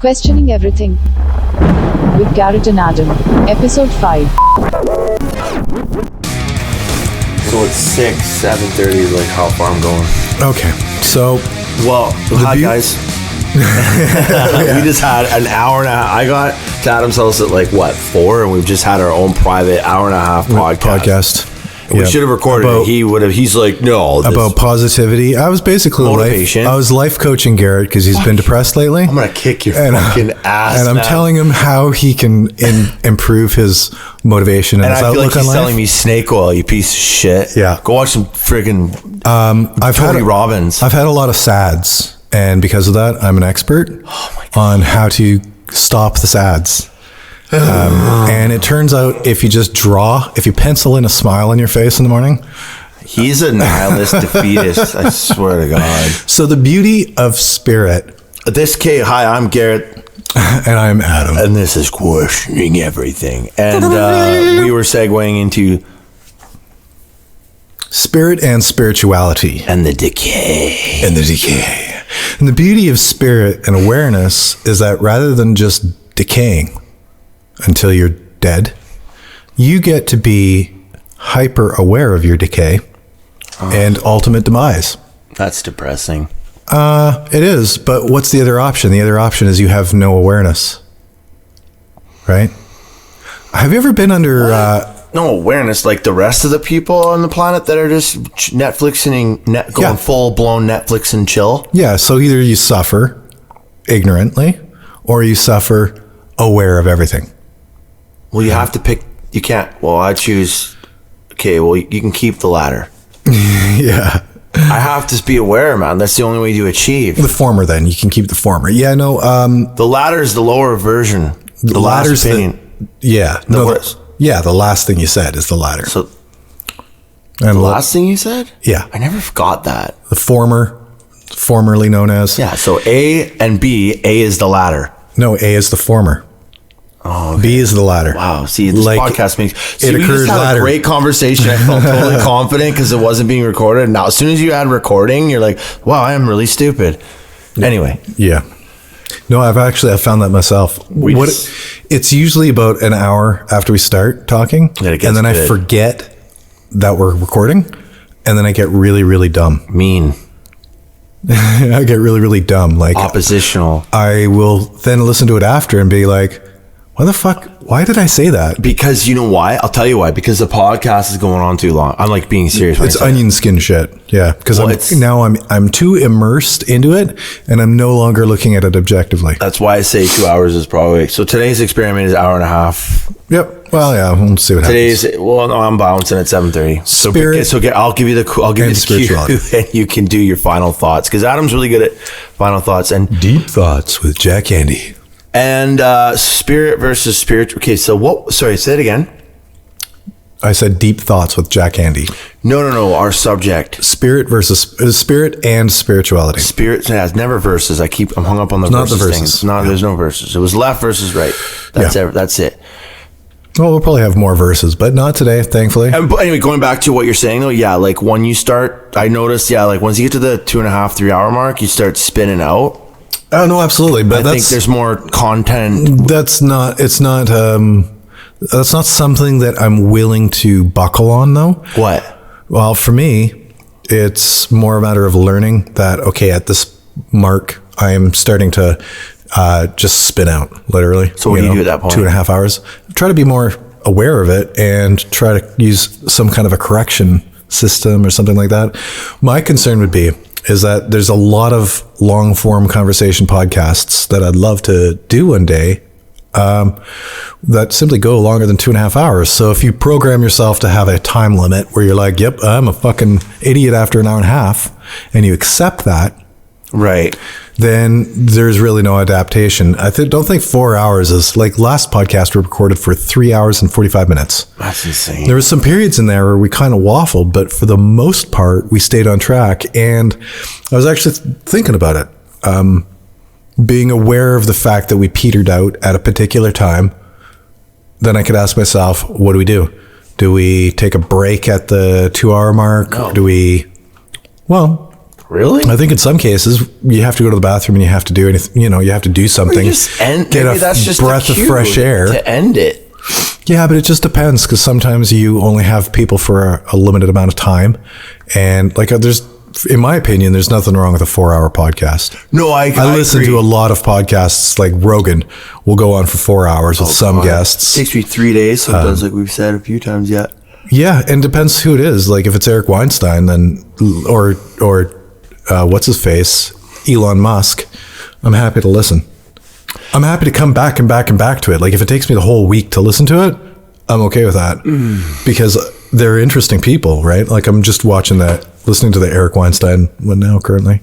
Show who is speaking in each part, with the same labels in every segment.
Speaker 1: Questioning Everything with Garrett and Adam, Episode 5.
Speaker 2: So it's 7:30 is like how far I'm going.
Speaker 3: Okay, so...
Speaker 2: Well, hi guys. We just had an hour and a half. I got to Adam's house at 4, and we've just had our own private hour and a half podcast. We should have recorded it. He's like, no.
Speaker 3: About positivity. I was basically life coaching Garrett because he's been depressed lately.
Speaker 2: I'm going to kick your fucking ass,
Speaker 3: and I'm telling him how he can improve his motivation and his outlook on life. And I feel like he's selling
Speaker 2: me snake oil, you piece of shit.
Speaker 3: Yeah.
Speaker 2: Go watch some friggin' Tony Robbins.
Speaker 3: I've had a lot of SADs, and because of that, I'm an expert on how to stop the SADs. And it turns out if you pencil in a smile on your face in the morning.
Speaker 2: He's a nihilist defeatist, I swear to God.
Speaker 3: So the beauty of spirit.
Speaker 2: Hi, I'm Garrett.
Speaker 3: And I'm Adam.
Speaker 2: And this is Questioning Everything. And we were segueing into
Speaker 3: spirit and spirituality.
Speaker 2: And the decay.
Speaker 3: And the beauty of spirit and awareness is that rather than just decaying until you're dead, you get to be hyper aware of your decay and ultimate demise.
Speaker 2: That's depressing.
Speaker 3: It is, but what's the other option? The other option is you have no awareness, right? Have you ever been under
Speaker 2: no awareness like the rest of the people on the planet that are just going full blown Netflix and chill?
Speaker 3: Yeah, so either you suffer ignorantly or you suffer aware of everything.
Speaker 2: Well, you have to pick. You can't. Well, I choose. Okay, well, you can keep the latter.
Speaker 3: Yeah.
Speaker 2: I have to be aware, man. That's the only way to achieve.
Speaker 3: The former, then. You can keep the former. Yeah, no.
Speaker 2: The latter is the lower version. The latter's opinion.
Speaker 3: The last thing you said is the latter.
Speaker 2: So, and the last thing you said?
Speaker 3: Yeah.
Speaker 2: I never forgot that.
Speaker 3: The formerly known as.
Speaker 2: Yeah, so A and B, A is the latter.
Speaker 3: No, A is the former.
Speaker 2: Oh, okay.
Speaker 3: B is the latter.
Speaker 2: Wow. See, this podcast makes
Speaker 3: it occurs
Speaker 2: just had
Speaker 3: latter.
Speaker 2: A great conversation. I felt totally confident because it wasn't being recorded. Now, as soon as you add recording, you're like, wow, I am really stupid. Yeah. Anyway.
Speaker 3: Yeah. No, I've found that myself. It's usually about an hour after we start talking, and then I forget that we're recording, and then I get really, really dumb.
Speaker 2: Mean.
Speaker 3: I get really, really dumb. Like
Speaker 2: oppositional.
Speaker 3: I will then listen to it after and be like, why the fuck? Why did I say that?
Speaker 2: Because you know why? I'll tell you why. Because the podcast is going on too long. I'm like being serious.
Speaker 3: It's onion skin shit. Yeah. Because I'm too immersed into it, and I'm no longer looking at it objectively.
Speaker 2: That's why I say 2 hours is probably. So today's experiment is hour and a half.
Speaker 3: Yep. Well, yeah. We'll see what happens.
Speaker 2: I'm bouncing at 7:30. So I'll give you the cue, and you can do your final thoughts. Because Adam's really good at final thoughts and
Speaker 3: deep thoughts with Jack Andy.
Speaker 2: And spirit versus spiritual. Okay, so what? Sorry, say it again.
Speaker 3: I said deep thoughts with Jack Andy.
Speaker 2: No. Our subject.
Speaker 3: Spirit and spirituality.
Speaker 2: Spirit has never verses. I'm hung up on the verses. Not the verses. There's no verses. It was left versus right. That's it.
Speaker 3: Well, we'll probably have more verses, but not today, thankfully.
Speaker 2: But anyway, going back to what you're saying though, yeah, like when you start, I noticed, once you get to the 2.5, 3 hour mark, you start spinning out.
Speaker 3: Oh no, absolutely. But
Speaker 2: I think there's more content.
Speaker 3: That's not something that I'm willing to buckle on though.
Speaker 2: What?
Speaker 3: Well, for me, it's more a matter of learning that, okay, at this mark, I am starting to just spin out, literally.
Speaker 2: So what do you do at that point?
Speaker 3: 2.5 hours. Try to be more aware of it and try to use some kind of a correction system or something like that. My concern would be is that there's a lot of long form conversation podcasts that I'd love to do one day that simply go longer than 2.5 hours. So if you program yourself to have a time limit where you're like, yep, I'm a fucking idiot after an hour and a half, and you accept that,
Speaker 2: right,
Speaker 3: then there's really no adaptation. I don't think 4 hours is like last podcast we recorded for 3 hours and 45 minutes.
Speaker 2: That's insane.
Speaker 3: There was some periods in there where we kind of waffled, but for the most part, we stayed on track. And I was actually thinking about it, being aware of the fact that we petered out at a particular time. Then I could ask myself, what do we do? Do we take a break at the 2 hour mark?
Speaker 2: No.
Speaker 3: Do we, well,
Speaker 2: Really?
Speaker 3: I think in some cases you have to go to the bathroom and you have to do anything. You have to do something.
Speaker 2: Get a breath of fresh air
Speaker 3: to
Speaker 2: end it.
Speaker 3: Yeah, but it just depends, because sometimes you only have people for a limited amount of time, and like in my opinion, there's nothing wrong with a 4-hour podcast.
Speaker 2: No, I
Speaker 3: listen
Speaker 2: agree.
Speaker 3: to a lot of podcasts. Like Rogan will go on for 4 hours with some guests.
Speaker 2: It takes me 3 days sometimes, like we've said a few times yet.
Speaker 3: Yeah, and depends who it is. Like if it's Eric Weinstein, then or what's his face, Elon Musk, I'm happy to listen. I'm happy to come back and back and back to it. Like if it takes me the whole week to listen to it, I'm okay with that because they're interesting people, right? Like I'm just listening to the Eric Weinstein one now currently.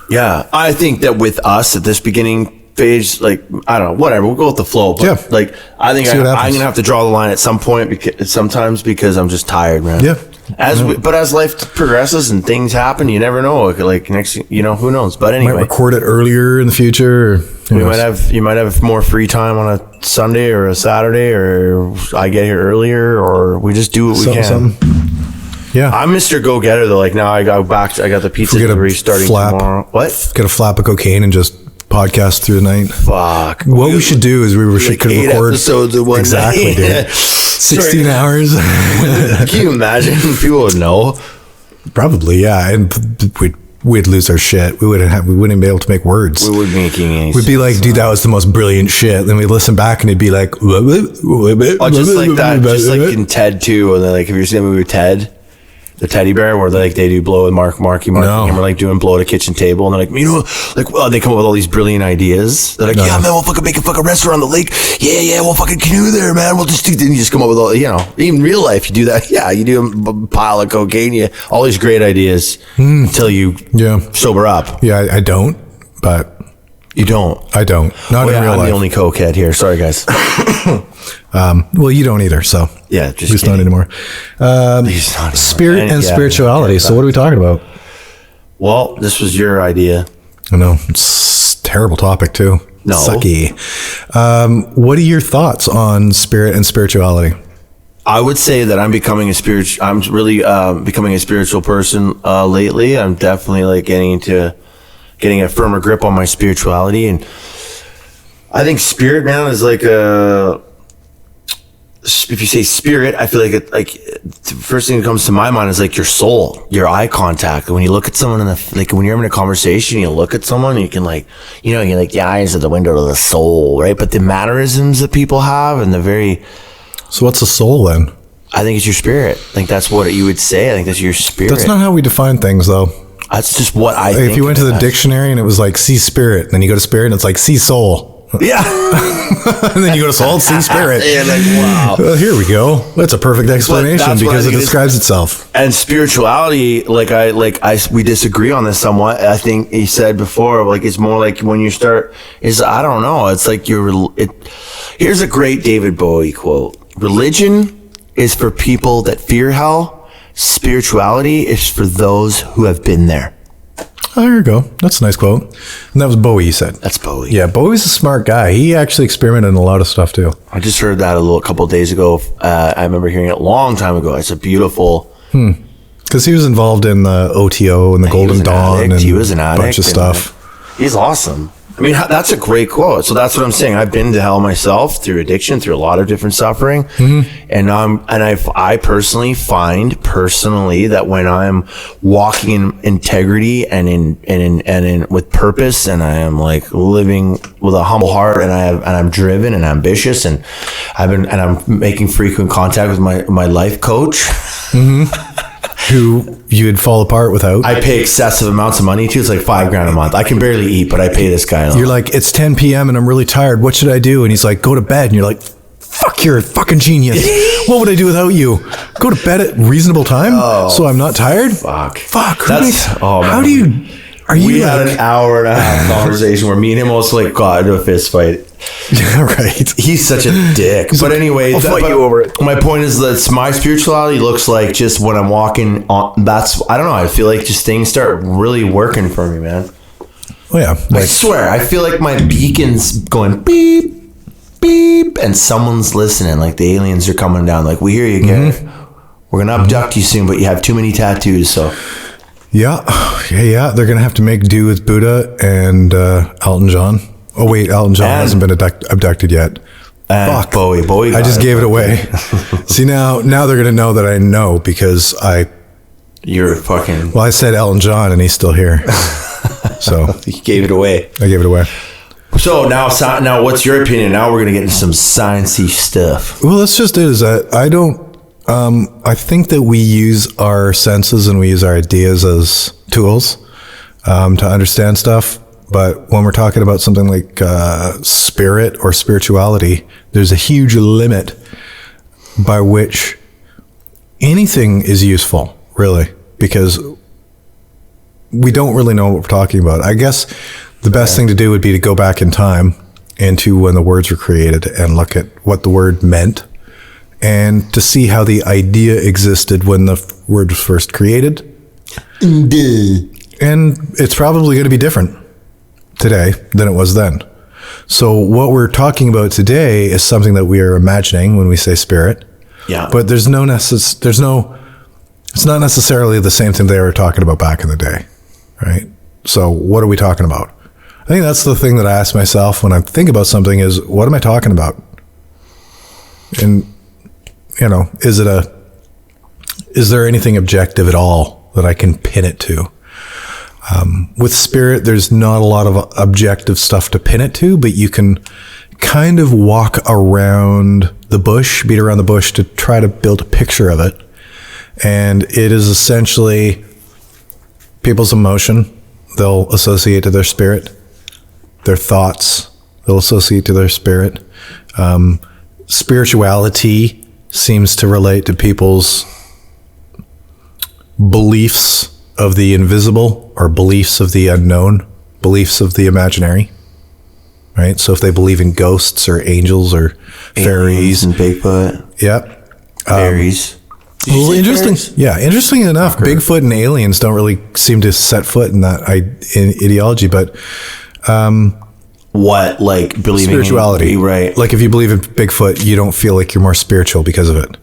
Speaker 2: Yeah, I think that with us at this beginning phase, like I don't know, whatever, we'll go with the flow. But
Speaker 3: yeah,
Speaker 2: like I think I'm gonna have to draw the line at some point because I'm just tired, man.
Speaker 3: Yeah.
Speaker 2: But as life progresses and things happen, you never know. Like next, who knows? But anyway,
Speaker 3: might record it earlier in the future.
Speaker 2: You might have more free time on a Sunday or a Saturday, or I get here earlier, or we just do what we can. Yeah, I'm Mr. Go Getter though. Like now, I got the pizza delivery starting tomorrow. What?
Speaker 3: Get a flap of cocaine and just podcast through the night.
Speaker 2: Fuck.
Speaker 3: What we should do is could record
Speaker 2: episodes in one
Speaker 3: exactly,
Speaker 2: night.
Speaker 3: Dude. 16 hours.
Speaker 2: Can you imagine? People would know.
Speaker 3: Probably, yeah, and we'd lose our shit. We wouldn't be able to make words.
Speaker 2: We wouldn't make any sense.
Speaker 3: We'd be like, dude, that was the most brilliant shit. Then we listen back and it'd be like,
Speaker 2: just like that, just like in Ted too. And then like, have you seen the movie Ted? The teddy bear where they do blow with Marky, and we're like doing blow at a kitchen table, and they're like, they come up with all these brilliant ideas. They're like, yeah, man, we'll fucking make a fucking restaurant on the lake. Yeah, we'll fucking canoe there, man. We'll just do. Then you just come up with all, even real life, you do that. Yeah, you do a pile of cocaine, all these great ideas until you sober up.
Speaker 3: Yeah, I don't, but.
Speaker 2: You don't?
Speaker 3: I don't. Not in real life.
Speaker 2: I'm the only cokehead here. Sorry, guys.
Speaker 3: Well, you don't either, so.
Speaker 2: Yeah, just
Speaker 3: at least not anymore. Spirit and spirituality. So what are we talking about?
Speaker 2: Well, this was your idea.
Speaker 3: I know. It's a terrible topic, too.
Speaker 2: No.
Speaker 3: Sucky. What are your thoughts on spirit and spirituality?
Speaker 2: I would say that I'm really becoming a spiritual person lately. I'm definitely like getting a firmer grip on my spirituality, and I think spirit, man, is like if you say spirit, I feel like the first thing that comes to my mind is like your soul, your eye contact. When you look at someone when you're having a conversation, you look at someone, you can you're like the eyes are the window to the soul, right? But the mannerisms that people have and
Speaker 3: so what's the soul then?
Speaker 2: I think it's your spirit. I think that's what you would say. I think that's your spirit.
Speaker 3: That's not how we define things, though.
Speaker 2: That's just what I think.
Speaker 3: If you went to the dictionary and it was like see spirit, and then you go to spirit and it's like see soul.
Speaker 2: Yeah.
Speaker 3: And then you go to soul, see spirit.
Speaker 2: And like, wow.
Speaker 3: Well, here we go. That's a perfect explanation because it describes itself.
Speaker 2: And spirituality, we disagree on this somewhat. I think he said before, like it's more like when you start I don't know. It's like here's a great David Bowie quote. Religion is for people that fear hell. Spirituality is for those who have been there.
Speaker 3: Oh, there you go. That's a nice quote. And that was Bowie, you said.
Speaker 2: That's Bowie.
Speaker 3: Yeah, Bowie's a smart guy. He actually experimented in a lot of stuff, too.
Speaker 2: I just heard that a couple of days ago. I remember hearing it a long time ago. It's a beautiful...
Speaker 3: Because he was involved in the OTO and the Golden Dawn and
Speaker 2: he was an addict,
Speaker 3: a bunch of stuff.
Speaker 2: He's awesome. I mean, that's a great quote. So that's what I'm saying. I've been to hell myself through addiction, through a lot of different suffering. And I personally find that when I'm walking in integrity and in with purpose, and I am like living with a humble heart, and I'm driven and ambitious, and I'm making frequent contact with my life coach.
Speaker 3: Who you'd fall apart without.
Speaker 2: I pay excessive amounts of money to. It's like $5,000 a month. I can barely eat, but I pay this guy.
Speaker 3: You're like, it's 10 p.m. and I'm really tired. What should I do? And he's like, go to bed. And you're like, fuck, you're a fucking genius. What would I do without you? Go to bed at reasonable time so I'm not tired?
Speaker 2: Fuck.
Speaker 3: How do you...
Speaker 2: We had an hour and a half conversation where me and him almost like got into a fist fight.
Speaker 3: Yeah, right.
Speaker 2: He's such a dick. But anyway,
Speaker 3: I'll fight you over it.
Speaker 2: My point is that my spirituality looks like just when I'm walking on. I don't know. I feel like just things start really working for me, man.
Speaker 3: Oh yeah,
Speaker 2: I swear. I feel like my beacon's going beep, beep, and someone's listening. Like the aliens are coming down. Like, we hear you, Garrett. We're gonna abduct you soon, but you have too many tattoos, so.
Speaker 3: Yeah. They're going to have to make do with Buddha and Elton John. Oh, wait, Elton John hasn't been abducted yet.
Speaker 2: Fuck. Bowie.
Speaker 3: I just gave it away. See, now they're going to know that I know because
Speaker 2: You're fucking...
Speaker 3: Well, I said Elton John and he's still here. So...
Speaker 2: You gave it away.
Speaker 3: I gave it away.
Speaker 2: So now what's your opinion? Now we're going to get into some sciencey stuff.
Speaker 3: Well, that's just it, is that I think that we use our senses and we use our ideas as tools to understand stuff. But when we're talking about something like spirit or spirituality, there's a huge limit by which anything is useful, really, because we don't really know what we're talking about. I guess the best thing to do would be to go back in time into when the words were created and look at what the word meant and to see how the idea existed when the word was first created. And it's probably going to be different today than it was then. So what we're talking about today is something that we are imagining when we say spirit.
Speaker 2: Yeah.
Speaker 3: But it's not necessarily the same thing they were talking about back in the day, right? So what are we talking about? I think that's the thing that I ask myself when I think about something is, what am I talking about? And, is there anything objective at all that I can pin it to? With spirit, there's not a lot of objective stuff to pin it to, but you can kind of walk around the bush, beat around the bush to try to build a picture of it. And it is essentially people's emotion. They'll associate to their spirit. Their thoughts, they'll associate to their spirit. Spirituality seems to relate to people's beliefs of the invisible or beliefs of the unknown, beliefs of the imaginary, right? So if they believe in ghosts or angels or fairies.
Speaker 2: And Bigfoot.
Speaker 3: Yep.
Speaker 2: Fairies.
Speaker 3: Well, interesting. Yeah, interesting enough, Bigfoot and aliens don't really seem to set foot in that ideology, but
Speaker 2: what, like believing
Speaker 3: spirituality,
Speaker 2: in, right?
Speaker 3: Like if you believe in Bigfoot, you don't feel like you're more spiritual because of it.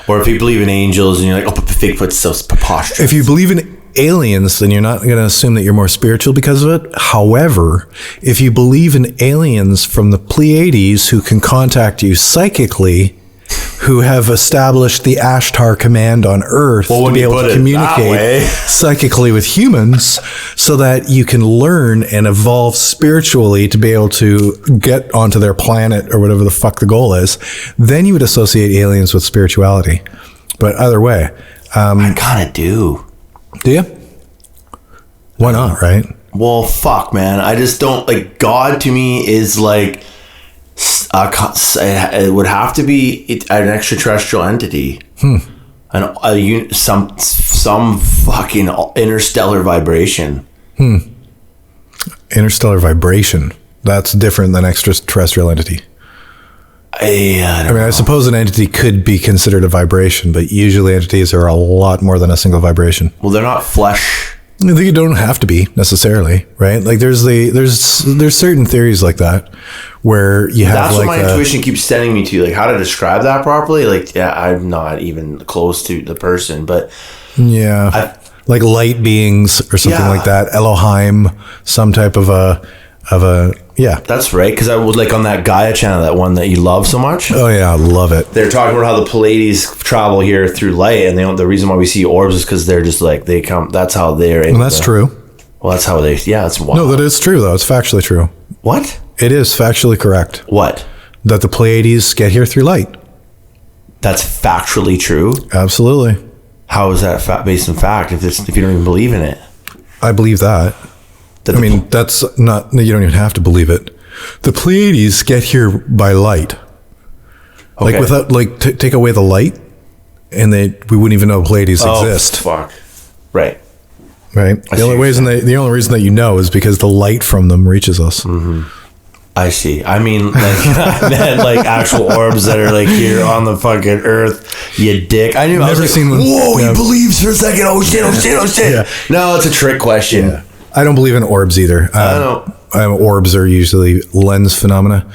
Speaker 2: Or if you believe in angels and you're like, oh, but Bigfoot's so preposterous.
Speaker 3: If you believe in aliens, then you're not going to assume that you're more spiritual because of it. However, if you believe in aliens from the Pleiades who can contact you psychically, who have established the Ashtar command on Earth to be able to communicate psychically with humans so that you can learn and evolve spiritually to be able to get onto their planet or whatever the fuck the goal is, then you would associate aliens with spirituality. But either way.
Speaker 2: I kind of do.
Speaker 3: Do you? Why not, right?
Speaker 2: Well, fuck, man. I just don't, like, God to me is like, it would have to be an extraterrestrial entity, some fucking interstellar vibration.
Speaker 3: Interstellar vibration. That's different than extraterrestrial entity. I suppose an entity could be considered a vibration, but usually entities are a lot more than a single vibration.
Speaker 2: Well, they're not flesh.
Speaker 3: They don't have to be necessarily, right? Like there's certain theories like that where you have.
Speaker 2: That's
Speaker 3: like
Speaker 2: what my intuition keeps sending me to, like how to describe that properly. Like, yeah, I'm not even close to the person, but
Speaker 3: like light beings or something like that. Elohim, some type of a. That's right, because I would like on that Gaia channel, that one that you love so much. Oh yeah, I love it.
Speaker 2: They're talking about how the Pleiades travel here through light, and the reason why we see orbs is because they're just like they come. That's how they're.
Speaker 3: And that's true.
Speaker 2: Well, that's how they. Yeah, that's wild.
Speaker 3: No, that is true though. It's factually true.
Speaker 2: What?
Speaker 3: It is factually correct.
Speaker 2: What?
Speaker 3: That the Pleiades get here through light. That's
Speaker 2: factually true.
Speaker 3: Absolutely.
Speaker 2: How is that based on fact? If you don't even believe in it,
Speaker 3: I believe that. That's not. You don't even have to believe it. The Pleiades get here by light. Okay. Like without, take away the light, and we wouldn't even know Pleiades exist.
Speaker 2: Fuck. Right.
Speaker 3: The only reason that you know is because the light from them reaches us.
Speaker 2: Mm-hmm. I see. I mean, I meant like actual orbs that are like here on the fucking Earth. You dick. I was seen one. Whoa, he believes for a second. Oh shit. Yeah. No, it's a trick question.
Speaker 3: Yeah. I don't believe in orbs either. I don't know. Orbs are usually lens phenomena.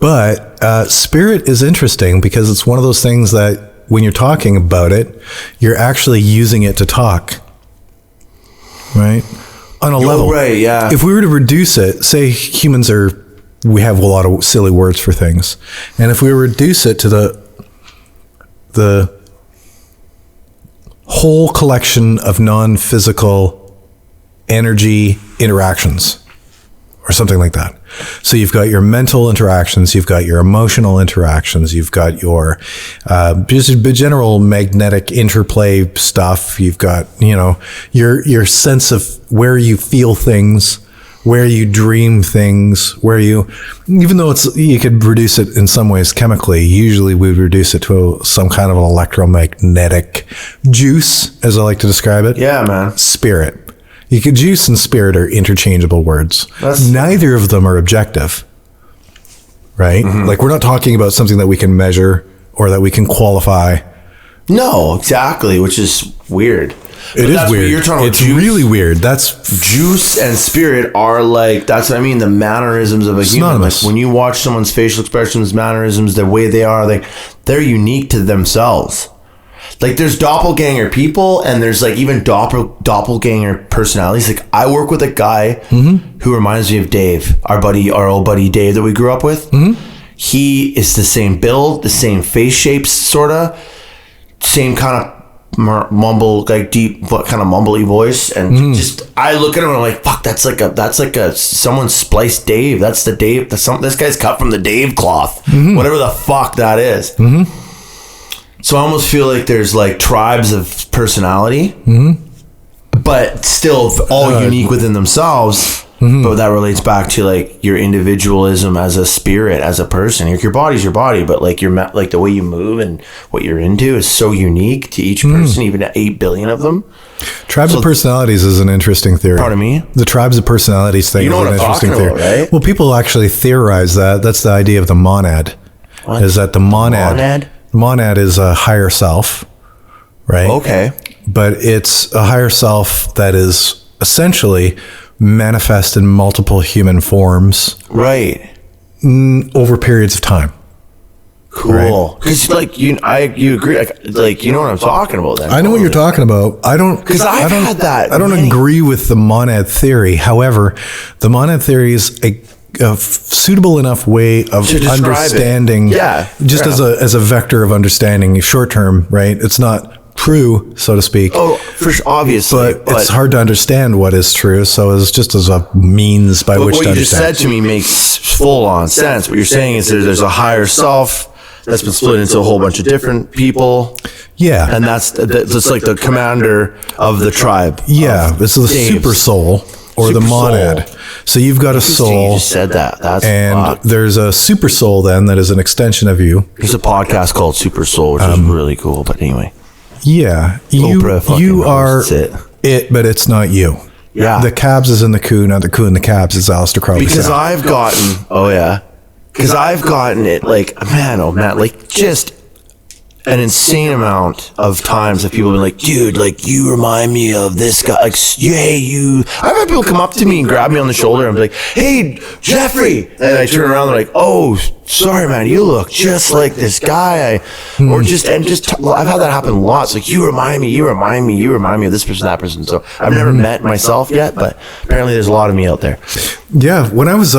Speaker 3: But spirit is interesting because it's one of those things that when you're talking about it, you're actually using it to talk. right? On a level.
Speaker 2: Right, yeah.
Speaker 3: If we were to reduce it, say humans we have a lot of silly words for things. And if we reduce it to the whole collection of non-physical energy interactions or something like that. So you've got your mental interactions, you've got your emotional interactions, you've got your just general magnetic interplay stuff. You've got, your sense of where you feel things, where you dream things, even though you could reduce it in some ways chemically, usually we reduce it to some kind of an electromagnetic juice, as I like to describe it.
Speaker 2: Yeah, man.
Speaker 3: Spirit. Juice and spirit are interchangeable words. Neither of them are objective, right? Mm-hmm. Like, we're not talking about something that we can measure or that we can qualify.
Speaker 2: No, exactly, which is weird.
Speaker 3: It is weird. You're talking about it's juice. Really weird. That's
Speaker 2: juice and spirit are like, that's what I mean, the mannerisms of a human. Like, when you watch someone's facial expressions, mannerisms, the way they are, like, they're unique to themselves. Like, there's doppelganger people, and there's like even doppelganger personalities. Like, I work with a guy who reminds me of Dave, our old buddy Dave that we grew up with. Mm-hmm. He is the same build, the same face shapes, sorta, same kind of mumble, like deep kind of mumbly voice, and just I look at him and I'm like, fuck, that's like a someone spliced Dave. That's the Dave. This guy's cut from the Dave cloth, whatever the fuck that is. Mm-hmm. So I almost feel like there's like tribes of personality, but still all unique within themselves. Mm-hmm. But that relates back to like your individualism as a spirit, as a person. Like, your body's your body, but like like the way you move and what you're into is so unique to each person, even at 8 billion of them.
Speaker 3: Tribes of personalities is an interesting theory.
Speaker 2: Pardon me?
Speaker 3: The tribes of personalities thing is an interesting theory. Right? Well, people actually theorize that. That's the idea of the monad. What? Is that the monad? Monad is a higher self, right? Okay. But it's a higher self that is essentially manifest in multiple human forms, right, over periods of time.
Speaker 2: Cool. Because like you agree, like you know what I'm talking about. Then
Speaker 3: I know what you're talking about. I don't, because I've had that. I don't agree with the monad theory. However, the monad theory is a suitable enough way of understanding, as a vector of understanding, short term, right? It's not true, so to speak. Oh, for sure, obviously. But it's hard to understand what is true, so it's just as a means by which to understand. What you just said to me makes full on sense. What you're saying is there's a higher self that's been split into a whole bunch of different people. Yeah. And that's like the commander of the tribe. Yeah, it's the super soul. Or super the monad. Soul. So you've got a soul. You just said that. That's and there's a super soul then that is an extension of you. There's a podcast called Super Soul, which is really cool. But anyway. Yeah. You are it, but it's not you. Yeah. The cabs is in the coup, not the coup in the cabs. It's Aleister Crowley. Because I've gotten it like, man, like just an insane amount of times that people have been like, dude, like you remind me of this guy, like, I've had people come up to me and grab me on the shoulder and be like, hey, Jeffrey, and I turn around and they're like, oh, sorry, man, you look just like this guy. I've had that happen lots. Like, you remind me of this person, that person. So I've never met myself yet, but apparently there's a lot of me out there. Yeah, when I was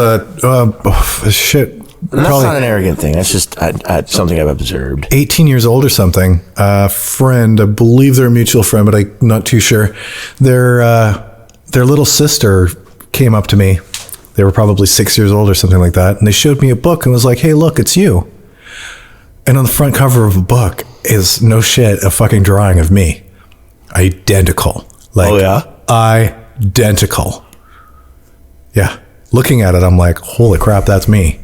Speaker 3: and that's not an arrogant thing. That's just something I've observed. 18 years old or something. A friend, I believe they're a mutual friend, but I'm not too sure. Their little sister came up to me. They were probably 6 years old or something like that. And they showed me a book and was like, hey, look, it's you. And on the front cover of a book is, no shit, a fucking drawing of me. Identical. Like, oh, yeah? Identical. Yeah. Looking at it, I'm like, holy crap, that's me.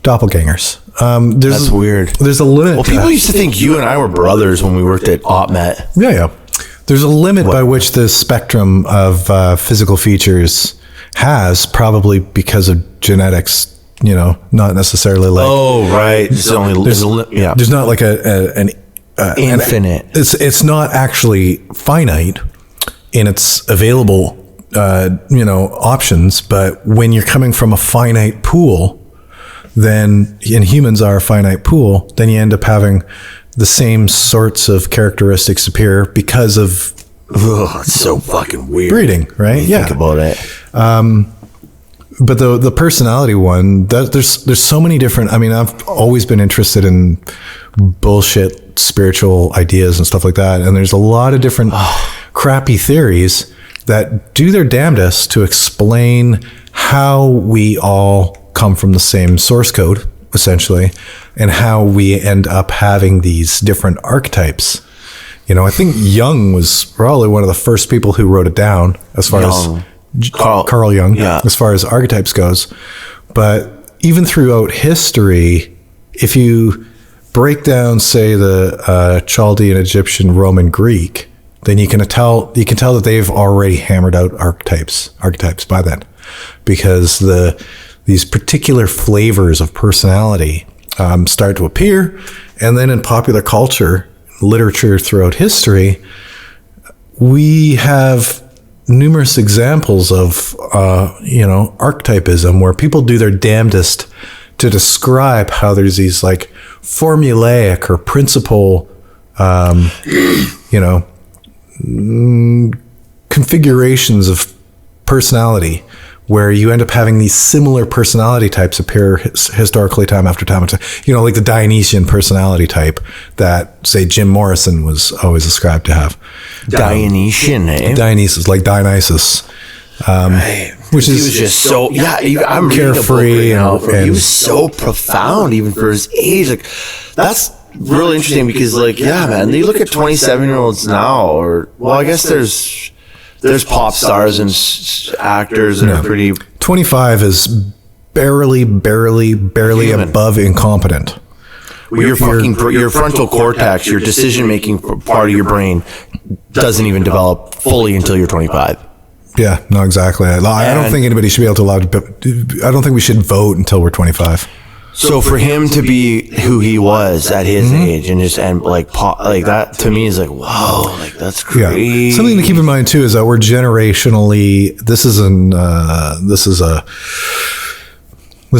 Speaker 3: Doppelgangers. That's weird. There's a limit. Well, people used to think you and I were brothers when we worked at OpMet. Yeah. There's a limit by which the spectrum of physical features has, probably because of genetics. Not necessarily like. Oh, right. There's not like an infinite. It's not actually finite in its available options, but when you're coming from a finite pool, then, and humans are a finite pool, then you end up having the same sorts of characteristics appear because of
Speaker 2: Ugh, it's so fucking weird.
Speaker 3: Breeding, right? Yeah.
Speaker 2: Think about it.
Speaker 3: But the personality one, there's so many different. I mean, I've always been interested in bullshit spiritual ideas and stuff like that, and there's a lot of different crappy theories that do their damnedest to explain how we all come from the same source code, essentially, and how we end up having these different archetypes. You know, I think Jung was probably one of the first people who wrote it down as far as Carl Jung, as far as archetypes goes. But even throughout history, if you break down, say, the Chaldean, Egyptian, Roman, Greek, then you can tell that they've already hammered out archetypes by then, because these particular flavors of personality start to appear, and then in popular culture, literature throughout history, we have numerous examples of archetypism, where people do their damnedest to describe how there's these like formulaic or principal configurations of personality, where you end up having these similar personality types appear historically time after time. You know, like the Dionysian personality type that, say, Jim Morrison was always ascribed to have.
Speaker 2: Dionysian, eh?
Speaker 3: Dionysus, like Dionysus.
Speaker 2: Right.
Speaker 3: Which
Speaker 2: he
Speaker 3: is
Speaker 2: was just so, I'm
Speaker 3: carefree,
Speaker 2: and he was so profound even for his age. Like, that's really interesting because, like, yeah, man, you look at 27-year-olds now, I guess there's pop stars and actors that are pretty.
Speaker 3: 25 is barely human. Above incompetent.
Speaker 2: Well, your frontal cortex, your decision-making part of your brain, doesn't even develop fully until you're 25.
Speaker 3: Yeah, no, exactly. I don't think anybody should be able to I don't think we should vote until we're 25.
Speaker 2: So for him to be who he was at his age and like that, to me is like, whoa, like that's crazy.
Speaker 3: Yeah. Something to keep in mind too is that we're generationally. This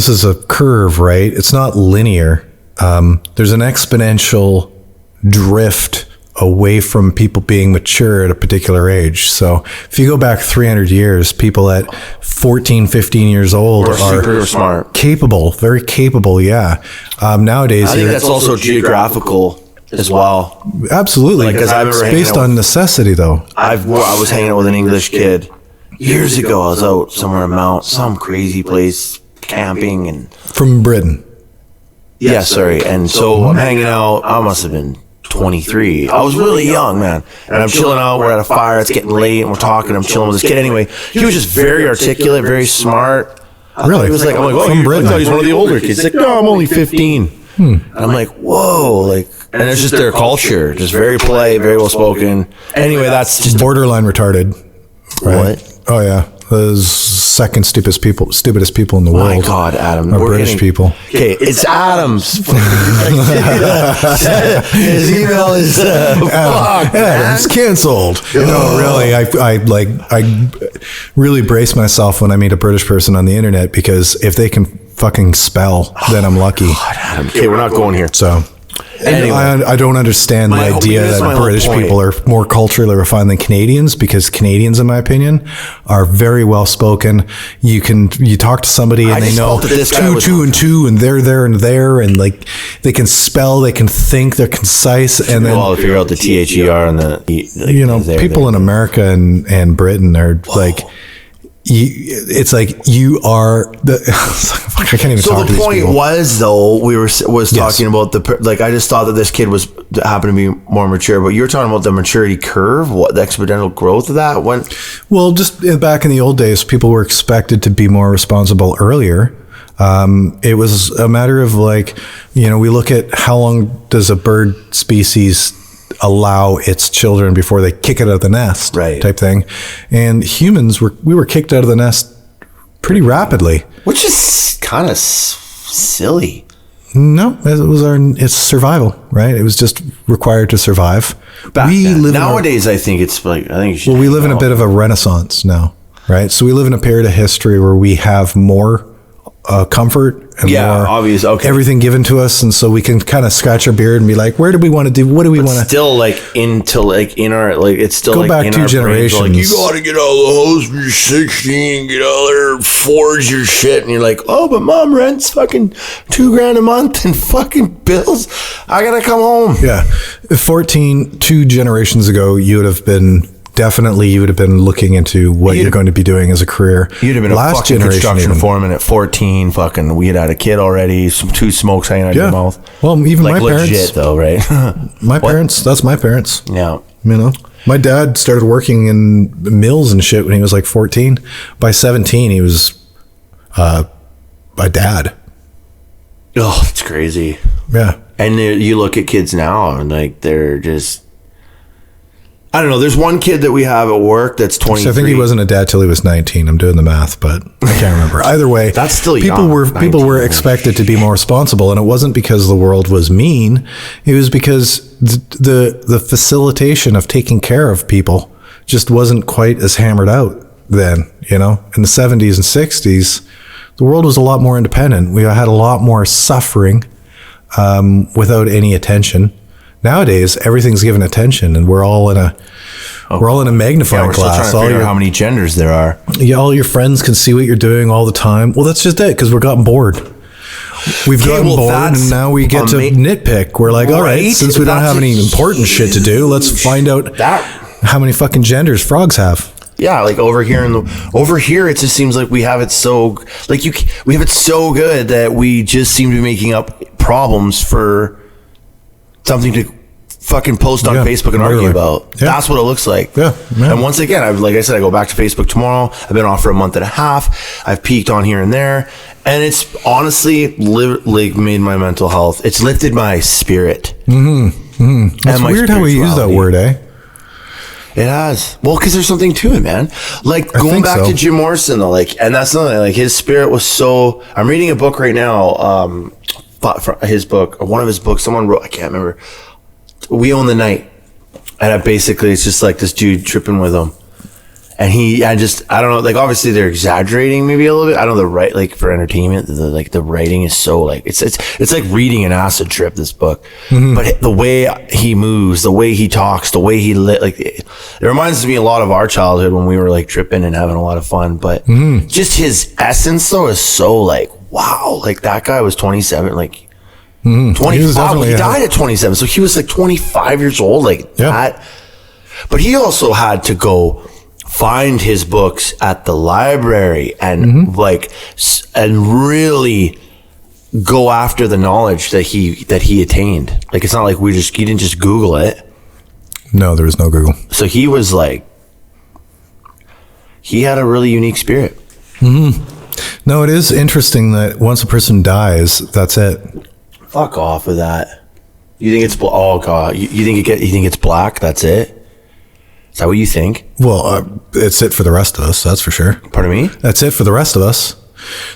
Speaker 3: is a curve, right? It's not linear. There's an exponential drift away from people being mature at a particular age. So if you go back 300 years, people at 14, 15 years old are
Speaker 2: super smart,
Speaker 3: capable, very capable. Yeah. Nowadays,
Speaker 2: I think that's also geographical as well.
Speaker 3: Absolutely. Because it's based on necessity, though.
Speaker 2: I was hanging out with an English kid years ago. I was out somewhere in some crazy place camping and
Speaker 3: from Britain.
Speaker 2: Yeah, sorry. And so I'm hanging out. I must have been 23. I was really young, man. And I'm chilling out. We're at a fire. It's getting late, and we're talking. I'm chilling with this kid. Anyway, he was just very articulate, very smart.
Speaker 3: Really?
Speaker 2: He was like, I'm like,
Speaker 3: from Britain.
Speaker 2: I thought he was one of the older kids. He's like, no, I'm only 15. And I'm like, whoa, like, and it's just their culture, just very polite, very well spoken. Anyway, that's just
Speaker 3: borderline retarded. Right?
Speaker 2: What?
Speaker 3: Oh yeah. The second stupidest people in the world.
Speaker 2: My God, Adam.
Speaker 3: Are British people.
Speaker 2: Okay, it's Adam's. His email is
Speaker 3: Adam's canceled. No, really, I really brace myself when I meet a British person on the internet, because if they can fucking spell, then I'm lucky.
Speaker 2: God, Adam. Okay, we're not going here.
Speaker 3: So. Anyway, I don't understand the idea that British people are more culturally refined than Canadians, because Canadians, in my opinion, are very well spoken. You talk to somebody and they know 2 and 2 and there and there, and like they can spell, they can think, they're concise, and then
Speaker 2: figure out the THER and the
Speaker 3: people in America and Britain are like. It's like you are the. I can't even talk to these people. So the point
Speaker 2: was, though, was talking about I just thought that this kid happened to be more mature, but you're talking about the maturity curve, what the exponential growth of that when.
Speaker 3: Well, just back in the old days, people were expected to be more responsible earlier. It was a matter of we look at how long does a bird species allow its children before they kick it out of the nest,
Speaker 2: right?
Speaker 3: Type thing. And humans we were kicked out of the nest pretty rapidly,
Speaker 2: which is kind of silly.
Speaker 3: No, it's survival, right? It was just required to survive.
Speaker 2: Nowadays, I think it's like
Speaker 3: we live in a bit of a renaissance now, right? So we live in a period of history where we have more comfort and more
Speaker 2: obvious. Okay,
Speaker 3: everything given to us, and so we can kind of scratch our beard and be like, where do we want to do? What do we want to?
Speaker 2: Still, like into like in our like it's still
Speaker 3: go
Speaker 2: like
Speaker 3: back
Speaker 2: in
Speaker 3: 2
Speaker 2: our
Speaker 3: generations.
Speaker 2: Brains, like you got to get out of the house when you're 16, get out there, forge your shit, and you're like, oh, but mom rents fucking $2,000 a month and fucking bills. I gotta come home.
Speaker 3: Yeah, 2 generations ago, you would have been looking into what you're going to be doing as a career.
Speaker 2: You'd have been a fucking construction foreman at 14. Fucking, we had a kid already. 2 smokes hanging out your mouth.
Speaker 3: Well, even
Speaker 2: like
Speaker 3: my parents,
Speaker 2: legit though, right?
Speaker 3: That's my parents.
Speaker 2: Yeah.
Speaker 3: You know, my dad started working in mills and shit when he was like 14. By 17, he was a dad.
Speaker 2: Oh, it's crazy.
Speaker 3: Yeah.
Speaker 2: And you look at kids now and like they're just, I don't know. There's one kid that we have at work that's 23.
Speaker 3: I think he wasn't a dad till he was 19. I'm doing the math, but I can't remember. Either way,
Speaker 2: that's still
Speaker 3: people
Speaker 2: young.
Speaker 3: People were expected to be more responsible, and it wasn't because the world was mean. It was because the facilitation of taking care of people just wasn't quite as hammered out then. You know, in the 70s and 60s, the world was a lot more independent. We had a lot more suffering without any attention. Nowadays, everything's given attention, and we're all in a magnifying glass.
Speaker 2: Still trying to figure out how many genders there are.
Speaker 3: Yeah, all your friends can see what you're doing all the time. Well, that's just it, because we've gotten bored. We've gotten bored, and now we get to nitpick. We're like, all right, since we don't have any important shit to do, let's find out how many fucking genders frogs have.
Speaker 2: Yeah, like over here it just seems like we have it so we have it so good that we just seem to be making up problems for something to fucking post on Facebook and argue about. Yeah. That's what it looks like.
Speaker 3: Yeah.
Speaker 2: And once again, like I said, I go back to Facebook tomorrow. I've been off for a month and a half. I've peaked on here and there, and it's honestly like made my mental health. It's lifted my spirit.
Speaker 3: It's weird how we use that word, eh?
Speaker 2: It has. Well, because there's something to it, man. Like going back to Jim Morrison, though, like, and that's something like his spirit was so. I'm reading a book right now. His book, or one of his books, someone wrote. I can't remember. We Own the Night, and basically it's just like this dude tripping with him, and I don't know. Like obviously they're exaggerating maybe a little bit. I don't know like for entertainment, the writing is so like it's like reading an acid trip. This book, but the way he moves, the way he talks, the way he it reminds me a lot of our childhood when we were like tripping and having a lot of fun. But just his essence though is so like wow, like that guy was 27, like 25. He died at 27, so he was like 25 years old, like that. But he also had to go find his books at the library and and really go after the knowledge that he attained. Like it's not like he didn't just Google it.
Speaker 3: No, there was no Google.
Speaker 2: So he was like, he had a really unique spirit.
Speaker 3: No, it is interesting that once a person dies, that's it.
Speaker 2: Fuck off with that. You think it's oh god? You think it's black? That's it? Is that what you think?
Speaker 3: Well, it's it for the rest of us. That's for sure.
Speaker 2: Pardon me?
Speaker 3: That's it for the rest of us.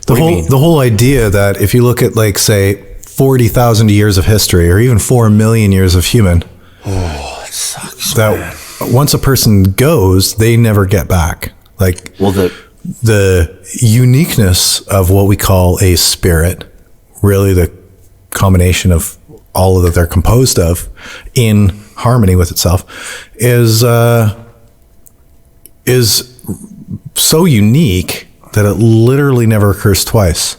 Speaker 3: The whole idea that if you look at like say 40,000 years of history, or even 4 million years of human,
Speaker 2: it sucks.
Speaker 3: That man. Once a person goes, they never get back. Like the uniqueness of what we call a spirit, really the combination of all that they're composed of in harmony with itself is so unique that it literally never occurs twice.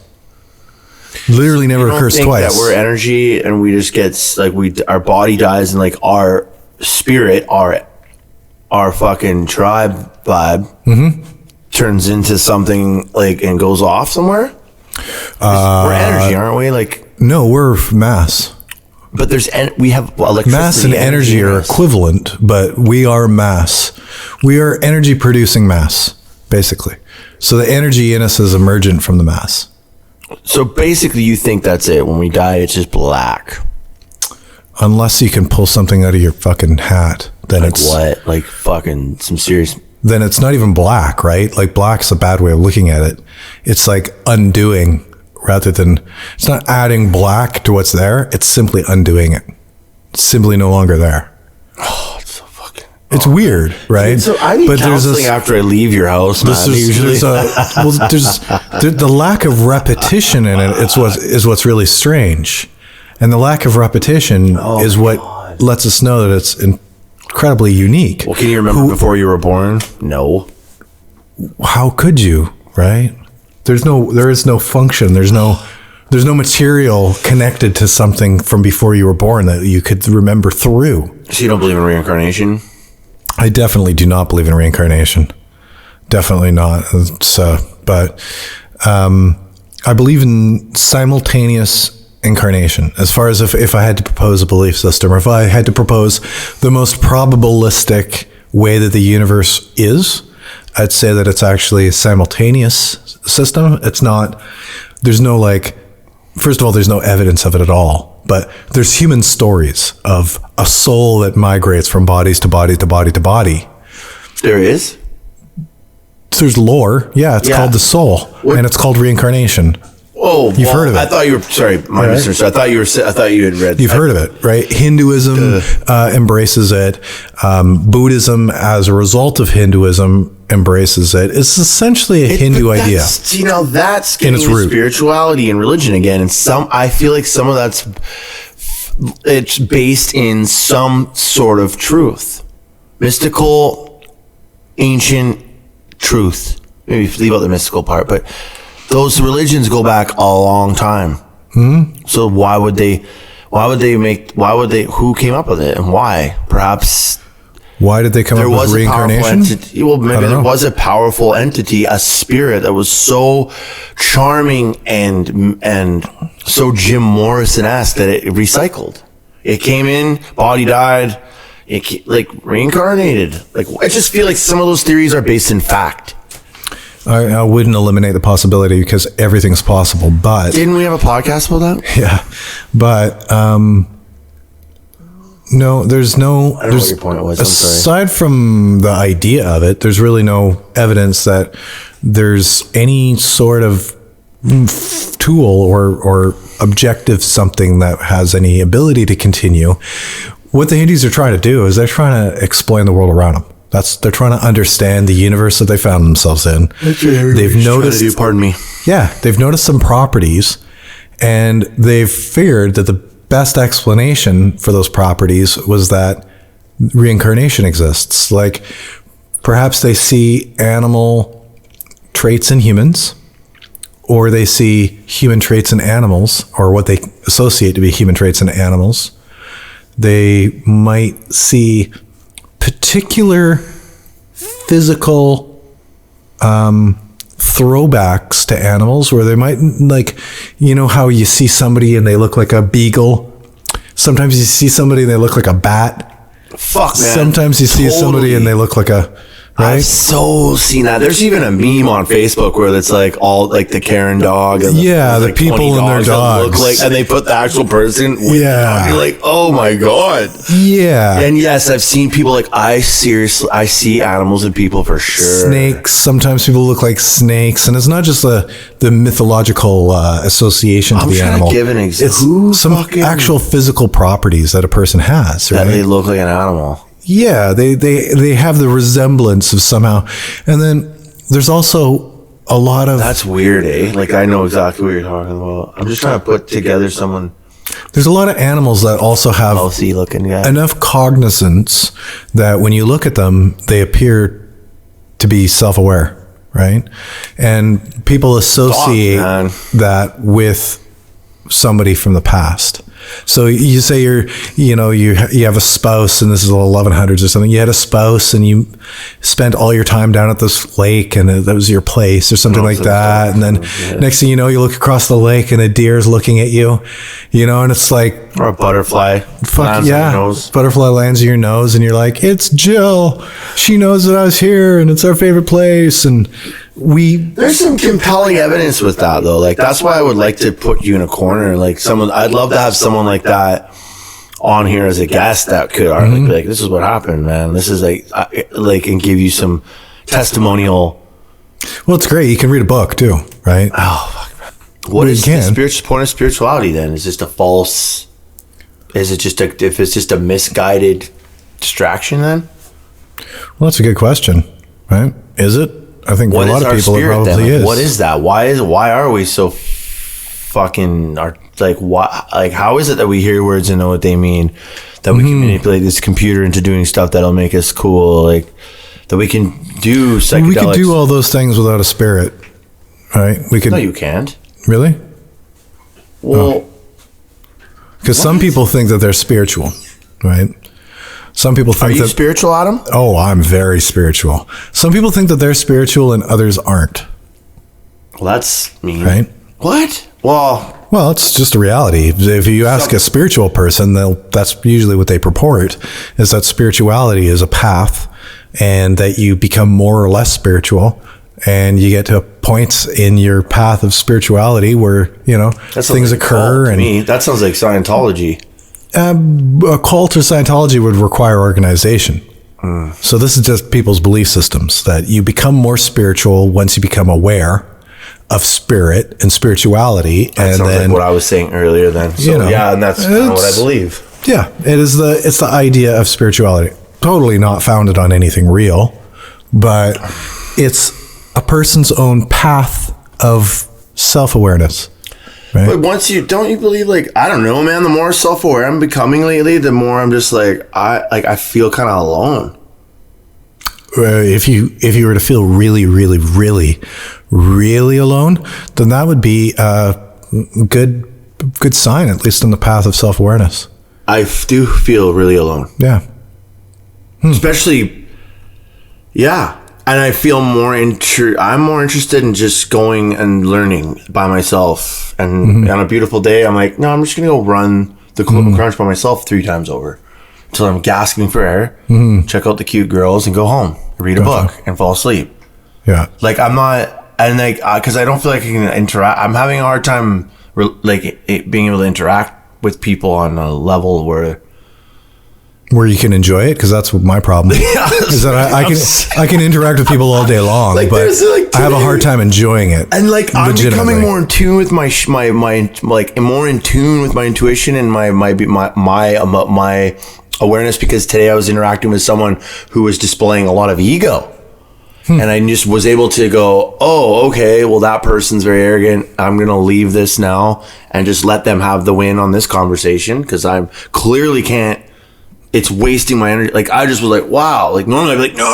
Speaker 3: Literally never occurs twice.
Speaker 2: That we're energy and we just get like our body dies and like our spirit, our fucking tribe vibe turns into something like and goes off somewhere. We're energy, aren't we? Like
Speaker 3: no, we're mass.
Speaker 2: But we have electricity.
Speaker 3: Mass and energy are equivalent, but we are mass. We are energy producing mass, basically. So the energy in us is emergent from the mass.
Speaker 2: So basically you think that's it. When we die, it's just black.
Speaker 3: Unless you can pull something out of your fucking hat. Then
Speaker 2: like it's what? Like fucking some serious...
Speaker 3: Then it's not even black, right? Like black's a bad way of looking at it. It's like undoing rather than... It's not adding black to what's there. It's simply undoing it. It's simply no longer there.
Speaker 2: Oh, it's so fucking...
Speaker 3: It's weird, right?
Speaker 2: So I need counseling after I leave your house, man.
Speaker 3: The lack of repetition in it is what's really strange. And the lack of repetition is what lets us know that it's incredibly unique.
Speaker 2: Well, can you remember before you were born? No.
Speaker 3: How could you, right? There is no function. There's no material connected to something from before you were born that you could remember through.
Speaker 2: So you don't believe in reincarnation?
Speaker 3: I definitely do not believe in reincarnation. Definitely not. But I believe in simultaneous incarnation. As far as if I had to propose a belief system, or if I had to propose the most probabilistic way that the universe is, I'd say that it's actually a simultaneous system. It's not, there's no first of all, there's no evidence of it at all. But there's human stories of a soul that migrates from bodies to body to body to body.
Speaker 2: There is?
Speaker 3: There's lore. Yeah, it's called the soul. What? And it's called reincarnation.
Speaker 2: Oh,
Speaker 3: you've heard of it.
Speaker 2: I thought you were, sorry, my mistake. I thought you had read.
Speaker 3: You've heard of it, right? Hinduism embraces it. Buddhism, as a result of Hinduism, embraces it. It's essentially a Hindu idea.
Speaker 2: That's getting into spirituality and religion again. And I feel like some of it's based in some sort of truth. Mystical, ancient truth. Maybe leave out the mystical part, but those religions go back a long time. Mm-hmm. So who came up with it and why? Perhaps.
Speaker 3: Why did they come up with reincarnation?
Speaker 2: Maybe there was a powerful entity, a spirit that was so charming and so Jim Morrison-esque that it recycled. It came in, body died, reincarnated. I just feel like some of those theories are based in fact.
Speaker 3: I wouldn't eliminate the possibility because everything's possible, but...
Speaker 2: Didn't we have a podcast about that?
Speaker 3: Yeah, but... no, there's no...
Speaker 2: I don't know what your point was. I'm sorry.
Speaker 3: Aside from the idea of it, there's really no evidence that there's any sort of tool or objective something that has any ability to continue. What the Hindus are trying to do is they're trying to explain the world around them. They're trying to understand the universe that they found themselves in. They've noticed...
Speaker 2: Pardon me.
Speaker 3: Yeah, they've noticed some properties, and they've figured that the best explanation for those properties was that reincarnation exists. Like, perhaps they see animal traits in humans, or they see human traits in animals, or what they associate to be human traits in animals. They might see particular physical throwbacks to animals where they might, how you see somebody and they look like a beagle. Sometimes you see somebody and they look like a bat.
Speaker 2: Fuck, man.
Speaker 3: Sometimes you see somebody and they look like a... Right?
Speaker 2: I've so seen that. There's even a meme on Facebook where it's all the Karen dog. And
Speaker 3: the people and their dogs.
Speaker 2: And they put the actual person with
Speaker 3: the
Speaker 2: dog. You're like, oh my God.
Speaker 3: Yeah.
Speaker 2: And yes, I've seen people I see animals and people for sure.
Speaker 3: Snakes. Sometimes people look like snakes. And it's not just the mythological association to the animal.
Speaker 2: I'm trying to give an example.
Speaker 3: It's some actual physical properties that a person has, right?
Speaker 2: That they look like an animal.
Speaker 3: Yeah, they have the resemblance of somehow. And then there's also a lot of...
Speaker 2: That's weird, eh? I know exactly what you're talking about. I'm just trying to put together someone...
Speaker 3: There's a lot of animals that also have
Speaker 2: healthy looking guy.
Speaker 3: Enough cognizance that when you look at them, they appear to be self-aware, right? And people associate that with somebody from the past. So you say you have a spouse, and this is the 1100s or something. You had a spouse and you spent all your time down at this lake, and that was your place or something like that. And then next thing you know, you look across the lake and a deer is looking at you, and it's like...
Speaker 2: Or a butterfly.
Speaker 3: Fuck yeah. Butterfly lands in your nose and you're like, it's Jill. She knows that I was here and it's our favorite place. And
Speaker 2: there's some compelling evidence with that though. That's why I would like to put you in a corner. I'd love to have someone like that on here as a guest that could be like, this is what happened, man. This is and give you some testimonial.
Speaker 3: Well, it's great. You can read a book too, right?
Speaker 2: Oh, fuck, man. What is the point of spirituality then? Is just a false... if it's just a misguided distraction then?
Speaker 3: Well, that's a good question, right? Is it? I think for a lot of people it probably is.
Speaker 2: What is that? Why are we so fucking why, how is it that we hear words and know what they mean, that we can manipulate this computer into doing stuff that'll make us cool, like that we can do psychedelics?
Speaker 3: We could do all those things without a spirit, right? We could.
Speaker 2: No, you can't.
Speaker 3: Really?
Speaker 2: Well,
Speaker 3: because some people think that they're spiritual, right? Some people think
Speaker 2: are you spiritual, Adam?
Speaker 3: Oh, I'm very spiritual. Some people think that they're spiritual and others aren't.
Speaker 2: Well, that's mean.
Speaker 3: Right?
Speaker 2: What? Well,
Speaker 3: it's just a reality. If you ask a spiritual person, that's usually what they purport, is that spirituality is a path and that you become more or less spiritual and you get to points in your path of spirituality where, things occur.
Speaker 2: And that sounds like Scientology.
Speaker 3: A cult or Scientology would require organization. So this is just people's belief systems, that you become more spiritual once you become aware of spirit and spirituality.
Speaker 2: That sounds like what I was saying earlier then. So yeah, and that's kind of what I believe.
Speaker 3: Yeah, it's the idea of spirituality. Totally not founded on anything real, but it's a person's own path of self-awareness. Right?
Speaker 2: But don't you believe, I don't know, man, the more self-aware I'm becoming lately, the more I'm just I feel kind of alone.
Speaker 3: If you were to feel really, really, really, really alone, then that would be a good sign, at least in the path of self-awareness.
Speaker 2: I do feel really alone.
Speaker 3: Yeah.
Speaker 2: Especially, yeah. And I feel I'm more interested in just going and learning by myself. And on a beautiful day, I'm like, no, I'm just going to go run the crunch by myself 3 times over until I'm gasping for air, check out the cute girls and go home, read a book and fall asleep.
Speaker 3: Yeah.
Speaker 2: I'm not, and because I don't feel like I can interact. I'm having a hard time being able to interact with people on a level where
Speaker 3: you can enjoy it, because that's what my problem is. That I can interact with people all day long, but I have a hard time enjoying it.
Speaker 2: And I'm becoming more in tune with my more in tune with my intuition and my awareness, because today I was interacting with someone who was displaying a lot of ego. And I just was able to go, oh, okay, well, that person's very arrogant. I'm going to leave this now and just let them have the win on this conversation, because I clearly can't. It's wasting my energy. I just was like, wow. Normally I'd be like, no,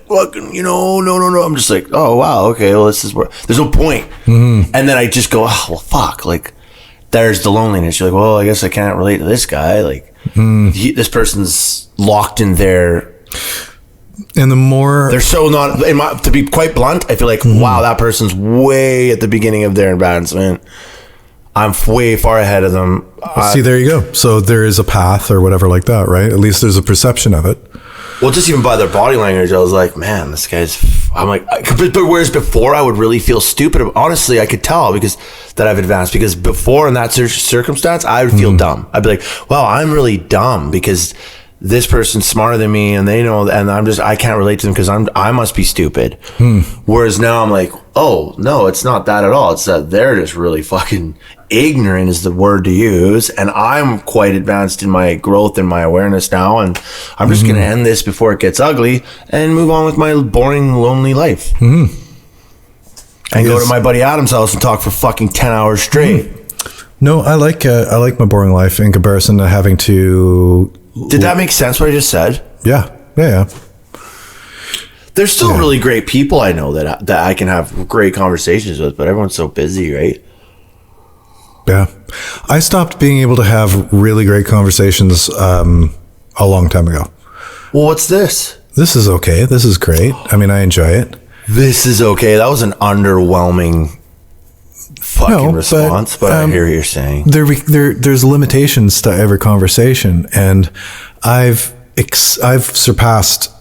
Speaker 2: fucking, no. I'm just like, oh, wow, okay, well, this is where there's no point. And then I just go, oh, well, fuck. There's the loneliness. You're like, well, I guess I can't relate to this guy. This person's locked in there.
Speaker 3: And the more
Speaker 2: they're so not, to be quite blunt, I feel like, wow, that person's way at the beginning of their advancement. I'm way far ahead of them.
Speaker 3: See, there you go. So there is a path or whatever like that, right? At least there's a perception of it.
Speaker 2: Well, just even by their body language, I was like, man, this guy's... I'm like... But whereas before, I would really feel stupid. Honestly, I could tell that I've advanced. Because before, in that circumstance, I would feel dumb. I'd be like, wow, I'm really dumb because this person's smarter than me and they know... And I can't relate to them because I must be stupid. Whereas now I'm like, oh, no, it's not that at all. It's that they're just really fucking... ignorant is the word to use, and I'm quite advanced in my growth and my awareness now, and I'm just going to end this before it gets ugly and move on with my boring, lonely life. And go to my buddy Adam's house and talk for fucking 10 hours straight.
Speaker 3: No, I like my boring life in comparison to having to...
Speaker 2: Did that make sense what I just said?
Speaker 3: Yeah.
Speaker 2: There's still really great people I know that I can have great conversations with, but everyone's so busy, right?
Speaker 3: Yeah. I stopped being able to have really great conversations a long time ago.
Speaker 2: Well, what's this?
Speaker 3: This is okay. This is great. I mean, I enjoy it.
Speaker 2: This is okay. That was an underwhelming fucking response, but I hear what you're saying.
Speaker 3: There's limitations to every conversation, and I've surpassed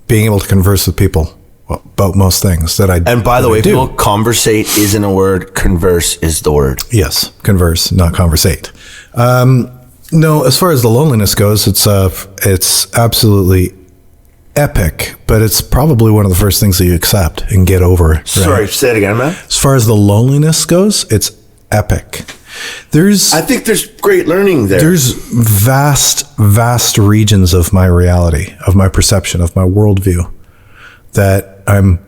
Speaker 3: being able to converse with people about most things that I do.
Speaker 2: And by the way, people, conversate isn't a word. Converse is the word.
Speaker 3: Yes, converse, not conversate. No, as far as the loneliness goes, it's absolutely epic, but it's probably one of the first things that you accept and get over. Right?
Speaker 2: Sorry, say it again, man.
Speaker 3: As far as the loneliness goes, it's epic. I
Speaker 2: think there's great learning there.
Speaker 3: There's vast regions of my reality, of my perception, of my worldview that I'm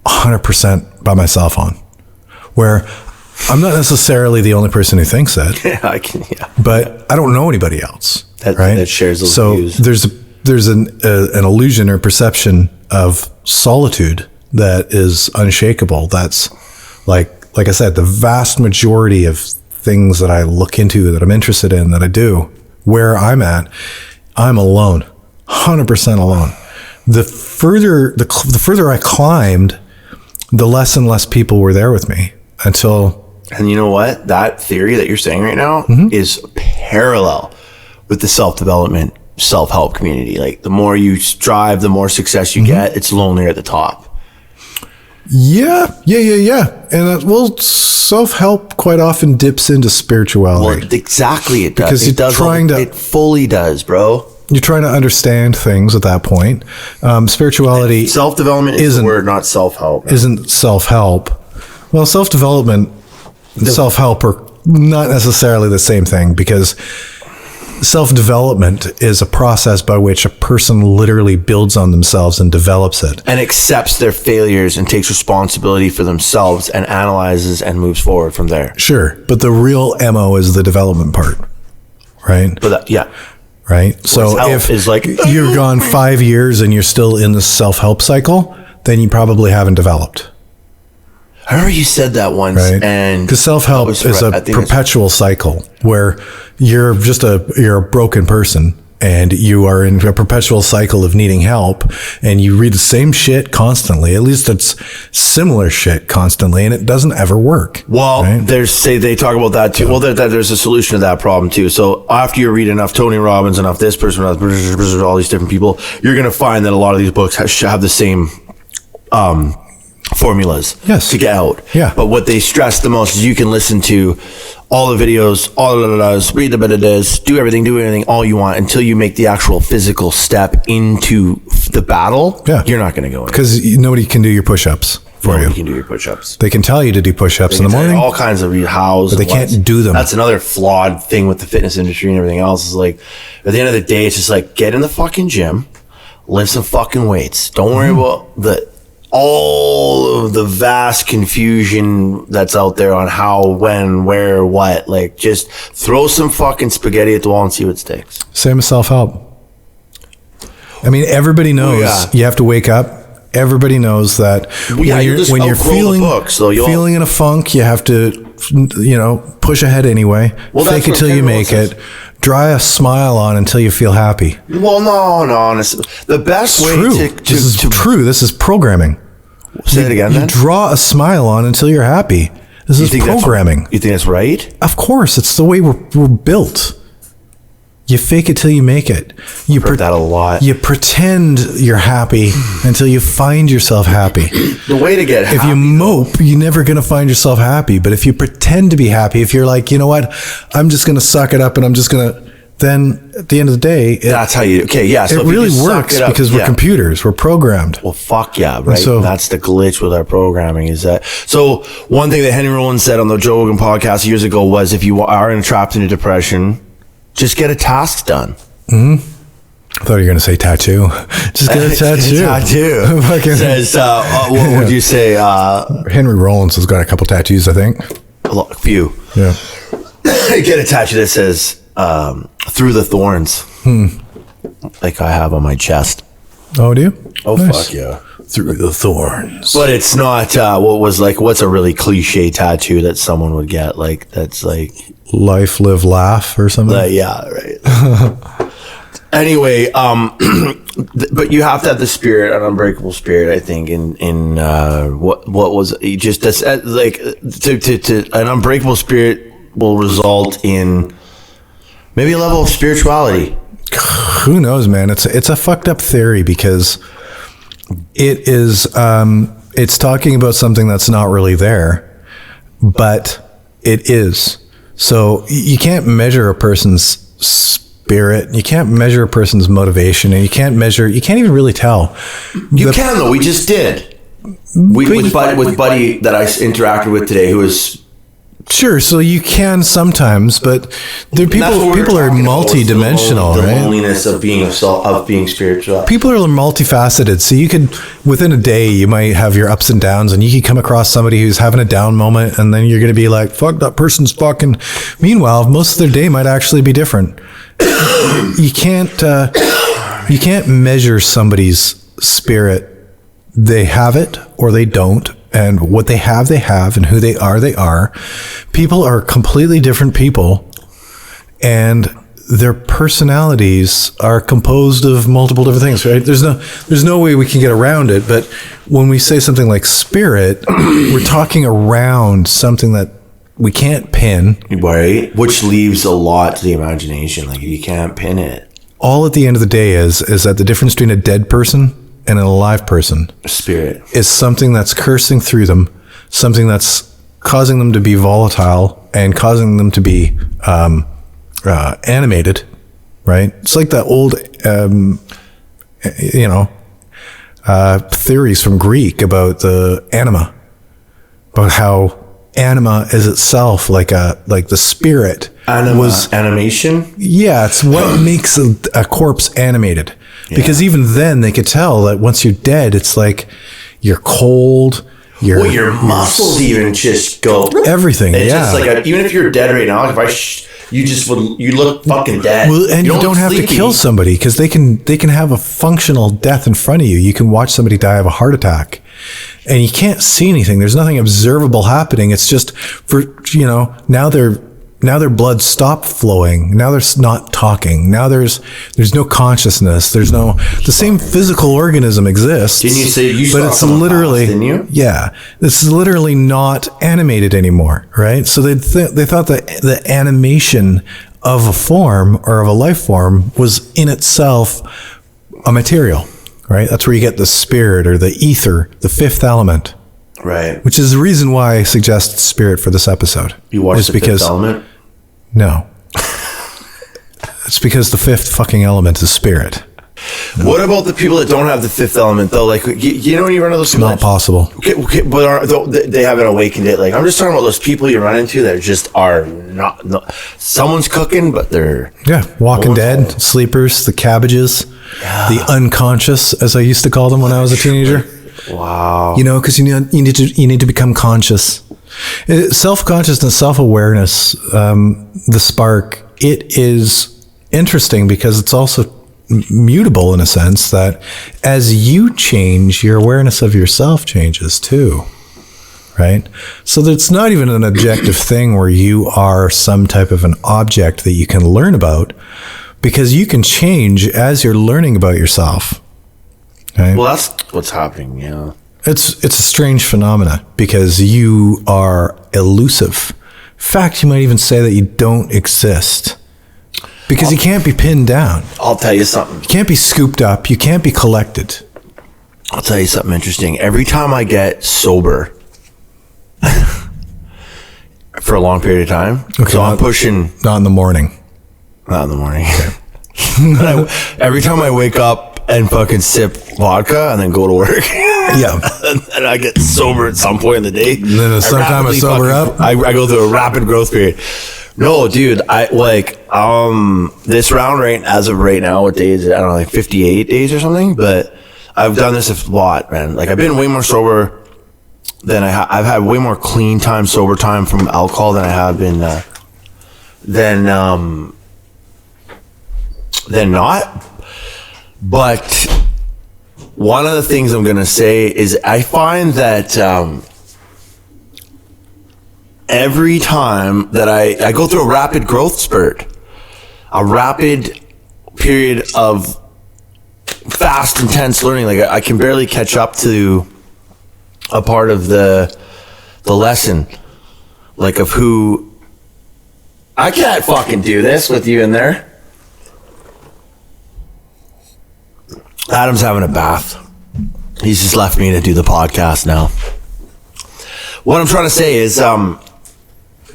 Speaker 3: 100% by myself on, where I'm not necessarily the only person who thinks that. But I don't know anybody else.
Speaker 2: That shares those views.
Speaker 3: So there's an illusion or perception of solitude that is unshakable. That's like I said, the vast majority of things that I look into, that I'm interested in, that I do, where I'm at, I'm alone, 100% alone. The further I climbed, the less and less people were there with me until.
Speaker 2: And you know what? That theory that you're saying right now is parallel with the self-development, self-help community. Like the more you strive, the more success you get, it's lonelier at the top.
Speaker 3: Yeah. And self-help quite often dips into spirituality.
Speaker 2: Well, exactly, it does.
Speaker 3: Because
Speaker 2: it fully does, bro.
Speaker 3: You're trying to understand things at that point. Spirituality,
Speaker 2: self-development is the word, not self-help.
Speaker 3: Isn't self-help. Well, self-development and self-help are not necessarily the same thing, because self-development is a process by which a person literally builds on themselves and develops it.
Speaker 2: And accepts their failures and takes responsibility for themselves and analyzes and moves forward from there.
Speaker 3: Sure. But the real MO is the development part, right? Right? So if you're gone 5 years and you're still in the self-help cycle, then you probably haven't developed.
Speaker 2: I remember you said that once,
Speaker 3: right?
Speaker 2: And
Speaker 3: because self-help is a perpetual cycle where you're a broken person and you are in a perpetual cycle of needing help, and you read the same shit constantly. At least it's similar shit constantly, and it doesn't ever work.
Speaker 2: Well, right? They talk about that too. Well, there's a solution to that problem too. So after you read enough Tony Robbins, enough this person, all these different people, you're going to find that a lot of these books have the same formulas to get out.
Speaker 3: Yeah.
Speaker 2: But what they stress the most is you can listen to all the videos, read the bit, do everything all you want until you make the actual physical step into the battle.
Speaker 3: Yeah.
Speaker 2: You're not going to go in.
Speaker 3: Because nobody can do your push-ups for you.
Speaker 2: Nobody can do your push-ups.
Speaker 3: They can tell you to do push-ups in the morning.
Speaker 2: All kinds of hows.
Speaker 3: But they can't do them.
Speaker 2: That's another flawed thing with the fitness industry and everything else. Is like, at the end of the day, it's just like, get in the fucking gym, lift some fucking weights. Don't worry about all of the vast confusion that's out there on how, when, where, what. Like, just throw some fucking spaghetti at the wall and see what sticks.
Speaker 3: Same as self-help. I mean, everybody knows you have to wake up. Everybody knows that when you're feeling in a funk, you have to, push ahead anyway. Well, fake it till you make it. Dry a smile on until you feel happy.
Speaker 2: Well, no, honestly, the best way
Speaker 3: This is true. This is programming.
Speaker 2: Say it again,
Speaker 3: you draw a smile on until you're happy. This is programming.
Speaker 2: You think that's right?
Speaker 3: Of course. It's the way we're built. You fake it till you make it.
Speaker 2: I've heard that a lot.
Speaker 3: You pretend you're happy until you find yourself happy.
Speaker 2: The way to get happy.
Speaker 3: If you mope, you're never going to find yourself happy. But if you pretend to be happy, if you're like, you know what, I'm just going to suck it up and I'm just going to, then at the end of the day,
Speaker 2: that's how you, so
Speaker 3: it really works because we're computers, we're programmed.
Speaker 2: Well, fuck yeah, right? So that's the glitch with our programming is that. So one thing that Henry Rollins said on the Joe Rogan podcast years ago was, if you are trapped in a depression, just get a task done.
Speaker 3: I thought you were going to say tattoo. Just get a tattoo.
Speaker 2: Says, what would you say?
Speaker 3: Henry Rollins has got a couple tattoos, I think.
Speaker 2: A few.
Speaker 3: Yeah.
Speaker 2: Get a tattoo that says, through the thorns. Like I have on my chest.
Speaker 3: Oh, do you?
Speaker 2: Oh, nice. Fuck yeah.
Speaker 3: Through the thorns.
Speaker 2: But it's not, what's a really cliche tattoo that someone would get? Like, that's like...
Speaker 3: Life, live, laugh or something?
Speaker 2: Yeah, right. Anyway, but you have to have the spirit, an unbreakable spirit, I think, in what was just this, like, to an unbreakable spirit will result in maybe a level of spirituality.
Speaker 3: Who knows, man? It's a fucked up theory because it is, it's talking about something that's not really there, but it is. So you can't measure a person's spirit. You can't measure a person's motivation, and you can't even really tell.
Speaker 2: You can, though. We just did. With Buddy that I interacted with today, who was
Speaker 3: Sure, so you can sometimes, but people are multi-dimensional,
Speaker 2: the
Speaker 3: right?
Speaker 2: loneliness of being spiritual.
Speaker 3: People are multifaceted, so you could, within a day, you might have your ups and downs, and you could come across somebody who's having a down moment, and then you're going to be like, fuck, that person's fucking... Meanwhile, most of their day might actually be different. You can't measure somebody's spirit. They have it, or they don't. And what they have, and who they are. People are completely different people, and their personalities are composed of multiple different things, right? There's no way we can get around it. But when we say something like spirit, we're talking around something that we can't pin.
Speaker 2: Right. Which leaves a lot to the imagination. Like, you can't pin it.
Speaker 3: All at the end of the day is that the difference between a dead person and an alive person,
Speaker 2: spirit,
Speaker 3: is something that's cursing through them, something that's causing them to be volatile and causing them to be animated, right? It's like that old, theories from Greek about the anima, about how anima is itself like the spirit.
Speaker 2: Animation?
Speaker 3: Yeah, it's what makes a corpse animated. Yeah. Because even then they could tell that once you're dead, it's like you're cold.
Speaker 2: Your muscles even just go.
Speaker 3: Everything,
Speaker 2: it's
Speaker 3: yeah.
Speaker 2: Just like even if you're dead right now, you look fucking dead.
Speaker 3: Well, and you don't have to kill somebody because they can have a functional death in front of you. You can watch somebody die of a heart attack, and you can't see anything. There's nothing observable happening. It's just now their blood stopped flowing. Now they're not talking. Now there's no consciousness. The same physical organism exists.
Speaker 2: Didn't you say you
Speaker 3: but
Speaker 2: saw
Speaker 3: it's literally,
Speaker 2: didn't you?
Speaker 3: Yeah, it's literally not animated anymore, right? So they thought that the animation of a form or of a life form was in itself a material, right? That's where you get the spirit or the ether, the fifth element.
Speaker 2: Right.
Speaker 3: Which is the reason why I suggest spirit for this episode.
Speaker 2: You watched the Fifth Element?
Speaker 3: No. It's because the fifth fucking element is spirit.
Speaker 2: No. What about the people that don't have the fifth element, though? Like, you know when you run into those people?
Speaker 3: It's not possible.
Speaker 2: Okay, but they haven't awakened it. Like, I'm just talking about those people you run into that just are not someone's cooking, but they're...
Speaker 3: Yeah, Walking Dead, sleepers, the cabbages, the unconscious, as I used to call them when I was a teenager.
Speaker 2: Wow.
Speaker 3: Because you need to become conscious. Self-consciousness, self-awareness, the spark, it is interesting because it's also mutable in a sense that as you change, your awareness of yourself changes too, right? So that it's not even an objective thing where you are some type of an object that you can learn about, because you can change as you're learning about yourself. Right?
Speaker 2: Well, that's what's happening, yeah.
Speaker 3: It's a strange phenomena because you are elusive. In fact, you might even say that you don't exist because you can't be pinned down.
Speaker 2: I'll tell you something.
Speaker 3: You can't be scooped up. You can't be collected.
Speaker 2: I'll tell you something interesting. Every time I get sober for a long period of time,
Speaker 3: okay,
Speaker 2: so I'm pushing...
Speaker 3: Not in the morning.
Speaker 2: Not in the morning. Okay. Every time I wake up and fucking sip vodka and then go to work.
Speaker 3: Yeah.
Speaker 2: And I get sober at some point in the day.
Speaker 3: And then sometime I sober up.
Speaker 2: I go through a rapid growth period. No, dude, I like this round as of right now, what day is it? I don't know, like 58 days or something, but I've done this a lot, man. Like, I've been way more sober than I've had way more clean time, sober time from alcohol than I have been than not. But one of the things I'm going to say is I find that every time that I go through a rapid growth spurt, a rapid period of fast, intense learning, like I can barely catch up to a part of the lesson, like of who... I can't fucking do this with you in there. Adam's having a bath. He's just left me to do the podcast now. What I'm trying to say is,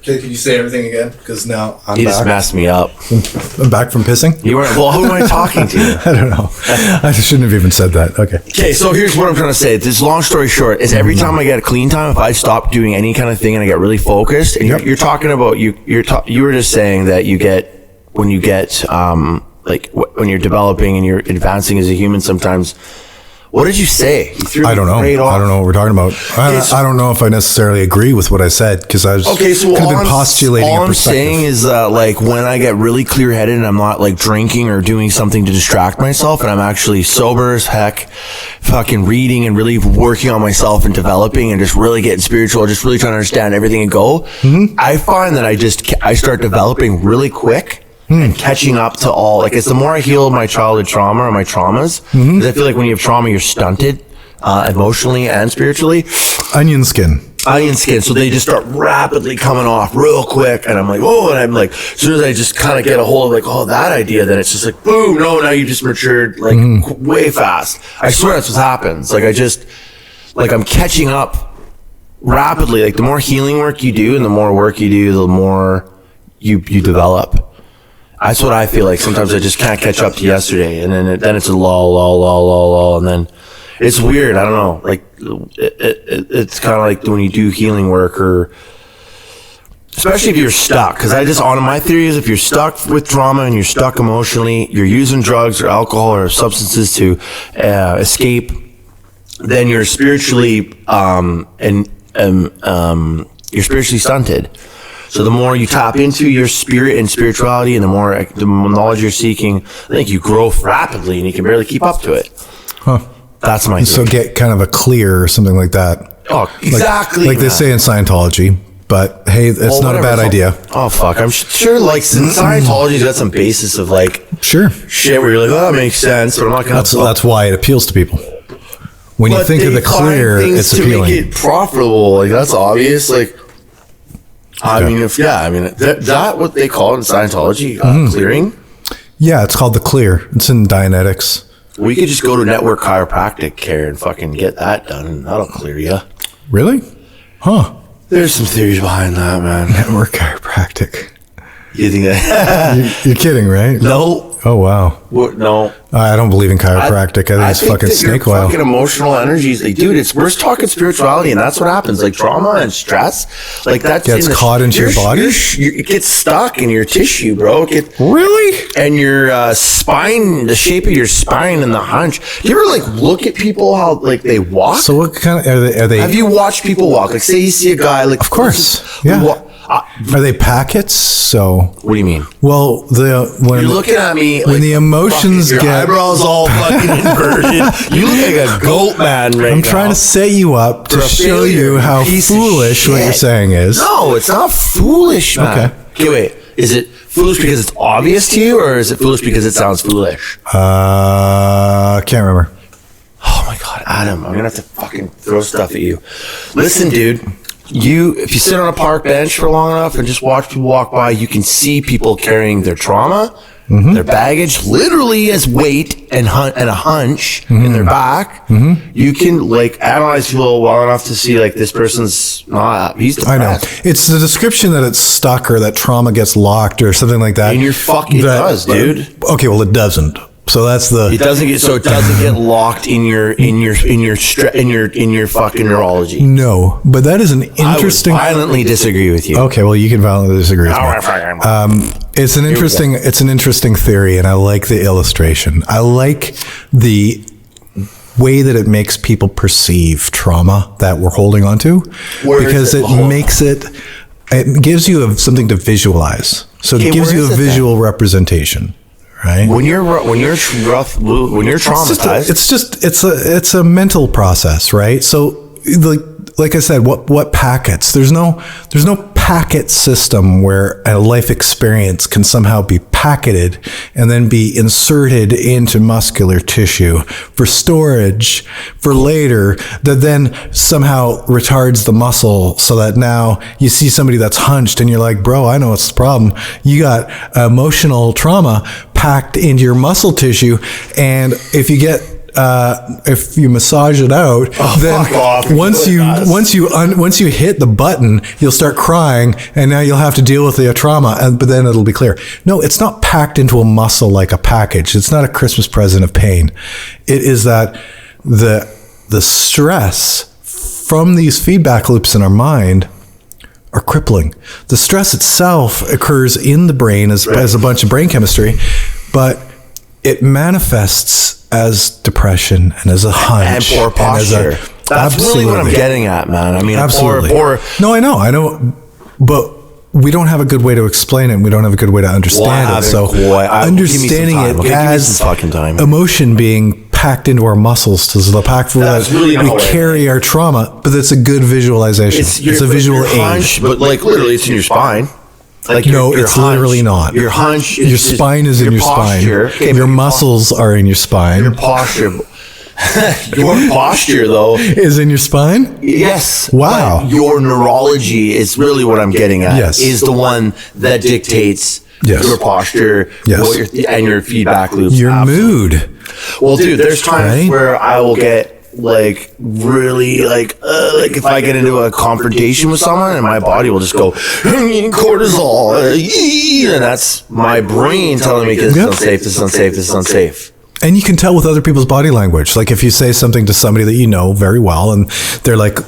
Speaker 3: Okay, can you say everything again? Because now I'm
Speaker 2: You just messed me up.
Speaker 3: I'm back from pissing?
Speaker 2: You weren't. Well, who am I talking to?
Speaker 3: I don't know. I shouldn't have even said that. Okay.
Speaker 2: Okay, so here's what I'm trying to say. This long story short is every time I get a clean time, if I stop doing any kind of thing and I get really focused, and you're talking about you were just saying that when you're developing and you're advancing as a human sometimes. What did you say?
Speaker 3: I don't know. I don't know what we're talking about. I don't know if I necessarily agree with what I said because I was could have been postulating a perspective. All I'm saying
Speaker 2: is like when I get really clear-headed and I'm not like drinking or doing something to distract myself and I'm actually sober as heck, fucking reading and really working on myself and developing and just really getting spiritual, just really trying to understand everything and go, I find that I start developing really quick. And catching up to all, like, it's the more I heal my childhood trauma or my traumas, because I feel like when you have trauma, you're stunted emotionally and spiritually.
Speaker 3: Onion skin.
Speaker 2: So they just start rapidly coming off real quick. And I'm like, oh, and I'm like, as soon as I just kind of get a hold of like, oh, that idea, then it's just like, boom, no, now you just matured like way fast. I swear that's what happens. Like, I'm catching up rapidly. Like, the more healing work you do and the more work you do, the more you develop. That's what I feel like. Sometimes I just can't catch up to yesterday, and then it's a lull, and then it's weird. I don't know. Like it's kind of like when you do healing work, or especially if you're stuck. Because my theory is if you're stuck with trauma and you're stuck emotionally, you're using drugs or alcohol or substances to escape, then you're spiritually you're spiritually stunted. So the more you tap into your spirit and spirituality and the more knowledge you're seeking, I think you grow rapidly and you can barely keep up to it. Huh. That's my theory.
Speaker 3: So get kind of a clear or something like that.
Speaker 2: Oh, exactly.
Speaker 3: Like they say in Scientology, but hey, it's not a bad idea.
Speaker 2: Oh, fuck. I'm sure like Scientology's got some basis of like shit where you're like, oh, that makes sense, but I'm not going to.
Speaker 3: That's why it appeals to people. When you think of the clear, it's appealing.
Speaker 2: To make it profitable, like that's obvious. Like, I mean, that what they call it in Scientology, clearing?
Speaker 3: Yeah, it's called the clear. It's in Dianetics.
Speaker 2: We could just go to Network Chiropractic Care and fucking get that done, and that'll clear you.
Speaker 3: Really? Huh.
Speaker 2: There's some theories behind that, man.
Speaker 3: Network Chiropractic.
Speaker 2: You think that?
Speaker 3: You're kidding, right?
Speaker 2: No.
Speaker 3: Oh, wow.
Speaker 2: What? No.
Speaker 3: I don't believe in chiropractic. I think it's fucking snake oil.
Speaker 2: Fucking emotional energies. Like, dude, we're talking spirituality, and that's what happens. Like, trauma and stress, like that
Speaker 3: gets caught into your body.
Speaker 2: It gets stuck in your tissue, bro.
Speaker 3: Really?
Speaker 2: And your spine, the shape of your spine and the hunch. Do you ever like look at people how like they walk?
Speaker 3: So what kind of are they?
Speaker 2: Have you watched people walk? Like, say you see a guy, like,
Speaker 3: of course, yeah. Are they packets? So
Speaker 2: what do you mean?
Speaker 3: Well, when
Speaker 2: you're looking at me,
Speaker 3: when the emotions
Speaker 2: your
Speaker 3: get
Speaker 2: eyebrows all fucking inverted, you look like a goat man right now.
Speaker 3: I'm trying to set you up to show you how foolish what you're saying is.
Speaker 2: No, it's not foolish, man. Okay, wait. Is it foolish because it's obvious to you, or is it foolish because it sounds foolish?
Speaker 3: Can't remember.
Speaker 2: Oh my God, Adam, I'm gonna have to fucking throw stuff at you. Listen, dude. If you sit on a park bench for long enough and just watch people walk by, you can see people carrying their trauma, their baggage, literally as weight and a hunch in their back. You can like analyze people well enough to see like this person's he's depressed.
Speaker 3: I know. It's the description that it's stuck or that trauma gets locked or something like that.
Speaker 2: And it does, dude.
Speaker 3: Okay, well it doesn't. So that's
Speaker 2: it doesn't get locked in your fucking neurology.
Speaker 3: No, but that is an interesting.
Speaker 2: I would violently disagree with you.
Speaker 3: Okay, well you can violently disagree with me. It's an interesting theory, and I like the illustration. I like the way that it makes people perceive trauma that we're holding on to, because it gives you something to visualize. So it gives you a visual representation. Right.
Speaker 2: When you're traumatized,
Speaker 3: it's a mental process, right? So like I said, what packets? There's no packet system where a life experience can somehow be packeted and then be inserted into muscular tissue for storage for later, that then somehow retards the muscle so that now you see somebody that's hunched and you're like, bro, I know what's the problem. You got emotional trauma packed into your muscle tissue, and if you get if you massage it out, then once you hit the button, you'll start crying, and now you'll have to deal with the trauma, but then it'll be clear. No, it's not packed into a muscle like a package. It's not a Christmas present of pain. It is that the stress from these feedback loops in our mind are crippling. The stress itself occurs in the brain as a bunch of brain chemistry, but it manifests as depression and as a hunch
Speaker 2: and poor posture. That's really what I'm getting at, man. I mean,
Speaker 3: absolutely. No, I know, but we don't have a good way to explain it, and we don't have a good way to understand it. So understanding it as emotion being packed into our muscles to the pack for that we carry our trauma, but it's a good visualization. It's a visual aid.
Speaker 2: But like literally it's in your spine. Like
Speaker 3: no, it's hunch, literally not.
Speaker 2: Your hunch
Speaker 3: is your spine is in your posture. Spine. Okay, your muscles are in your spine.
Speaker 2: Your posture. Your posture, though,
Speaker 3: is in your spine?
Speaker 2: Yes.
Speaker 3: Wow.
Speaker 2: But your neurology is really what I'm getting at. Yes. Is the one that dictates your posture and your feedback loops.
Speaker 3: Your mood.
Speaker 2: Well, dude, there's times where I will get like really like if I get into a confrontation with someone and my body will just go cortisol, and that's my brain telling me this is unsafe, this is unsafe, this is unsafe.
Speaker 3: And you can tell with other people's body language. Like if you say something to somebody that you know very well and they're like,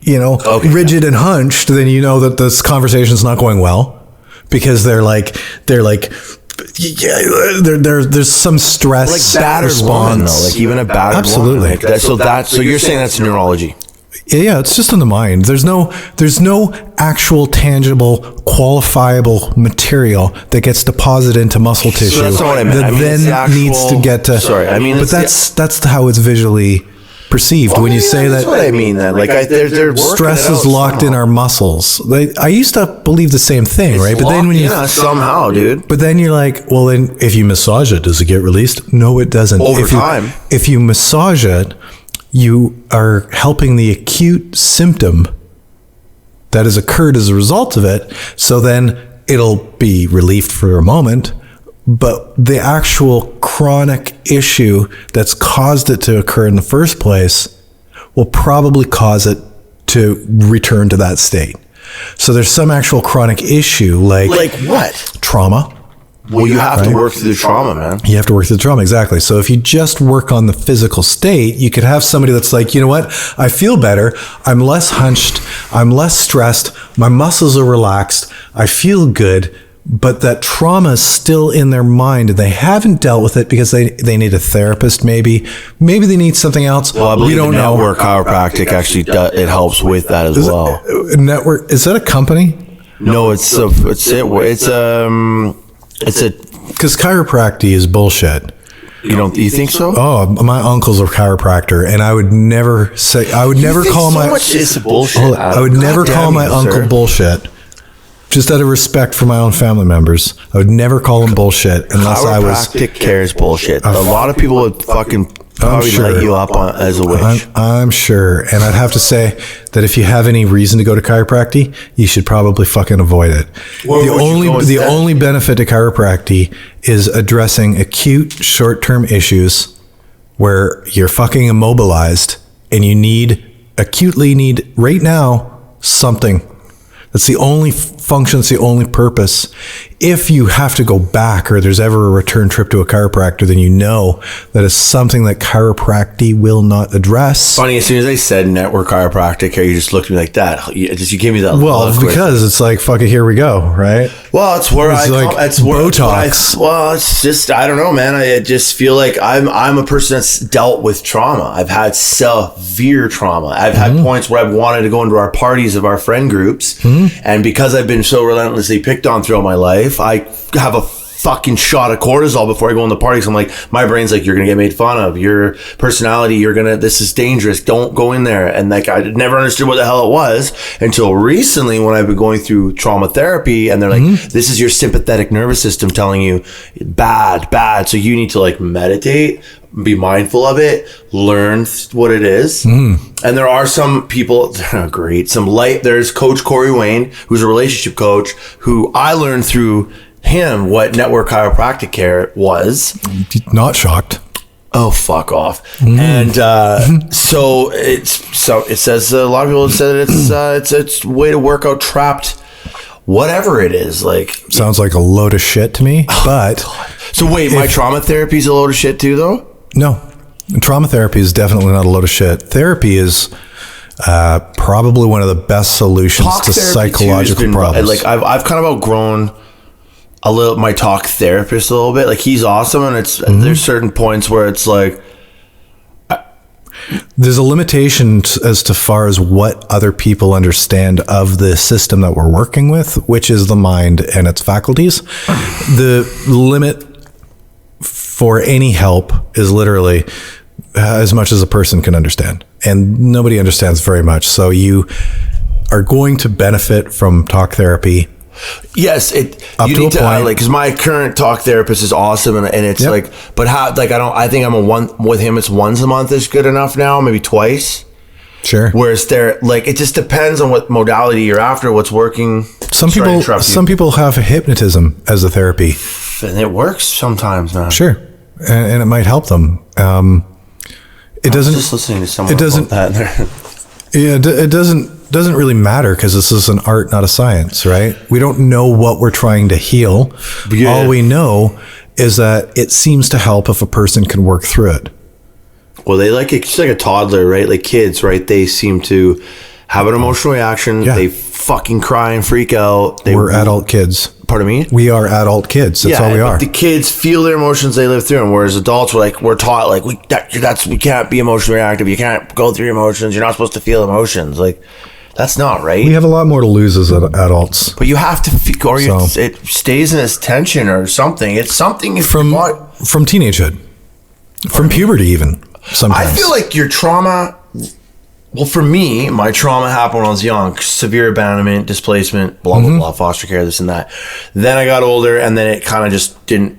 Speaker 3: rigid and hunched, then you know that this conversation's not going well because there's some stress
Speaker 2: like battered
Speaker 3: response.
Speaker 2: Woman, though, like even a battered
Speaker 3: absolutely.
Speaker 2: Woman, like that, so you're saying that's neurology.
Speaker 3: Yeah, it's just in the mind. There's no actual tangible, qualifiable material that gets deposited into muscle tissue
Speaker 2: that's not what I meant.
Speaker 3: that then needs to get to.
Speaker 2: Sorry, I mean,
Speaker 3: but that's how it's visually perceived when you say that.
Speaker 2: That's what I mean. Then, like, they're
Speaker 3: stress is locked in our muscles. I used to believe the same thing, right? But then when you
Speaker 2: somehow, dude.
Speaker 3: But then you're like, well, then if you massage it, does it get released? No, it doesn't.
Speaker 2: Over time,
Speaker 3: if you massage it, you are helping the acute symptom that has occurred as a result of it. So then it'll be relieved for a moment, but the actual chronic issue that's caused it to occur in the first place will probably cause it to return to that state. So there's some actual chronic issue like
Speaker 2: what?
Speaker 3: Trauma.
Speaker 2: Well, you have to work through the trauma, man.
Speaker 3: You have to work through the trauma, exactly. So if you just work on the physical state, you could have somebody that's like, you know what? I feel better. I'm less hunched. I'm less stressed. My muscles are relaxed. I feel good. But that trauma is still in their mind and they haven't dealt with it because they need a therapist maybe. Maybe they need something else.
Speaker 2: Well, I believe Network Chiropractic actually it helps with that as well.
Speaker 3: Network, is that a company?
Speaker 2: No, it's
Speaker 3: because chiropractic is bullshit.
Speaker 2: You think so?
Speaker 3: Oh, my uncle's a chiropractor, and I would never call my uncle bullshit. Just out of respect for my own family members, I would never call him bullshit unless I was.
Speaker 2: Chiropractic cares bullshit. A lot of people would fucking probably light you up as a witch.
Speaker 3: I'm sure, and I'd have to say that if you have any reason to go to chiropractic, you should probably fucking avoid it. The only benefit to chiropractic is addressing acute short-term issues where you're fucking immobilized and you acutely need right now something. That's the only function, it's the only purpose. If you have to go back or there's ever a return trip to a chiropractor, then you know that it's something that chiropractic will not address.
Speaker 2: Funny, as soon as I said Network Chiropractic, you just looked at me like that. You gave me that
Speaker 3: look. Well, because it's like, fuck it, here we go, right?
Speaker 2: Well, it's where
Speaker 3: it's Botox.
Speaker 2: It's just, I don't know, man. I just feel like I'm a person that's dealt with trauma. I've had severe trauma. I've had points where I've wanted to go into our parties of our friend groups. And because I've been so relentlessly picked on throughout my life, I have a fucking shot of cortisol before I go in the parties. I'm like, my brain's like, you're gonna get made fun of. Your personality, this is dangerous. Don't go in there. And like, I never understood what the hell it was until recently when I've been going through trauma therapy, and they're like, this is your sympathetic nervous system telling you bad. So you need to like meditate, be mindful of it, learn what it is. And there are some people, they're not great. There's Coach Corey Wayne, who's a relationship coach, who I learned through him what Network Chiropractic Care was.
Speaker 3: Not shocked.
Speaker 2: Oh, fuck off. And so it says a lot of people have said it's a way to work out trapped whatever it is. Like,
Speaker 3: sounds like a load of shit to me. But
Speaker 2: so wait, my trauma therapy is a load of shit too, though?
Speaker 3: No, trauma therapy is definitely not a load of shit. Therapy is probably one of the best solutions to psychological problems.
Speaker 2: Like I've kind of outgrown my talk therapist a little bit. Like, he's awesome, and there's certain points where it's like
Speaker 3: there's a limitation as to far as what other people understand of the system that we're working with, which is the mind and its faculties. The limit for any help is literally as much as a person can understand, and nobody understands very much. So you are going to benefit from talk therapy.
Speaker 2: Yes, you need to, because my current talk therapist is awesome, and it's like, but how, like, I think I'm with him, it's once a month is good enough now, maybe twice.
Speaker 3: Sure.
Speaker 2: Whereas it just depends on what modality you're after, what's working.
Speaker 3: Some people have hypnotism as a therapy,
Speaker 2: and it works sometimes, man.
Speaker 3: Sure, and it might help them. It doesn't.
Speaker 2: Just listening to someone about that.
Speaker 3: Yeah, it doesn't really matter, because this is an art, not a science, right? We don't know what we're trying to heal. Yeah. All we know is that it seems to help if a person can work through it.
Speaker 2: Well, it's like a toddler, right? Like kids, right? They seem to have an emotional reaction. Yeah. They fucking cry and freak out.
Speaker 3: We're adult kids.
Speaker 2: Pardon me?
Speaker 3: We are adult kids. That's all we are.
Speaker 2: The kids feel their emotions, they live through them. Whereas adults, we're taught, like, we can't be emotionally reactive. You can't go through your emotions. You're not supposed to feel emotions. Like, that's not right.
Speaker 3: We have a lot more to lose as adults.
Speaker 2: But you have to feel, or it stays in its tension or something. It's something
Speaker 3: from teenagehood, from puberty even. Sometimes
Speaker 2: I feel like your trauma. Well, for me, my trauma happened when I was young. Severe abandonment, displacement, blah, blah, blah, foster care, this and that. Then I got older, and then it kind of just didn't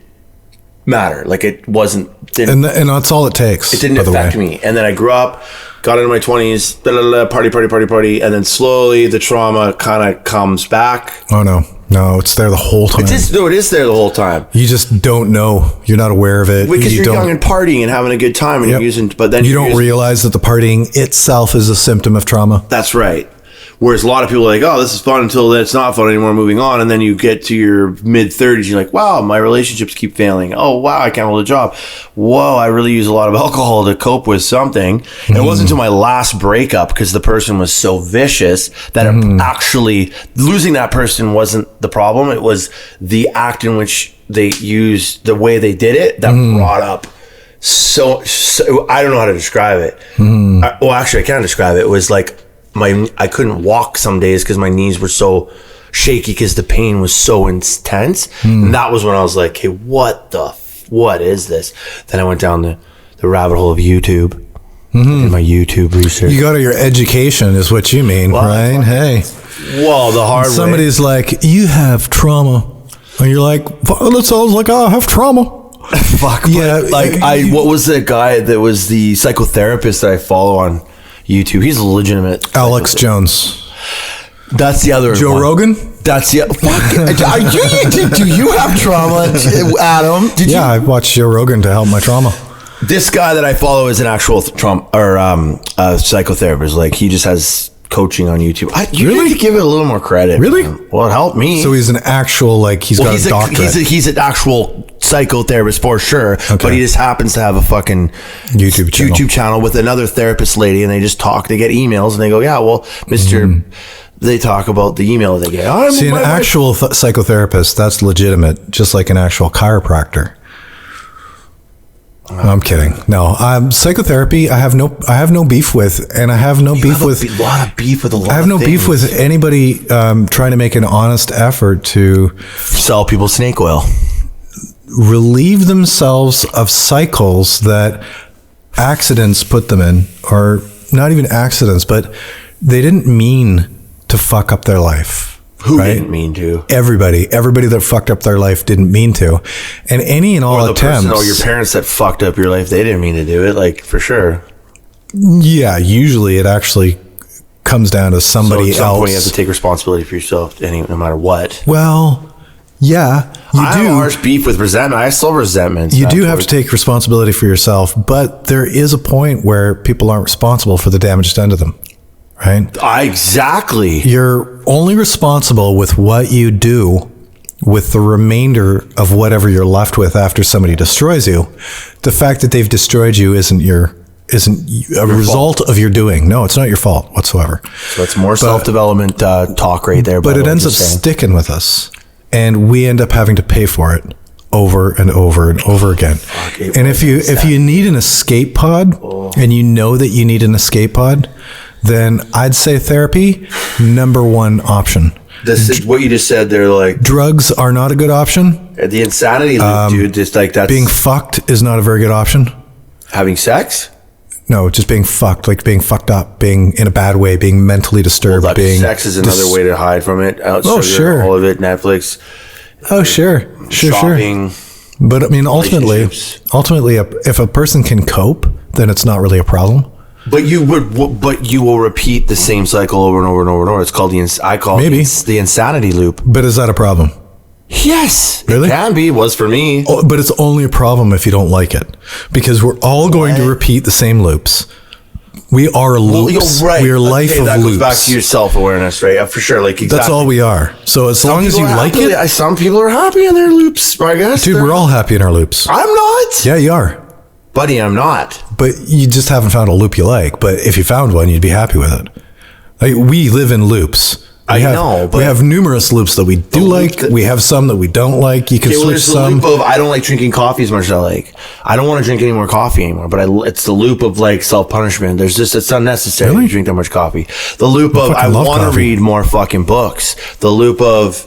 Speaker 2: matter. Like, it wasn't...
Speaker 3: And that's all it takes.
Speaker 2: It didn't affect me. And then I grew up, got into my 20s, party, and then slowly the trauma kind of comes back.
Speaker 3: Oh, no. No, it's there the whole time.
Speaker 2: It is there the whole time.
Speaker 3: You just don't know. You're not aware of it.
Speaker 2: Because you're young and partying and having a good time, and you don't
Speaker 3: realize that the partying itself is a symptom of trauma.
Speaker 2: That's right. Whereas a lot of people are like, oh, this is fun until it's not fun anymore, moving on. And then you get to your mid-30s, you're like, wow, my relationships keep failing. Oh, wow, I can't hold a job. Whoa, I really use a lot of alcohol to cope with something. And it wasn't until my last breakup, because the person was so vicious, that actually losing that person wasn't the problem. It was the act in which they used, the way they did it, that brought up. So I don't know how to describe it. Actually, I can describe it. It was like, I couldn't walk some days because my knees were so shaky because the pain was so intense. And that was when I was like, hey, what is this? Then I went down the rabbit hole of YouTube. Did my YouTube research.
Speaker 3: You go to your education is what you mean, right? Hey.
Speaker 2: Well, the hard way.
Speaker 3: Somebody's like, you have trauma. And you're like, that sounds like I have trauma.
Speaker 2: Fuck. Yeah. What was the guy that was the psychotherapist that I follow on YouTube? He's a legitimate
Speaker 3: Alex Jones.
Speaker 2: That's the other
Speaker 3: Joe
Speaker 2: one.
Speaker 3: Rogan.
Speaker 2: That's the fuck. Do you have trauma, Adam?
Speaker 3: I watched Joe Rogan to help my trauma.
Speaker 2: This guy that I follow is an actual trauma or psychotherapist. Like, he just has coaching on YouTube. You really need to give it a little more credit.
Speaker 3: Really?
Speaker 2: Man. Well, it helped me.
Speaker 3: So he's an actual, he's got a doctorate.
Speaker 2: He's an actual psychotherapist for sure. Okay. But he just happens to have a fucking YouTube channel with another therapist lady, and they just talk. They get emails, and they go, yeah, well, Mister. They talk about the email they get.
Speaker 3: See, an actual psychotherapist, that's legitimate, just like an actual chiropractor. I'm kidding. No, psychotherapy. I have no beef with, and I have no beef with
Speaker 2: a lot of beef with a lot.
Speaker 3: I have no beef with anybody trying to make an honest effort to
Speaker 2: sell people snake oil,
Speaker 3: relieve themselves of cycles that accidents put them in, or not even accidents, but they didn't mean to fuck up their life.
Speaker 2: Who didn't mean to?
Speaker 3: Everybody that fucked up their life didn't mean to. And any and all attempts.
Speaker 2: Or your parents that fucked up your life, they didn't mean to do it, like, for sure.
Speaker 3: Yeah, usually it actually comes down to somebody else.
Speaker 2: So at some point you have to take responsibility for yourself, no matter what.
Speaker 3: Well, Yeah, you
Speaker 2: I
Speaker 3: do.
Speaker 2: have harsh beef with resentment. I still have resentment.
Speaker 3: You do have to take responsibility for yourself, but there is a point where people aren't responsible for the damage done to them, right?
Speaker 2: Exactly.
Speaker 3: You're only responsible with what you do with the remainder of whatever you're left with after somebody destroys you. The fact that they've destroyed you isn't a result of your doing. No, it's not your fault whatsoever.
Speaker 2: So it's more self-development talk right there.
Speaker 3: But it ends up sticking with us, and we end up having to pay for it over and over and over again. And if you need an escape pod, and you know that you need an escape pod, then I'd say therapy, number one option.
Speaker 2: This is what you just said there, like
Speaker 3: drugs are not a good option.
Speaker 2: The insanity loop, dude. Just like that's
Speaker 3: being fucked is not a very good option.
Speaker 2: Having sex?
Speaker 3: No, just being fucked, like being fucked up, being in a bad way, being mentally disturbed. Being
Speaker 2: sex is another way to hide from it.
Speaker 3: Sure,
Speaker 2: all of it. Netflix.
Speaker 3: Sure.
Speaker 2: Shopping.
Speaker 3: But I mean, ultimately, if a person can cope, then it's not really a problem.
Speaker 2: But you will repeat the same cycle over and over and over and over. It's called the insanity loop.
Speaker 3: But is that a problem?
Speaker 2: Yes,
Speaker 3: really?
Speaker 2: It can be. Was for me.
Speaker 3: Oh, but it's only a problem if you don't like it, because we're all going to repeat the same loops. We are loops.
Speaker 2: Well, right.
Speaker 3: We are life of
Speaker 2: that
Speaker 3: loops.
Speaker 2: Goes back to your self-awareness, right? For sure. Like exactly.
Speaker 3: That's all we are. So as long as you like it,
Speaker 2: some people are happy in their loops. I guess,
Speaker 3: dude, we're all happy in our loops.
Speaker 2: I'm not.
Speaker 3: Yeah, you are.
Speaker 2: Buddy, I'm not.
Speaker 3: But you just haven't found a loop you like. But if you found one, you'd be happy with it. Like, we live in loops. We have numerous loops that we do like. We have some that we don't like. You can switch some.
Speaker 2: The loop of, I don't like drinking coffee as much as I like. I don't want to drink any more coffee anymore. But it's the loop of like self-punishment. It's unnecessary to drink that much coffee. The loop of I want to read more fucking books. The loop of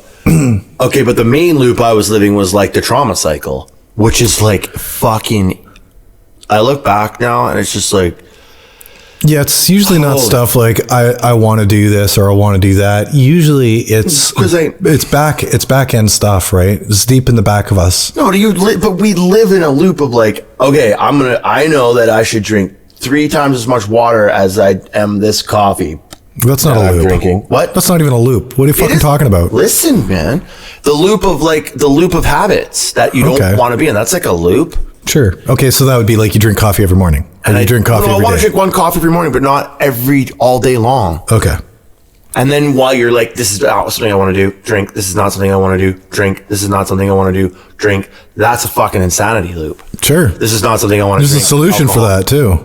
Speaker 2: okay, but the main loop I was living was like the trauma cycle, which is like fucking. I look back now and it's just like.
Speaker 3: Yeah, it's usually not stuff like I want to do this or I want to do that. Usually it's back end stuff, right? It's deep in the back of us.
Speaker 2: No, but we live in a loop of like, okay, I know that I should drink 3 times as much water as I am this coffee.
Speaker 3: That's not a loop.
Speaker 2: Drinking. What?
Speaker 3: That's not even a loop. What are you fucking talking about?
Speaker 2: Listen, man. The loop of habits that you don't want to be in. That's like a loop.
Speaker 3: Sure. Okay, so that would be like you drink coffee every morning. And you drink coffee every day.
Speaker 2: I want to drink one coffee every morning, but not all day long.
Speaker 3: Okay.
Speaker 2: And then while you're like, this is not something I want to do, drink. This is not something I want to do, drink. This is not something I want to do, drink. That's a fucking insanity loop.
Speaker 3: Sure.
Speaker 2: This is not something I want to do.
Speaker 3: There's a solution for that too.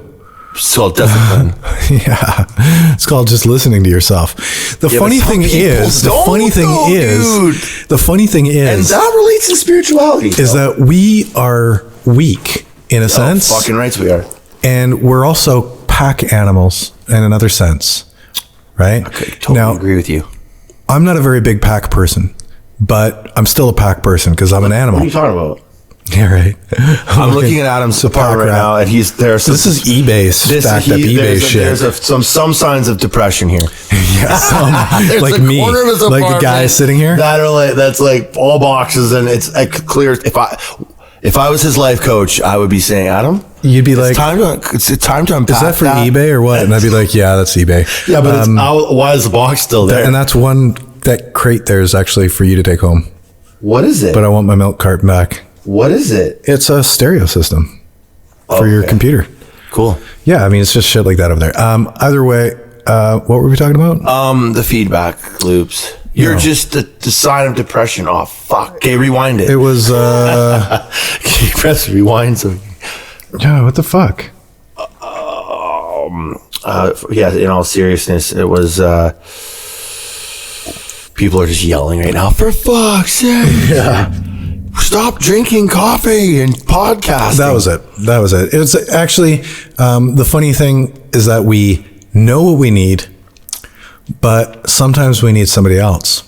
Speaker 2: It's called discipline.
Speaker 3: Yeah. It's called just listening to yourself. The funny thing is, and
Speaker 2: that relates to spirituality.
Speaker 3: Is that we are weak in a sense.
Speaker 2: Fucking rights we are.
Speaker 3: And we're also pack animals in another sense, right?
Speaker 2: Okay, totally agree with you.
Speaker 3: I'm not a very big pack person, but I'm still a pack person because I'm an animal.
Speaker 2: What are you talking about?
Speaker 3: Yeah, right.
Speaker 2: I'm looking at Adam's apartment right now, and he's there.
Speaker 3: This is eBay stacked up eBay shit.
Speaker 2: There's some signs of depression here.
Speaker 3: Yeah, like me, like the guy sitting here.
Speaker 2: That's like all boxes, and it's clear. If I was his life coach, I would be saying, Adam,
Speaker 3: you'd be like,
Speaker 2: it's time to unpack.
Speaker 3: Is that for eBay or what? And I'd be like, yeah, that's eBay.
Speaker 2: Yeah, but why is the box still there?
Speaker 3: And that's that crate there is actually for you to take home.
Speaker 2: What is it?
Speaker 3: But I want my milk carton back.
Speaker 2: What is it?
Speaker 3: It's a stereo system for your computer.
Speaker 2: Cool.
Speaker 3: Yeah, I mean, it's just shit like that over there. Either way, what were we talking about?
Speaker 2: The feedback loops. You're just the sign of depression. Oh, fuck. Okay, rewind it.
Speaker 3: It was...
Speaker 2: Can you press rewind?
Speaker 3: Yeah, what the fuck?
Speaker 2: Yeah, in all seriousness, it was... people are just yelling right now, for fuck's sake.
Speaker 3: Yeah.
Speaker 2: Stop drinking coffee and podcasting.
Speaker 3: That was it. It's actually, the funny thing is that we know what we need, but sometimes we need somebody else,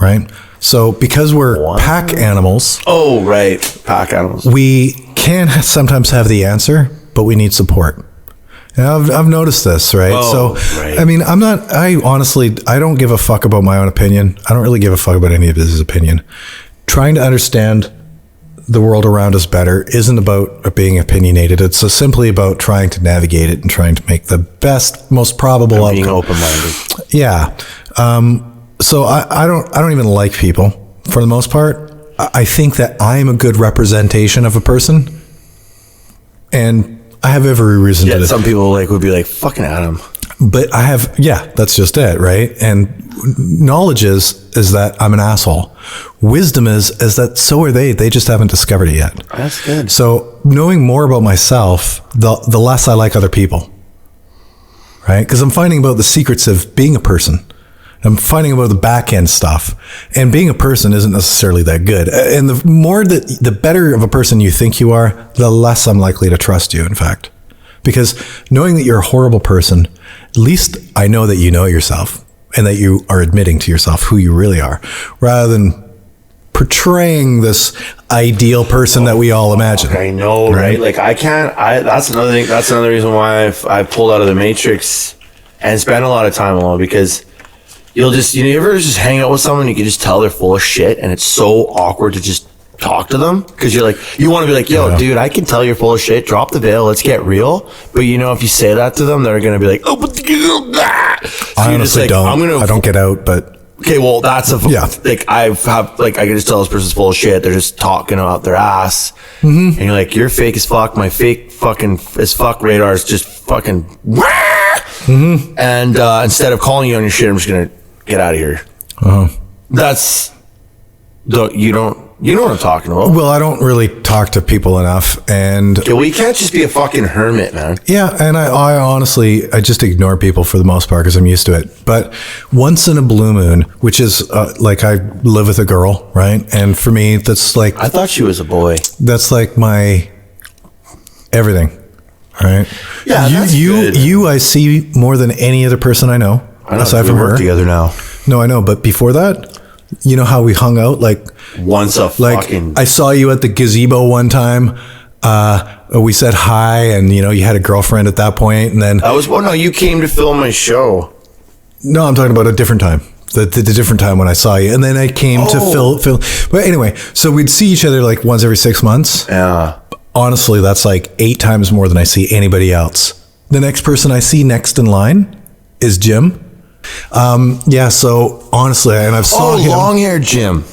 Speaker 3: right? So because we're pack animals.
Speaker 2: Oh, right. Pack animals.
Speaker 3: We can sometimes have the answer, but we need support. And I've noticed this, right? I mean, I honestly don't give a fuck about my own opinion. I don't really give a fuck about any of his opinion. Trying to understand the world around us better isn't about being opinionated. It's simply about trying to navigate it and trying to make the best, most probable outcome.
Speaker 2: Being open-minded.
Speaker 3: Yeah. So I don't even like people for the most part, I think that I'm a good representation of a person, and I have every reason to.
Speaker 2: Some people would be like, fucking Adam.
Speaker 3: But I have, that's just it, right? And knowledge is that I'm an asshole. Wisdom is that so are they. They just haven't discovered it yet.
Speaker 2: That's good.
Speaker 3: So knowing more about myself, the less I like other people, right? Because I'm finding about the secrets of being a person. I'm finding about the back end stuff, and being a person isn't necessarily that good. And the better of a person you think you are, the less I'm likely to trust you, in fact. Because knowing that you're a horrible person, at least I know that you know yourself and that you are admitting to yourself who you really are, rather than portraying this ideal person that we all imagine.
Speaker 2: I know, right? Like that's another thing. That's another reason why I pulled out of the Matrix and spent a lot of time alone, because you'll just, you ever just hang out with someone, you can just tell they're full of shit, and it's so awkward to just talk to them, because you want to be like, yo, dude, I can tell you're full of shit, drop the veil, let's get real. But if you say that to them, they're gonna be like, oh, but
Speaker 3: I honestly I don't get out, but
Speaker 2: okay, well, that's I can just tell this person's full of shit, they're just talking out their ass. And you're like, you're fake as fuck, my fake fucking as fuck radar is just fucking and instead of calling you on your shit, I'm just gonna get out of here. You know what I'm talking about.
Speaker 3: Well, I don't really talk to people enough, and
Speaker 2: we can't just be a fucking hermit, man.
Speaker 3: Yeah, and I honestly, I just ignore people for the most part because I'm used to it. But once in a blue moon, which is like I live with a girl, right? And for me, that's like,
Speaker 2: I thought she was a boy.
Speaker 3: That's like my everything, right?
Speaker 2: Yeah, that's good.
Speaker 3: You, I see more than any other person I know aside from her.
Speaker 2: We work together now.
Speaker 3: No, I know, but before that, you know how we hung out
Speaker 2: once fucking.
Speaker 3: I saw you at the gazebo one time. We said hi, and you had a girlfriend at that point, and then
Speaker 2: no, you came to film my show.
Speaker 3: No, I'm talking about a different time. The different time when I saw you, and then I came to film. But anyway, so we'd see each other once every 6 months.
Speaker 2: Yeah.
Speaker 3: Honestly, that's 8 times more than I see anybody else. The next person I see next in line is Jim. So honestly, and I've saw him.
Speaker 2: Long-haired Jim.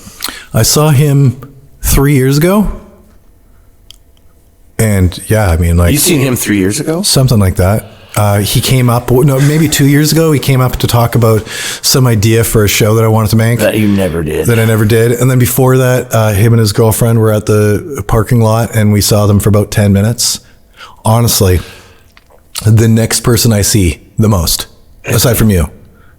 Speaker 3: I saw him 3 years ago. And
Speaker 2: you seen him 3 years ago?
Speaker 3: Something like that. He came up, maybe 2 years ago, he came up to talk about some idea for a show that I wanted to make.
Speaker 2: That you never did.
Speaker 3: That I never did. And then before that, him and his girlfriend were at the parking lot, and we saw them for about 10 minutes. Honestly, the next person I see the most, aside from you.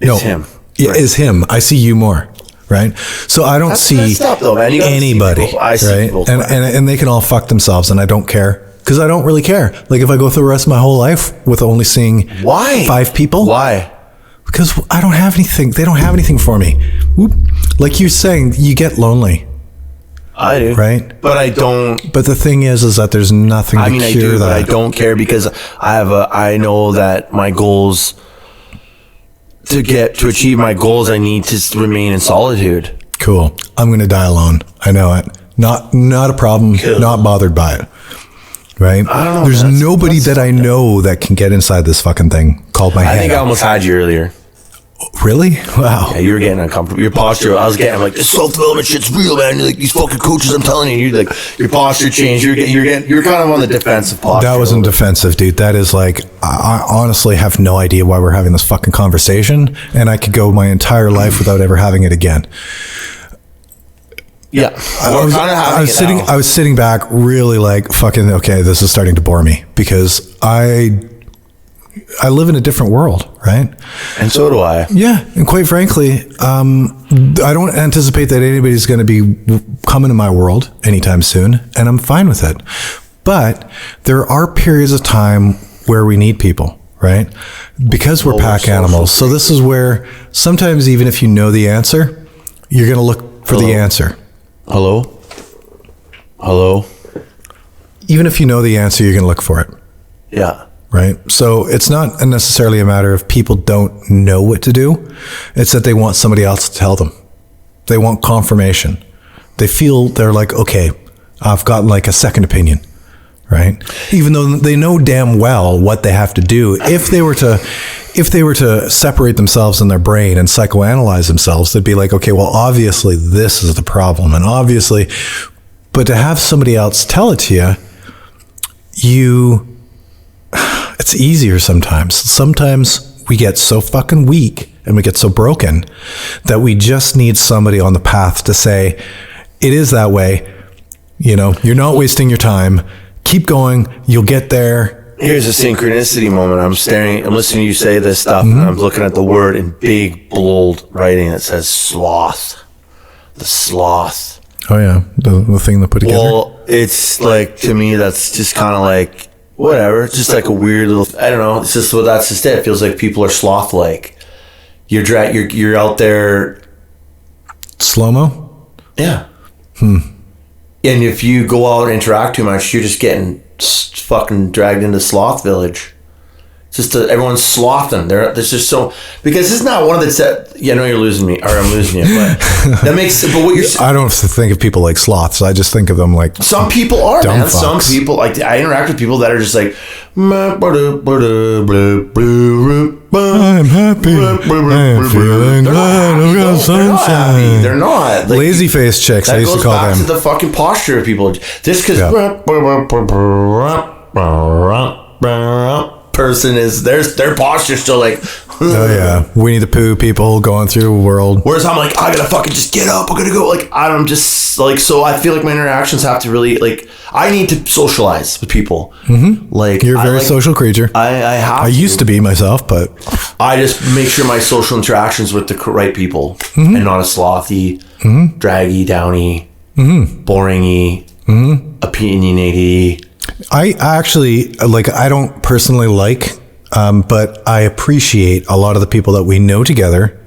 Speaker 2: It's him.
Speaker 3: Yeah, right. Is him. I see you more, right? So I don't see anybody, right? And they can all fuck themselves, and I don't care, because I don't really care. If I go through the rest of my whole life with only seeing 5 people.
Speaker 2: Why?
Speaker 3: Because I don't have anything. They don't have anything for me. Like you're saying, you get lonely.
Speaker 2: I do.
Speaker 3: Right?
Speaker 2: But I don't.
Speaker 3: But the thing is that there's nothing to cure
Speaker 2: I do,
Speaker 3: that.
Speaker 2: But I don't care, because I know that my goals, to achieve my goals, I need to remain in solitude.
Speaker 3: Cool. I'm going to die alone. I know it. Not a problem. Cool. Not bothered by it. Right?
Speaker 2: I don't know.
Speaker 3: There's nobody that I know that can get inside this fucking thing called my head.
Speaker 2: I think I almost had you earlier.
Speaker 3: Really? Wow.
Speaker 2: Yeah, you were getting uncomfortable. Your posture, I'm like, this self-development shit's real, man. These fucking coaches, I'm telling you, your posture changed. You're kind of on the defensive posture.
Speaker 3: That wasn't defensive, dude. That is I honestly have no idea why we're having this fucking conversation, and I could go my entire life without ever having it again.
Speaker 2: Yeah.
Speaker 3: I was sitting back really fucking, okay, this is starting to bore me, because I live in a different world, right?
Speaker 2: And so do I.
Speaker 3: Yeah, and quite frankly, I don't anticipate that anybody's going to be coming to my world anytime soon, and I'm fine with it. But there are periods of time where we need people, right? Because we're pack animals. So this is where sometimes, even if you know the answer, you're going to look for the answer.
Speaker 2: Hello?
Speaker 3: Even if you know the answer, you're going to look for it.
Speaker 2: Yeah.
Speaker 3: Right? So it's not necessarily a matter of people don't know what to do. It's that they want somebody else to tell them. They want confirmation. They feel they're like, okay, I've gotten a second opinion, right? Even though they know damn well what they have to do. If they were to separate themselves in their brain and psychoanalyze themselves, they'd be like, okay, well, obviously this is the problem. And obviously, but to have somebody else tell it to you, it's easier sometimes. Sometimes we get so fucking weak and we get so broken that we just need somebody on the path to say, it is that way. You know, you're not wasting your time. Keep going. You'll get there.
Speaker 2: Here's a synchronicity moment. I'm listening to you say this stuff, and I'm looking at the word in big, bold writing that says sloth. The sloth.
Speaker 3: Oh, yeah. The thing they put together.
Speaker 2: Well, it's like, to me, that's just kind of like, whatever. It's just like a weird little, I don't know. It's just, well, that's just it. It feels like people are sloth-like. You're out there.
Speaker 3: Slow-mo?
Speaker 2: Yeah. And if you go out and interact too much, you're just getting fucking dragged into sloth village. It's just everyone's slothing. There's just so, because it's not one of the. Yeah, I know you're losing me, or I'm losing you, but that makes. But what you're.
Speaker 3: I don't think of people like sloths. I just think of them like.
Speaker 2: Some people are, man.
Speaker 3: Fucks.
Speaker 2: Some people, like, I interact with people that are just like. I'm
Speaker 3: happy. I'm feeling glad. I've got sunshine.
Speaker 2: They're not. Like,
Speaker 3: lazy face chicks. I used to call them.
Speaker 2: That goes back to the fucking posture of people. Just because person is their posture still like.
Speaker 3: Oh yeah, Winnie the Pooh people going through the world.
Speaker 2: Whereas I'm like, I gotta fucking just get up. I'm gonna go. Like, I'm just like, so I feel like my interactions have to really, like, I need to socialize with people. Like,
Speaker 3: You're a very social creature.
Speaker 2: I have.
Speaker 3: I used to be myself, but
Speaker 2: I just make sure my social interactions with the right people, and not a slothy, draggy, downy, boringy, opinionated.
Speaker 3: I actually, like, I don't personally like, but I appreciate a lot of the people that we know together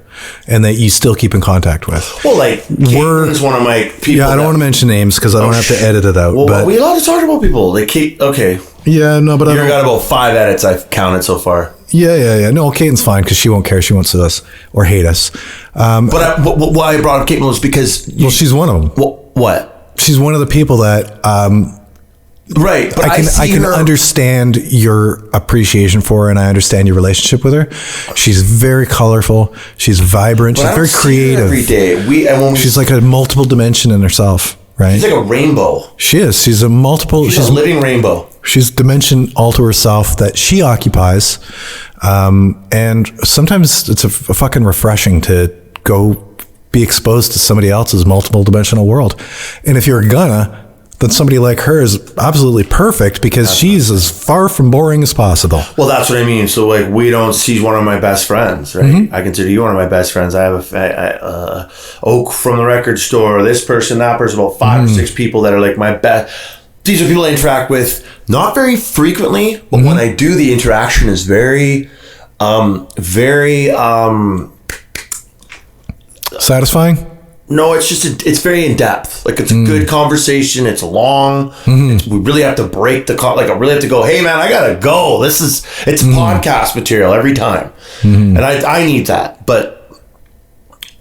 Speaker 3: and that you still keep in contact with.
Speaker 2: Well, like, Caitlin's one of my people.
Speaker 3: Yeah, I don't want to mention names because I don't have to edit it out.
Speaker 2: Well,
Speaker 3: but
Speaker 2: we allowed to talk about people. Like, Kate, okay.
Speaker 3: Yeah, no, but
Speaker 2: You've got about 5 edits I've counted so far.
Speaker 3: Yeah. No, Caitlin's fine because she won't care. She won't sue us or hate us.
Speaker 2: But why I brought up Caitlin was because...
Speaker 3: well, she's one of them.
Speaker 2: What?
Speaker 3: She's one of the people that...
Speaker 2: right, but
Speaker 3: I can understand your appreciation for her, and I understand your relationship with her. She's very colorful. She's vibrant. She's very creative.
Speaker 2: Every day,
Speaker 3: she's like a multiple dimension in herself, right?
Speaker 2: She's like a rainbow.
Speaker 3: She is. She's a multiple.
Speaker 2: She's a living rainbow.
Speaker 3: She's a dimension all to herself that she occupies, and sometimes it's a fucking refreshing to go be exposed to somebody else's multiple dimensional world. And if you're gonna, then somebody like her is absolutely perfect because she's as far from boring as possible.
Speaker 2: Well, that's what I mean. So, like, she's one of my best friends, right? I consider you one of my best friends. I have a Oak from the record store, this person, that person, about 5 or 6 people that are like my best. These are people I interact with not very frequently, but when I do, the interaction is very
Speaker 3: satisfying.
Speaker 2: No, it's just it's very in depth. Like, it's a good conversation. It's long. We really have to break the like. I really have to go. Hey, man, I gotta go. It's podcast material every time, and I need that. But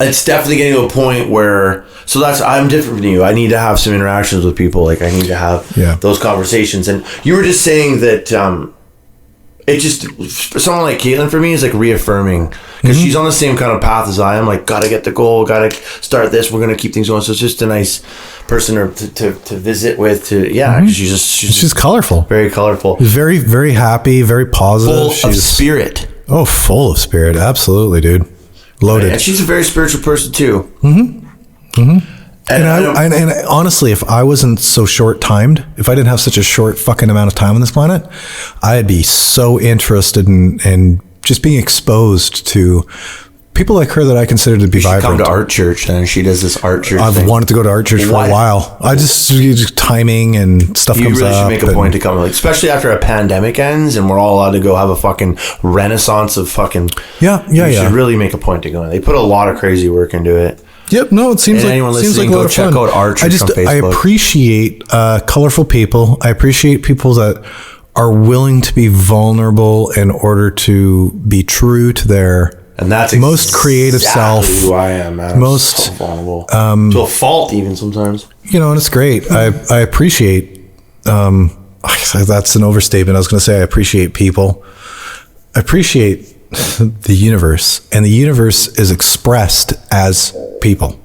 Speaker 2: it's definitely getting to a point where I'm different from you. I need to have some interactions with people. Like, I need to have those conversations. And you were just saying that it just, someone like Caitlin for me is like reaffirming, because she's on the same kind of path as I am. Like, gotta get the goal, gotta start this. We're gonna keep things going. So it's just a nice person to visit with. Cause
Speaker 3: she's colorful,
Speaker 2: very colorful,
Speaker 3: very, very happy, very positive.
Speaker 2: Full of spirit.
Speaker 3: Oh, full of spirit. Absolutely, dude. Loaded.
Speaker 2: And she's a very spiritual person too.
Speaker 3: And honestly, if I wasn't so short-timed, if I didn't have such a short fucking amount of time on this planet, I'd be so interested in just being exposed to people like her that I consider to be vibrant.
Speaker 2: Come to art church, then. She does this art church
Speaker 3: I've
Speaker 2: thing.
Speaker 3: wanted to go to art church for a while. I just timing and stuff comes up.
Speaker 2: You really should make a point to come, like, especially after a pandemic ends and we're all allowed to go have a fucking renaissance of fucking... You should really make a point to go. They put a lot of crazy work into it.
Speaker 3: Yep. No, it seems like
Speaker 2: anyone
Speaker 3: seems
Speaker 2: listening,
Speaker 3: like a lot
Speaker 2: go
Speaker 3: of
Speaker 2: check
Speaker 3: fun.
Speaker 2: out Art Church on Facebook.
Speaker 3: I appreciate colorful people. I appreciate people that are willing to be vulnerable in order to be true to their most creative self.
Speaker 2: Who I am, man.
Speaker 3: Most
Speaker 2: so vulnerable to a fault, even sometimes.
Speaker 3: And it's great. I appreciate that's an overstatement. I was going to say I appreciate people. I appreciate the universe, and the universe is expressed as people.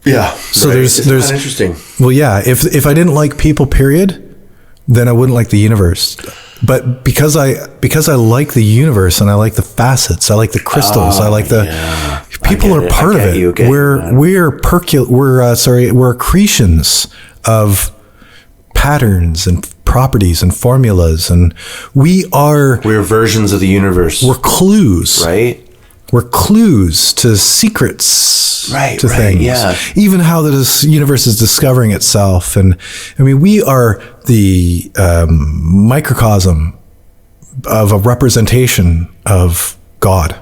Speaker 2: Yeah.
Speaker 3: So
Speaker 2: right.
Speaker 3: there's
Speaker 2: interesting.
Speaker 3: Well, yeah. If I didn't like people, period, then I wouldn't like the universe. But because I like the universe and I like the facets, I like the crystals, I like the people are part of it. We're accretions of patterns and properties and formulas, and we're
Speaker 2: versions of the universe.
Speaker 3: We're clues,
Speaker 2: right?
Speaker 3: We're clues to secrets, to things.
Speaker 2: Yeah.
Speaker 3: Even how the universe is discovering itself, and I mean, we are the microcosm of a representation of God,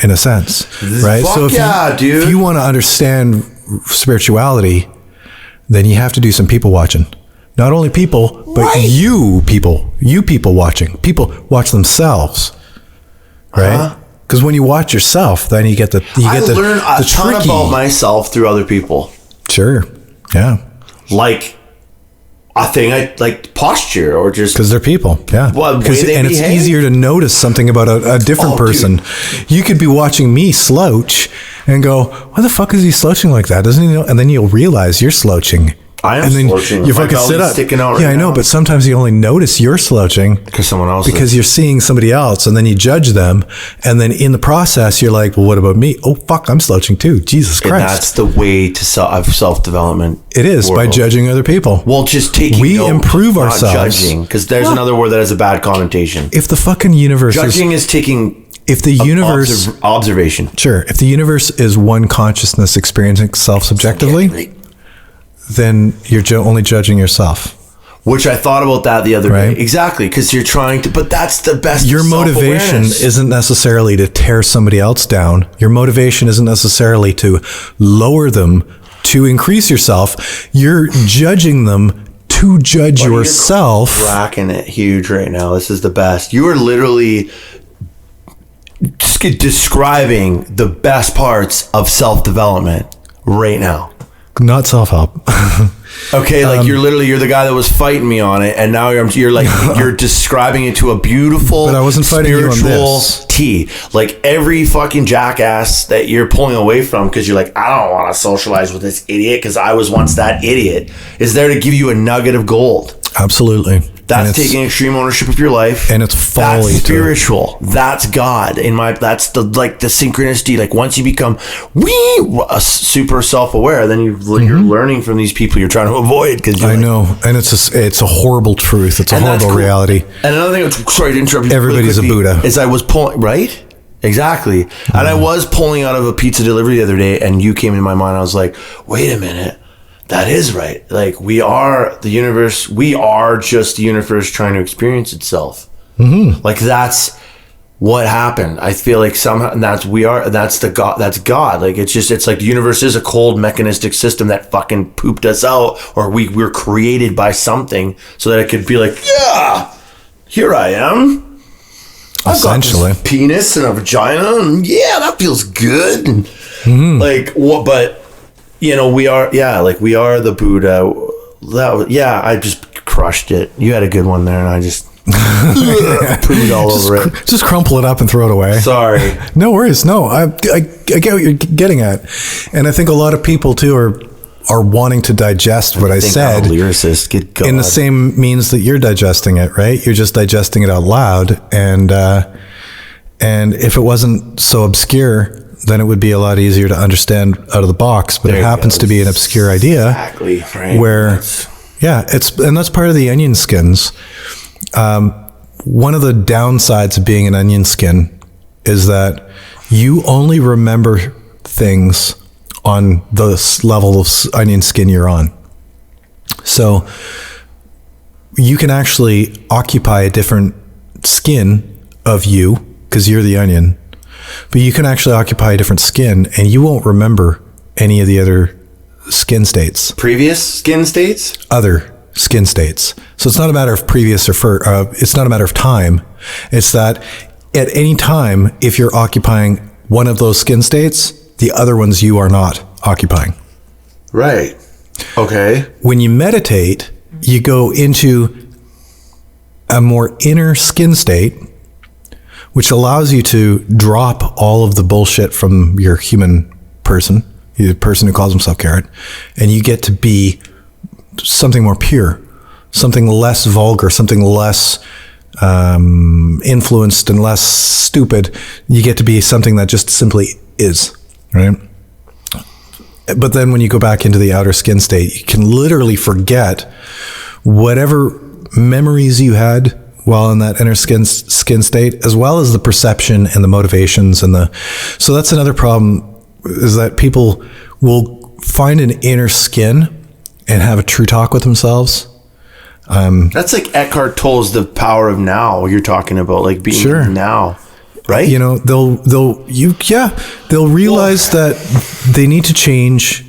Speaker 3: in a sense, right?
Speaker 2: Fuck
Speaker 3: so if you want to understand spirituality, then you have to do some people watching. Not only people, but you people watching. People watch themselves, right? Because when you watch yourself, then you get I
Speaker 2: learn a ton about myself through other people.
Speaker 3: Sure, yeah.
Speaker 2: Like a thing I like posture, or just
Speaker 3: because they're people, yeah.
Speaker 2: Well,
Speaker 3: and it's easier to notice something about a different person. Dude. You could be watching me slouch and go, "Why the fuck is he slouching like that? Doesn't he know?" And then you'll realize you're slouching.
Speaker 2: I am slouching.
Speaker 3: You fucking sit up.
Speaker 2: Sticking out
Speaker 3: I know, but sometimes you only notice you're slouching
Speaker 2: because someone else.
Speaker 3: Because you're seeing somebody else, and then you judge them, and then in the process, you're like, "Well, what about me? Oh, fuck, I'm slouching too. Jesus Christ!"
Speaker 2: And that's the way to self-development.
Speaker 3: It is by judging other people.
Speaker 2: Well, just taking.
Speaker 3: We improve ourselves.
Speaker 2: Not judging, because there's another word that has a bad connotation.
Speaker 3: If the fucking universe
Speaker 2: is taking.
Speaker 3: If the universe
Speaker 2: observation,
Speaker 3: sure. If the universe is one consciousness experiencing itself subjectively. Then you're only judging yourself.
Speaker 2: Which I thought about that the other day. Exactly, because you're trying to, but that's the best.
Speaker 3: Your motivation isn't necessarily to tear somebody else down. Your motivation isn't necessarily to lower them, to increase yourself. You're judging them to judge yourself.
Speaker 2: You're cracking it huge right now. This is the best. You are literally describing the best parts of self-development right now.
Speaker 3: Not self-help.
Speaker 2: Okay, like you're the guy that was fighting me on it, and now you're describing it to a beautiful,
Speaker 3: but I wasn't fighting you on this.
Speaker 2: T. Like every fucking jackass that you're pulling away from because you're like, I don't want to socialize with this idiot because I was once that idiot, is there to give you a nugget of gold.
Speaker 3: Absolutely.
Speaker 2: That's taking extreme ownership of your life,
Speaker 3: and it's folly.
Speaker 2: That's spiritual. That's God. That's the synchronicity. Like once you become super self-aware, then you're learning from these people you're trying to avoid. Because I
Speaker 3: know, and it's a horrible truth. It's a horrible reality.
Speaker 2: And another thing, sorry to interrupt you.
Speaker 3: Everybody's a Buddha.
Speaker 2: Is I was pulling right. Exactly. And I was pulling out of a pizza delivery the other day, and you came into my mind. I was like, wait a minute. That is right. Like we are the universe. We are just the universe trying to experience itself. Mm-hmm. Like that's what happened. I feel like somehow that's God. That's God. Like it's like the universe is a cold mechanistic system that fucking pooped us out, or we were created by something so that it could be like, yeah, here I am.
Speaker 3: Essentially,
Speaker 2: I've got this penis and a vagina, and yeah, that feels good.
Speaker 3: Mm-hmm.
Speaker 2: Like what? But. We are the Buddha. I just crushed it. You had a good one there, and I just pooed all over it.
Speaker 3: Just crumple it up and throw it away.
Speaker 2: Sorry.
Speaker 3: No worries. No, I get what you're getting at, and I think a lot of people too are wanting to digest what I said.
Speaker 2: I'm a lyricist. Good God.
Speaker 3: In the same means that you're digesting it, right? You're just digesting it out loud, and if it wasn't so obscure, then it would be a lot easier to understand out of the box. But it happens to be an obscure idea.
Speaker 2: Exactly. Right.
Speaker 3: Where, that's part of the onion skins. One of the downsides of being an onion skin is that you only remember things on the level of onion skin you're on. So you can actually occupy a different skin of you because you're the onion. But you can actually occupy a different skin, and you won't remember any of the other skin states.
Speaker 2: Previous skin states?
Speaker 3: Other skin states. So it's not a matter of previous it's not a matter of time. It's that at any time, if you're occupying one of those skin states, the other ones you are not occupying.
Speaker 2: Right. Okay.
Speaker 3: When you meditate, you go into a more inner skin state, which allows you to drop all of the bullshit from your human person, the person who calls himself Garrett, and you get to be something more pure, something less vulgar, something less influenced and less stupid. You get to be something that just simply is, right? But then when you go back into the outer skin state, you can literally forget whatever memories you had while in that inner skin state, as well as the perception and the motivations so that's another problem, is that people will find an inner skin and have a true talk with themselves.
Speaker 2: That's like Eckhart Tolle's The Power of Now. You're talking about like being now, right?
Speaker 3: You know, they'll realize that they need to change.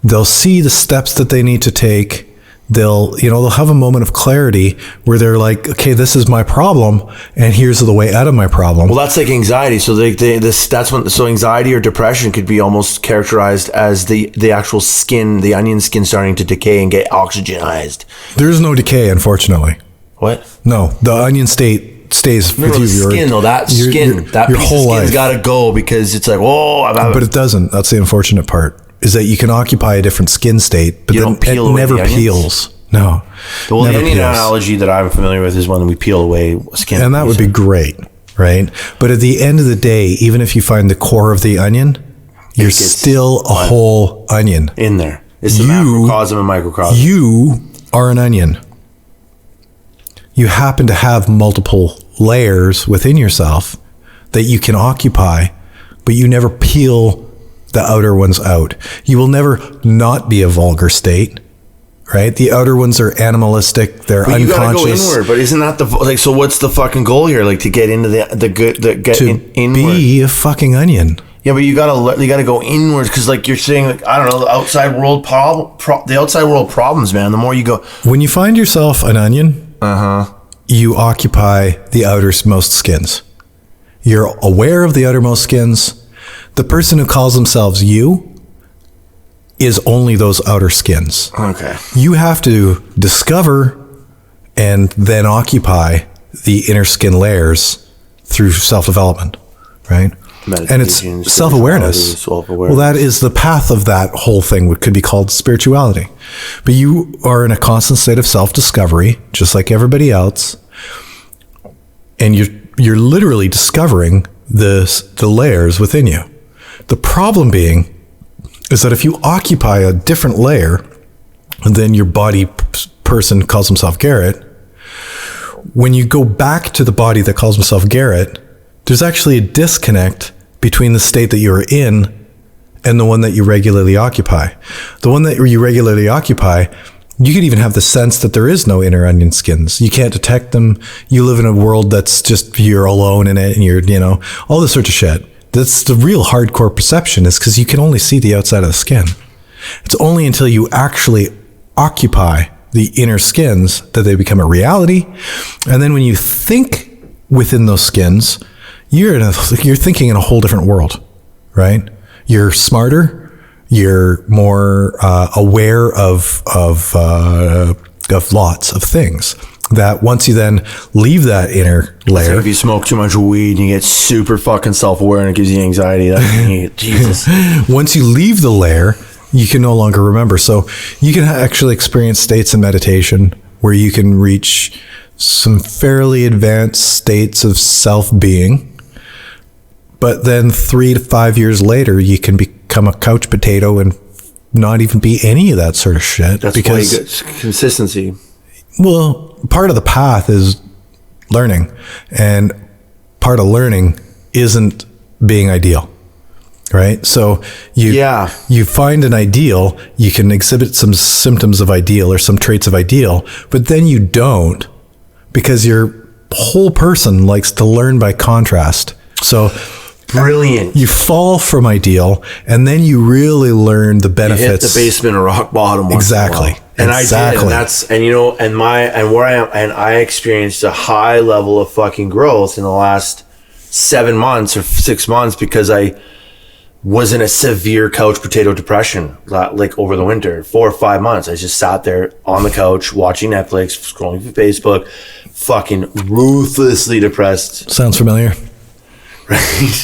Speaker 3: They'll see the steps that they need to take. They'll have a moment of clarity where they're like, okay, this is my problem, and here's the way out of my problem.
Speaker 2: Well, that's like anxiety. So so anxiety or depression could be almost characterized as the actual skin, the onion skin, starting to decay and get oxygenized.
Speaker 3: There's no decay, unfortunately.
Speaker 2: What?
Speaker 3: No, the onion state stays with you.
Speaker 2: The skin, though, that skin, that piece of skin's got to go, because it's like, but
Speaker 3: it doesn't. That's the unfortunate part. Is that you can occupy a different skin state, but then it never peels. No.
Speaker 2: The onion analogy that I'm familiar with is when we peel away skin.
Speaker 3: And that would be great, right? But at the end of the day, even if you find the core of the onion, you're still a whole onion.
Speaker 2: In there. It's the macrocosm and microcosm.
Speaker 3: You are an onion. You happen to have multiple layers within yourself that you can occupy, but you never peel the outer ones out. You will never not be a vulgar state, right? The outer ones are animalistic. They're unconscious. You gotta go
Speaker 2: inward, but isn't that so what's the fucking goal here? Like to get into the good, inward.
Speaker 3: Be a fucking onion.
Speaker 2: Yeah, but you gotta go inwards, because like you're saying, like, I don't know, the outside world problems, man. The more you go,
Speaker 3: when you find yourself an onion, you occupy the outermost skins. You're aware of the outermost skins. The person who calls themselves you is only those outer skins.
Speaker 2: Okay.
Speaker 3: You have to discover and then occupy the inner skin layers through self-development, right? And it's self-awareness. Well, that is the path of that whole thing. What could be called spirituality. But you are in a constant state of self-discovery, just like everybody else. And you're literally discovering the layers within you. The problem being is that if you occupy a different layer than your body person calls himself Garrett, when you go back to the body that calls himself Garrett, there's actually a disconnect between the state that you're in and the one that you regularly occupy. The one that you regularly occupy, you could even have the sense that there is no inner onion skins. You can't detect them. You live in a world that's just, you're alone in it, and you're, all this sort of shit. That's the real hardcore perception, is because you can only see the outside of the skin. It's only until you actually occupy the inner skins that they become a reality. And then when you think within those skins, you're thinking in a whole different world, right? You're smarter. You're more aware of lots of things. That once you then leave that inner layer,
Speaker 2: like if you smoke too much weed and you get super fucking self-aware and it gives you anxiety, Jesus.
Speaker 3: Once you leave the layer, you can no longer remember. So you can actually experience states of meditation where you can reach some fairly advanced states of self-being. But then 3 to 5 years later, you can become a couch potato and not even be any of that sort of shit.
Speaker 2: That's because why you get consistency.
Speaker 3: Well, part of the path is learning, and part of learning isn't being ideal, right? So you find an ideal, you can exhibit some symptoms of ideal or some traits of ideal, but then you don't, because your whole person likes to learn by contrast. So
Speaker 2: brilliant.
Speaker 3: You fall from ideal, and then you really learn the benefits. You hit
Speaker 2: the basement or rock bottom.
Speaker 3: Exactly.
Speaker 2: And exactly. I did, and I experienced a high level of fucking growth in the last 7 months or 6 months, because was in a severe couch potato depression, like over the winter, 4 or 5 months. I just sat there on the couch watching Netflix, scrolling through Facebook, fucking ruthlessly depressed.
Speaker 3: Sounds familiar.
Speaker 2: Right.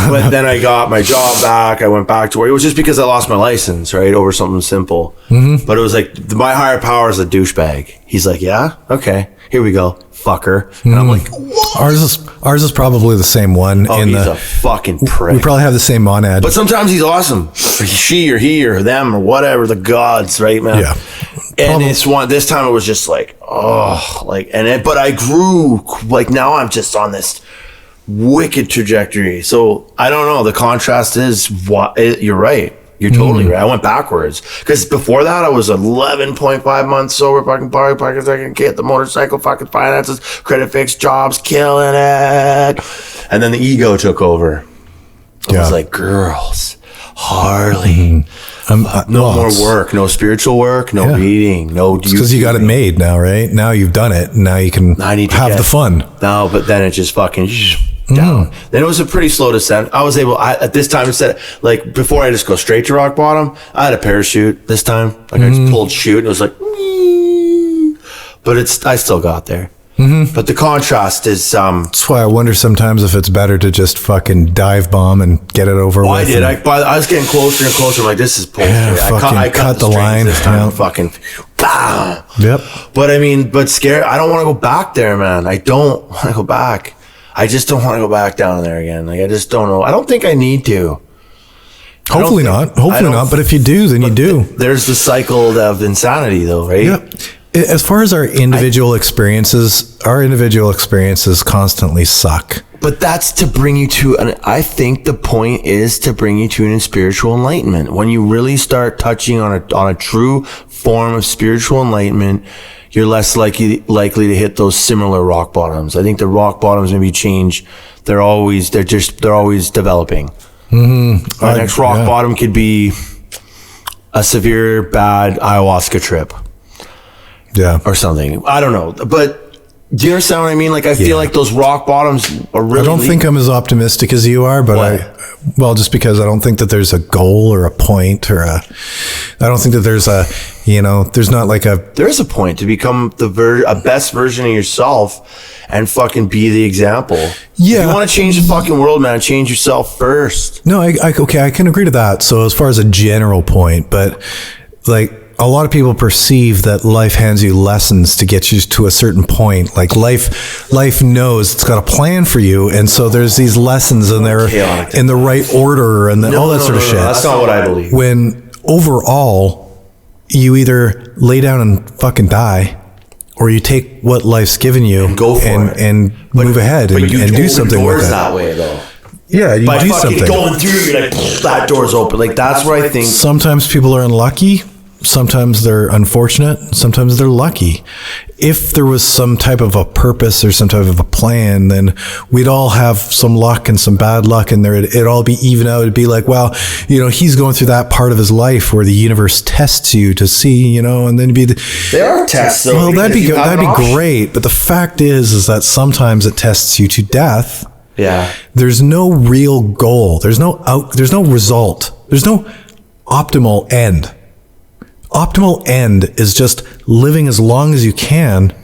Speaker 2: But then I got my job back. I went back to work. It was just because I lost my license, right? Over something simple. Mm-hmm. But it was like, my higher power is a douchebag. He's like, yeah, okay, here we go, fucker. And I'm like, what?
Speaker 3: Ours is probably the same one.
Speaker 2: Oh, he's a fucking prick.
Speaker 3: We probably have the same monad.
Speaker 2: But sometimes he's awesome. Or she or he or them or whatever, the gods, right, man?
Speaker 3: Yeah.
Speaker 2: And this time it was just like, oh, like, but I grew, like, now I'm just on this wicked trajectory. So I don't know. The contrast is you're right. You're totally right. I went backwards because before that I was 11.5 months sober, fucking party, pocket second kid, the motorcycle, fucking finances, credit fix, jobs, killing it. And then the ego took over. I was like, girls, Harley. No more work, no spiritual work, no reading, no.
Speaker 3: Because you got it made now, right? Now you've done it. Now you can have the fun.
Speaker 2: No, but then it just fucking down. Then it was a pretty slow descent. I was able, at this time, instead, like before I just go straight to rock bottom, I had a parachute this time. Like I just pulled chute and it was like, but I still got there. Mm-hmm. But the contrast is
Speaker 3: that's why I wonder sometimes if it's better to just fucking dive bomb and get it over with.
Speaker 2: I did. I was getting closer and closer. I'm like, this is bullshit. I cut the line this time. Fucking bam.
Speaker 3: Yep.
Speaker 2: But scared. I don't want to go back there, man. I don't want to go back. I just don't want to go back down there again. Like, I just don't know. I don't think I need to.
Speaker 3: Hopefully not. But if you do, then you do.
Speaker 2: There's the cycle of insanity, though, right?
Speaker 3: Yeah. As far as our individual experiences constantly suck.
Speaker 2: But that's to bring you to, I think the point is to bring you to an spiritual enlightenment. When you really start touching on a true form of spiritual enlightenment, you're less likely to hit those similar rock bottoms. I think the rock bottoms maybe change. They're always developing. Mm-hmm. Our next rock bottom could be a severe bad ayahuasca trip.
Speaker 3: Yeah.
Speaker 2: Or something. I don't know. But do you understand what I mean? Like, I feel like those rock bottoms are really...
Speaker 3: I don't think I'm as optimistic as you are, but just because I don't think that there's a goal or a point I don't think that there's there's not like a...
Speaker 2: There is a point to become a best version of yourself and fucking be the example. Yeah. If you want to change the fucking world, man, change yourself first.
Speaker 3: No, I can agree to that. So as far as a general point, but like... A lot of people perceive that life hands you lessons to get you to a certain point. Like life knows it's got a plan for you, and so there's these lessons, and they're in the right order, and all that sort of shit.
Speaker 2: That's not what I believe.
Speaker 3: When overall, you either lay down and fucking die, or you take what life's given you and go for it and move ahead and do something with it.
Speaker 2: That way, though.
Speaker 3: Yeah, you do something.
Speaker 2: Going through, you're like, that door's open. Like, that's where I think.
Speaker 3: Sometimes people are unlucky. Sometimes they're unfortunate. Sometimes they're lucky. If there was some type of a purpose or some type of a plan, then we'd all have some luck and some bad luck, and it'd all be even out. It'd be like, well, he's going through that part of his life where the universe tests you to see, and then it'd be
Speaker 2: there are tests. Though,
Speaker 3: well, that'd be great. But the fact is that sometimes it tests you to death.
Speaker 2: Yeah.
Speaker 3: There's no real goal. There's no result. There's no optimal end. Optimal end is just living as long as you can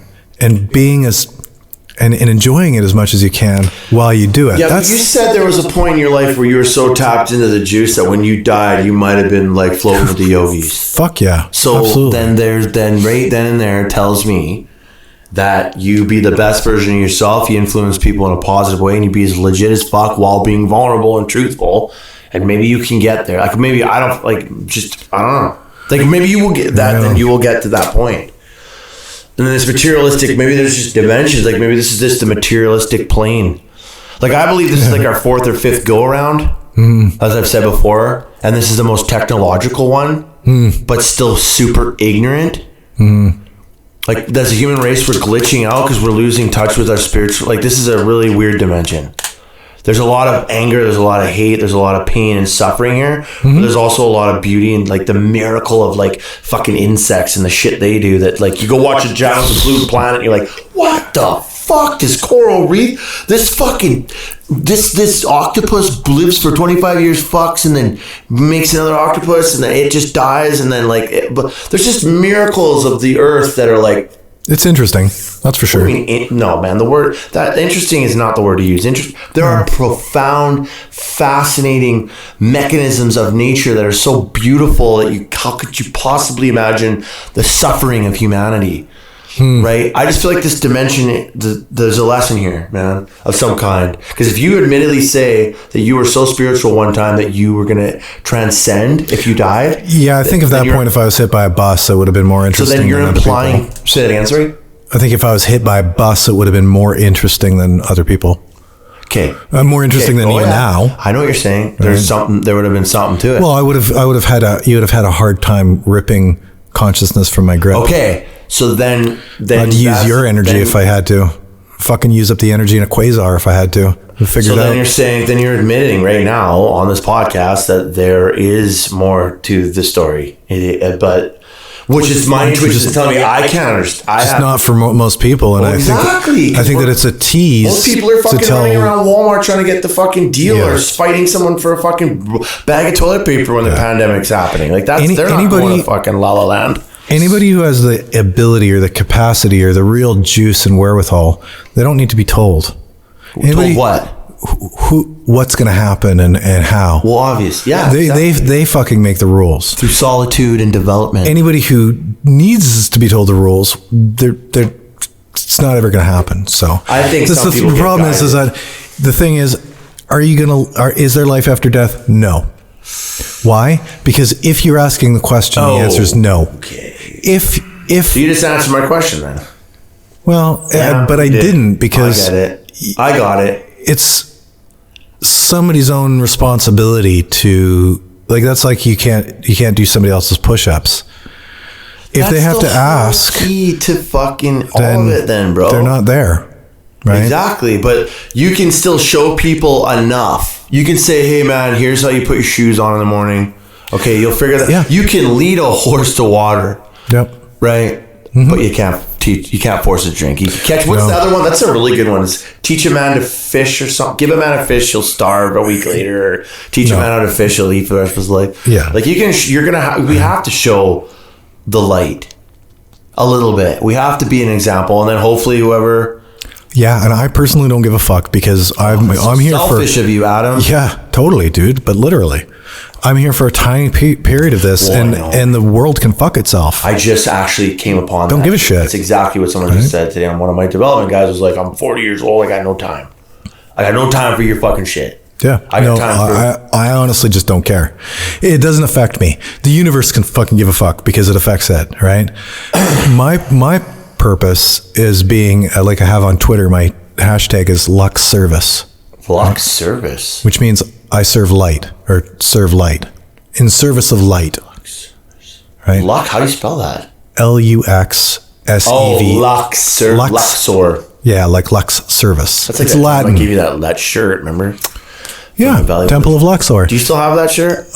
Speaker 3: and being and enjoying it as much as you can while you do it.
Speaker 2: Yeah, but you said there was a point in your life where you were so tapped into the juice that when you died, you might have been like floating with the yogis.
Speaker 3: Fuck yeah.
Speaker 2: So
Speaker 3: absolutely.
Speaker 2: then right then and there tells me that you be the best version of yourself, you influence people in a positive way, and you be as legit as fuck while being vulnerable and truthful. And maybe you can get there. Like maybe I don't know. Like maybe you will get that, then you will get to that point. And then this materialistic, maybe there's just dimensions. Like maybe this is just the materialistic plane. Like I believe this is like our 4th or 5th go around, as I've said before, and this is the most technological one, but still super ignorant. Like as a human race, we're glitching out because we're losing touch with our spiritual. Like this is a really weird dimension. There's a lot of anger, there's a lot of hate, there's a lot of pain and suffering here. But there's also a lot of beauty and like the miracle of like fucking insects and the shit they do that like you go watch a giant blue planet and you're like, what the fuck, this coral reef, this octopus lives for 25 years, fucks, and then makes another octopus, and then it just dies, and then but there's just miracles of the earth that are like,
Speaker 3: it's interesting. That's for sure.
Speaker 2: I mean, no, man, the word, that interesting is not the word to use. There are profound, fascinating mechanisms of nature that are so beautiful that how could you possibly imagine the suffering of humanity? Right? I just feel like this dimension, there's a lesson here, man, of some kind. Because if you admittedly say that you were so spiritual one time that you were going to transcend if you died.
Speaker 3: Yeah, I think at that point, if I was hit by a bus, it would have been more interesting.
Speaker 2: So then you're implying, say that again, sorry?
Speaker 3: I think if I was hit by a bus, it would have been more interesting than other people.
Speaker 2: Okay.
Speaker 3: More interesting than even now.
Speaker 2: I know what you're saying. There's something, there would have been something to it.
Speaker 3: Well, you would have had a hard time ripping consciousness from my grip.
Speaker 2: Okay. So then
Speaker 3: I'd use your energy if I had to. Fucking use up the energy in a quasar if I had to.
Speaker 2: So then you're saying, then you're admitting right now on this podcast that there is more to the story, which is my intuition telling me I can't understand.
Speaker 3: It's not for most people, and I think that it's a tease.
Speaker 2: Most people are fucking running around Walmart trying to get the fucking deal, or fighting someone for a fucking bag of toilet paper when the pandemic's happening. Like they're not going to fucking La La Land.
Speaker 3: Anybody who has the ability or the capacity or the real juice and wherewithal, they don't need to be told.
Speaker 2: Told what?
Speaker 3: What's going to happen and how?
Speaker 2: Well, obvious, yeah.
Speaker 3: They fucking make the rules
Speaker 2: through solitude and development.
Speaker 3: Anybody who needs to be told the rules, it's not ever going to happen. So
Speaker 2: I think
Speaker 3: the problem is that the thing is, is there life after death? No. Why? Because if you're asking the question, the answer is no.
Speaker 2: Okay.
Speaker 3: So
Speaker 2: you just answered my question then.
Speaker 3: Well, but I didn't, because
Speaker 2: I got it.
Speaker 3: It's somebody's own responsibility to, like, that's like you can't do somebody else's push-ups. If they have to ask,
Speaker 2: key to fucking all of it, then, bro,
Speaker 3: they're not there. Right?
Speaker 2: Exactly, but you can still show people enough. You can say, "Hey, man, here's how you put your shoes on in the morning." Okay, you'll figure that. Yeah. You can lead a horse to water.
Speaker 3: Yep.
Speaker 2: Right, but you can't teach. You can't force a drink. You can catch. What's the other one? That's a really good one. Is teach a man to fish or something. Give a man a fish, he'll starve a week later. Or teach a man how to fish, he'll eat for the rest of his life.
Speaker 3: Yeah,
Speaker 2: like we have to show the light a little bit. We have to be an example, and then hopefully whoever.
Speaker 3: Yeah, and I personally don't give a fuck, because I'm here for
Speaker 2: selfish of you, Adam.
Speaker 3: Yeah, totally, dude. But literally, I'm here for a tiny period of this, and the world can fuck itself.
Speaker 2: I just actually came upon.
Speaker 3: Don't give a shit.
Speaker 2: That's exactly what someone just said today. On one of my development guys was like, "I'm 40 years old. I got no time. I got no time for your fucking shit."
Speaker 3: Yeah, I honestly just don't care. It doesn't affect me. The universe can fucking give a fuck because it affects it, right? My purpose is being, like I have on Twitter, my hashtag is Lux Service.
Speaker 2: Lux Service,
Speaker 3: which means I serve light, or serve light, in service of light. Right?
Speaker 2: Lux, how do you spell that?
Speaker 3: LUXSEV.
Speaker 2: Oh, Luxor.
Speaker 3: Yeah, like Lux Service.
Speaker 2: That's like
Speaker 3: it's Latin.
Speaker 2: I gave you that shirt, remember?
Speaker 3: Yeah, Temple of Luxor.
Speaker 2: Do you still have that shirt?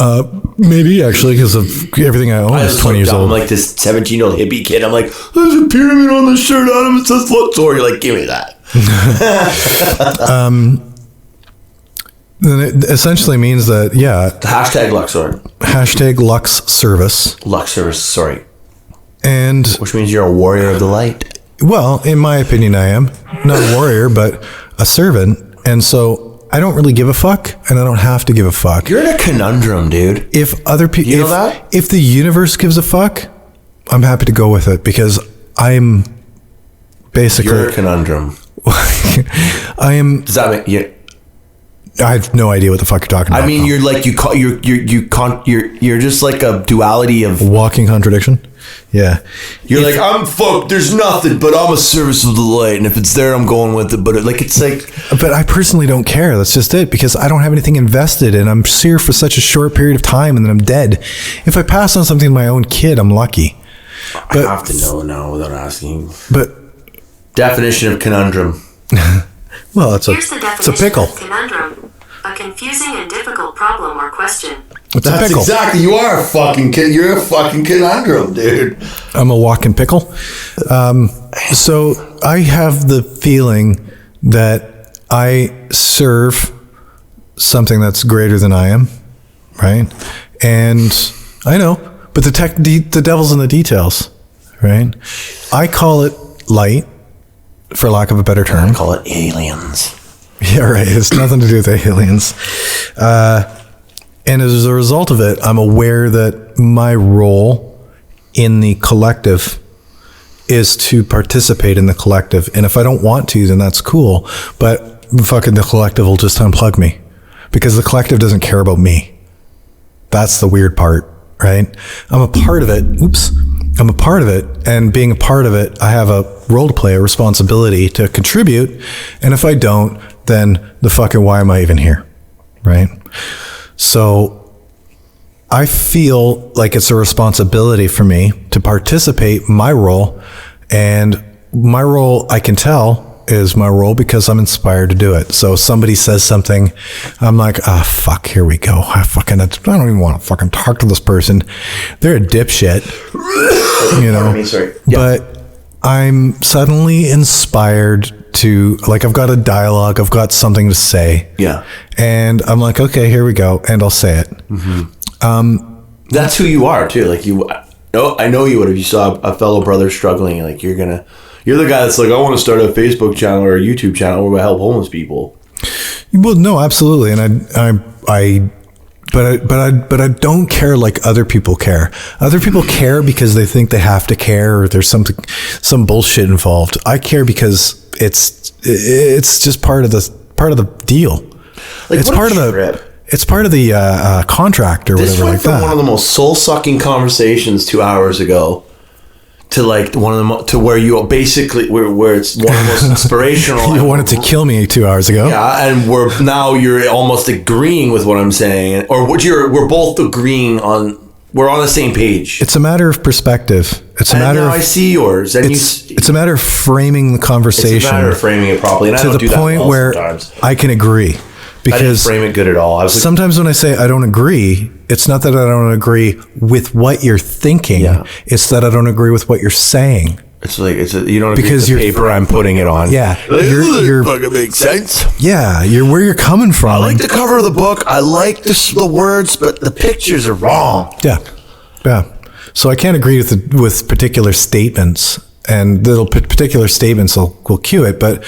Speaker 3: Maybe, actually, because of everything I own is 20 years old.
Speaker 2: I'm like this 17-year-old hippie kid. I'm like, there's a pyramid on the shirt, Adam. It says Luxor. You're like, give me that.
Speaker 3: Then it essentially means that,
Speaker 2: Hashtag Luxor.
Speaker 3: Hashtag Lux Service.
Speaker 2: Lux Service, sorry.
Speaker 3: And
Speaker 2: which means you're a warrior of the light.
Speaker 3: Well, in my opinion, I am. Not a warrior, but a servant. And so I don't really give a fuck, and I don't have to give a fuck.
Speaker 2: You're in a conundrum, dude.
Speaker 3: If other people,
Speaker 2: you know that?
Speaker 3: If the universe gives a fuck, I'm happy to go with it, because I'm basically.
Speaker 2: You're a conundrum.
Speaker 3: I am.
Speaker 2: Does that make you?
Speaker 3: I have no idea what the fuck you're talking about.
Speaker 2: I mean, you're like you're just like a duality of
Speaker 3: walking contradiction. Yeah,
Speaker 2: you're like, I'm fucked. There's nothing, but I'm a service of the light, and if it's there, I'm going with it. But it's like.
Speaker 3: But I personally don't care. That's just it, because I don't have anything invested, and I'm here for such a short period of time, and then I'm dead. If I pass on something to my own kid, I'm lucky. But,
Speaker 2: I have to know now without asking.
Speaker 3: But
Speaker 2: definition of conundrum.
Speaker 3: Well, it's a pickle.
Speaker 4: Conundrum, a confusing and difficult problem or question.
Speaker 3: It's a pickle.
Speaker 2: Exactly. You're a fucking conundrum, dude.
Speaker 3: I'm a walking pickle. So I have the feeling that I serve something that's greater than I am, right? And I know, but the devil's in the details, right? I call it light, for lack of a better term.
Speaker 2: I call it aliens.
Speaker 3: Yeah, right. It's nothing to do with aliens. And as a result of it, I'm aware that my role in the collective is to participate in the collective. And if I don't want to, then that's cool. But fucking the collective will just unplug me because the collective doesn't care about me. That's the weird part, right? I'm a part of it. I'm a part of it. And being a part of it, I have a role to play, a responsibility to contribute. And if I don't, then the fucking why am I even here, right? So I feel like it's a responsibility for me to participate my role, and my role, I can tell, is my role because I'm inspired to do it. So somebody says something, I'm like, fuck, here we go. I don't even want to fucking talk to this person. They're a dipshit, you know.
Speaker 2: Sorry.
Speaker 3: But I'm suddenly inspired to, like, I've got a dialogue, I've got something to say.
Speaker 2: Yeah.
Speaker 3: And I'm like, okay, here we go. And I'll say it.
Speaker 2: Mm-hmm. That's who you are too. Like I know you would if you saw a fellow brother struggling. Like you're the guy that's like, I want to start a Facebook channel or a YouTube channel where we help homeless people.
Speaker 3: Well, no, absolutely. And But I don't care like other people care. Other people care because they think they have to care, or there's some bullshit involved. I care because it's just part of the deal.
Speaker 2: Like,
Speaker 3: it's part of the contract or whatever like that. This went from
Speaker 2: one of the most soul-sucking conversations 2 hours ago to like to where you basically where it's one of the most inspirational.
Speaker 3: You wanted to kill me 2 hours ago.
Speaker 2: Yeah, and you're almost agreeing with what I'm saying, or we're both agreeing on. We're on the same page.
Speaker 3: It's a matter of perspective.
Speaker 2: I see yours, and
Speaker 3: it's a matter of framing the conversation.
Speaker 2: It's a matter of framing it properly, and
Speaker 3: to the point where I can agree. Because
Speaker 2: I didn't frame it good at all.
Speaker 3: Sometimes when I say I don't agree, it's not that I don't agree with what you're thinking. Yeah. It's that I don't agree with what you're saying.
Speaker 2: It's like you don't agree with the paper I'm putting it on.
Speaker 3: Yeah,
Speaker 2: you're fucking makes sense.
Speaker 3: Yeah, you're where you're coming from.
Speaker 2: I like the cover of the book. I like the words, but the pictures are wrong.
Speaker 3: Yeah. So I can't agree with particular statements. And little particular statements will cue it, but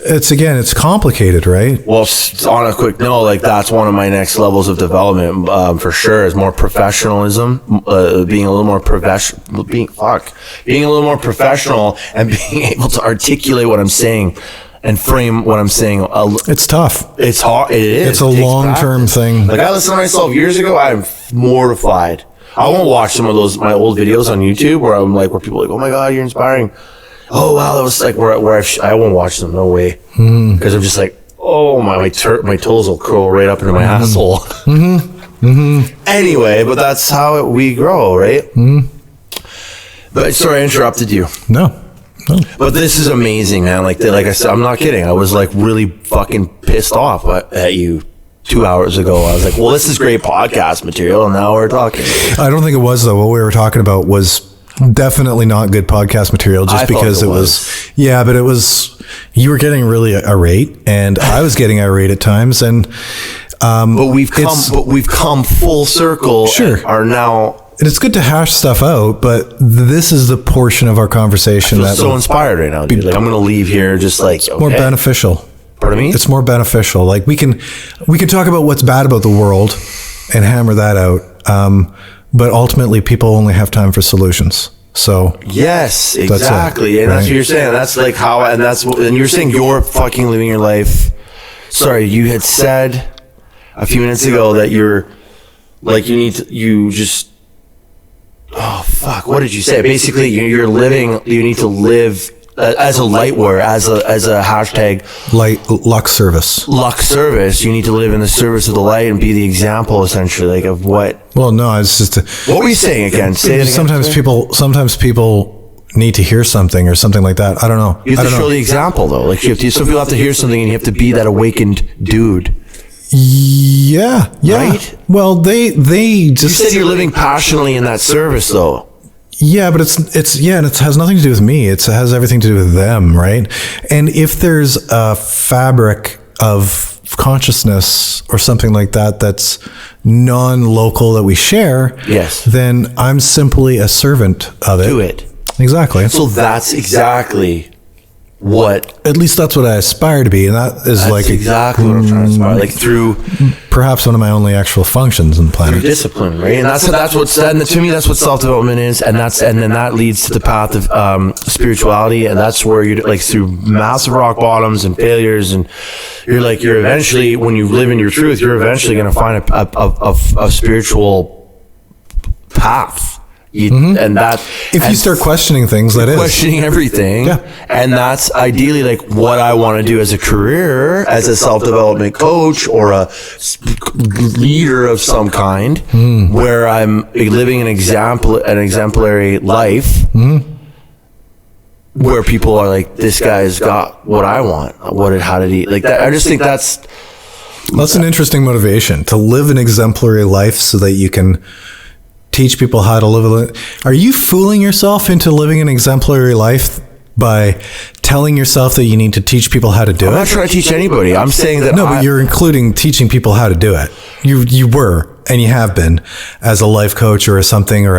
Speaker 3: it's complicated, right?
Speaker 2: Well, on a quick note, like that's one of my next levels of development for sure is more professionalism, being a little more professional, being a little more professional, and being able to articulate what I'm saying and frame what I'm saying.
Speaker 3: It's tough.
Speaker 2: It's hard. It is.
Speaker 3: It's a long-term thing.
Speaker 2: Like I listened to myself years ago. I'm mortified. I won't watch some of my old videos on YouTube where people are like, oh my God, you're inspiring. Oh wow, that was like where I won't watch them. No way. Because I'm just like, oh my toes will curl right up into my asshole. Anyway, but that's how we grow, right? But sorry, I interrupted you.
Speaker 3: No.
Speaker 2: But this is amazing, man. Like I said, I'm not kidding. I was like really fucking pissed off at you 2 hours ago. I was like, well, this is great podcast material, and now we're talking.
Speaker 3: I don't think it was, though. What we were talking about was definitely not good podcast material, just because it was. Yeah, but it was, you were getting really irate, and I was getting irate at times, and
Speaker 2: but we've come full circle.
Speaker 3: Sure.
Speaker 2: And are now.
Speaker 3: And it's good to hash stuff out, but this is the portion of our conversation
Speaker 2: that's so inspired right now, dude. Like I'm going to leave here just like okay.
Speaker 3: More beneficial.
Speaker 2: Pardon me?
Speaker 3: It's more beneficial. Like we can talk about what's bad about the world and hammer that out. But ultimately people only have time for solutions. So
Speaker 2: yes, exactly. And that's what you're saying. That's like how, and you're saying you're fucking living your life. Sorry, you had said a few minutes ago that you're like, oh fuck, what did you say? Basically you need to live as a light wearer, as a hashtag
Speaker 3: Lux service.
Speaker 2: You need to live in the service of the light and be the example, essentially, like of what.
Speaker 3: Well, no, it's just
Speaker 2: what were you saying again? Say it again.
Speaker 3: Sometimes people need to hear something or something like that. I don't know.
Speaker 2: You have to show the example, though. Like some people have to hear something, and you have to be that awakened dude.
Speaker 3: Yeah.
Speaker 2: Right?
Speaker 3: Well, they just.
Speaker 2: You said you're living passionately in that service, though.
Speaker 3: Yeah, but and it has nothing to do with me. It has everything to do with them, right? And if there's a fabric of consciousness or something like that that's non-local that we share,
Speaker 2: yes,
Speaker 3: then I'm simply a servant of it.
Speaker 2: Do it.
Speaker 3: Exactly.
Speaker 2: So that's exactly what...
Speaker 3: At least that's what I aspire to be, and that's
Speaker 2: exactly what I'm trying to aspire. Like through...
Speaker 3: Perhaps one of my only actual functions in the planet.
Speaker 2: Discipline, right? And that's what's... And to me, that's what self-development is, and then that leads to the path of spirituality, and that's where you're like through massive rock bottoms and failures, and you're eventually, when you live in your truth, you're eventually going to find a spiritual path. And that if
Speaker 3: you start questioning things,
Speaker 2: questioning everything, and that's ideally like what I want to do as a career, as a self-development coach or a leader of some kind, where I'm living an exemplary life, where people are like, this guy's got what I want. How did he like that? I just think that's
Speaker 3: an interesting motivation, to live an exemplary life so that you can teach people how to live it. Are you fooling yourself into living an exemplary life by telling yourself that you need to teach people how to do it?
Speaker 2: I'm not trying to teach anybody. I'm saying that
Speaker 3: but you're including teaching people how to do it. You were, and you have been, as a life coach or something, or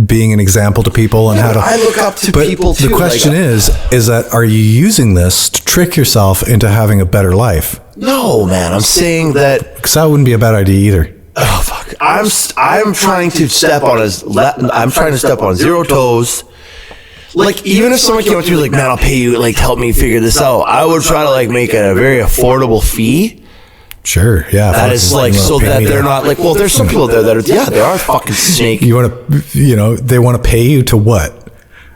Speaker 3: being an example to people and how to...
Speaker 2: I look up to people too.
Speaker 3: The question is that are you using this to trick yourself into having a better life?
Speaker 2: No, man. I'm saying that...
Speaker 3: Because that wouldn't be a bad idea either.
Speaker 2: Oh fuck! I'm trying to step on zero toes. Like, even if someone came up to me like, man, I'll pay you, like, to help me figure this out, I would try to like make it a very affordable fee.
Speaker 3: Sure, yeah.
Speaker 2: That is like so that they're not like, well, there's some people there that are they are fucking snake.
Speaker 3: You want to, they want to pay you to what?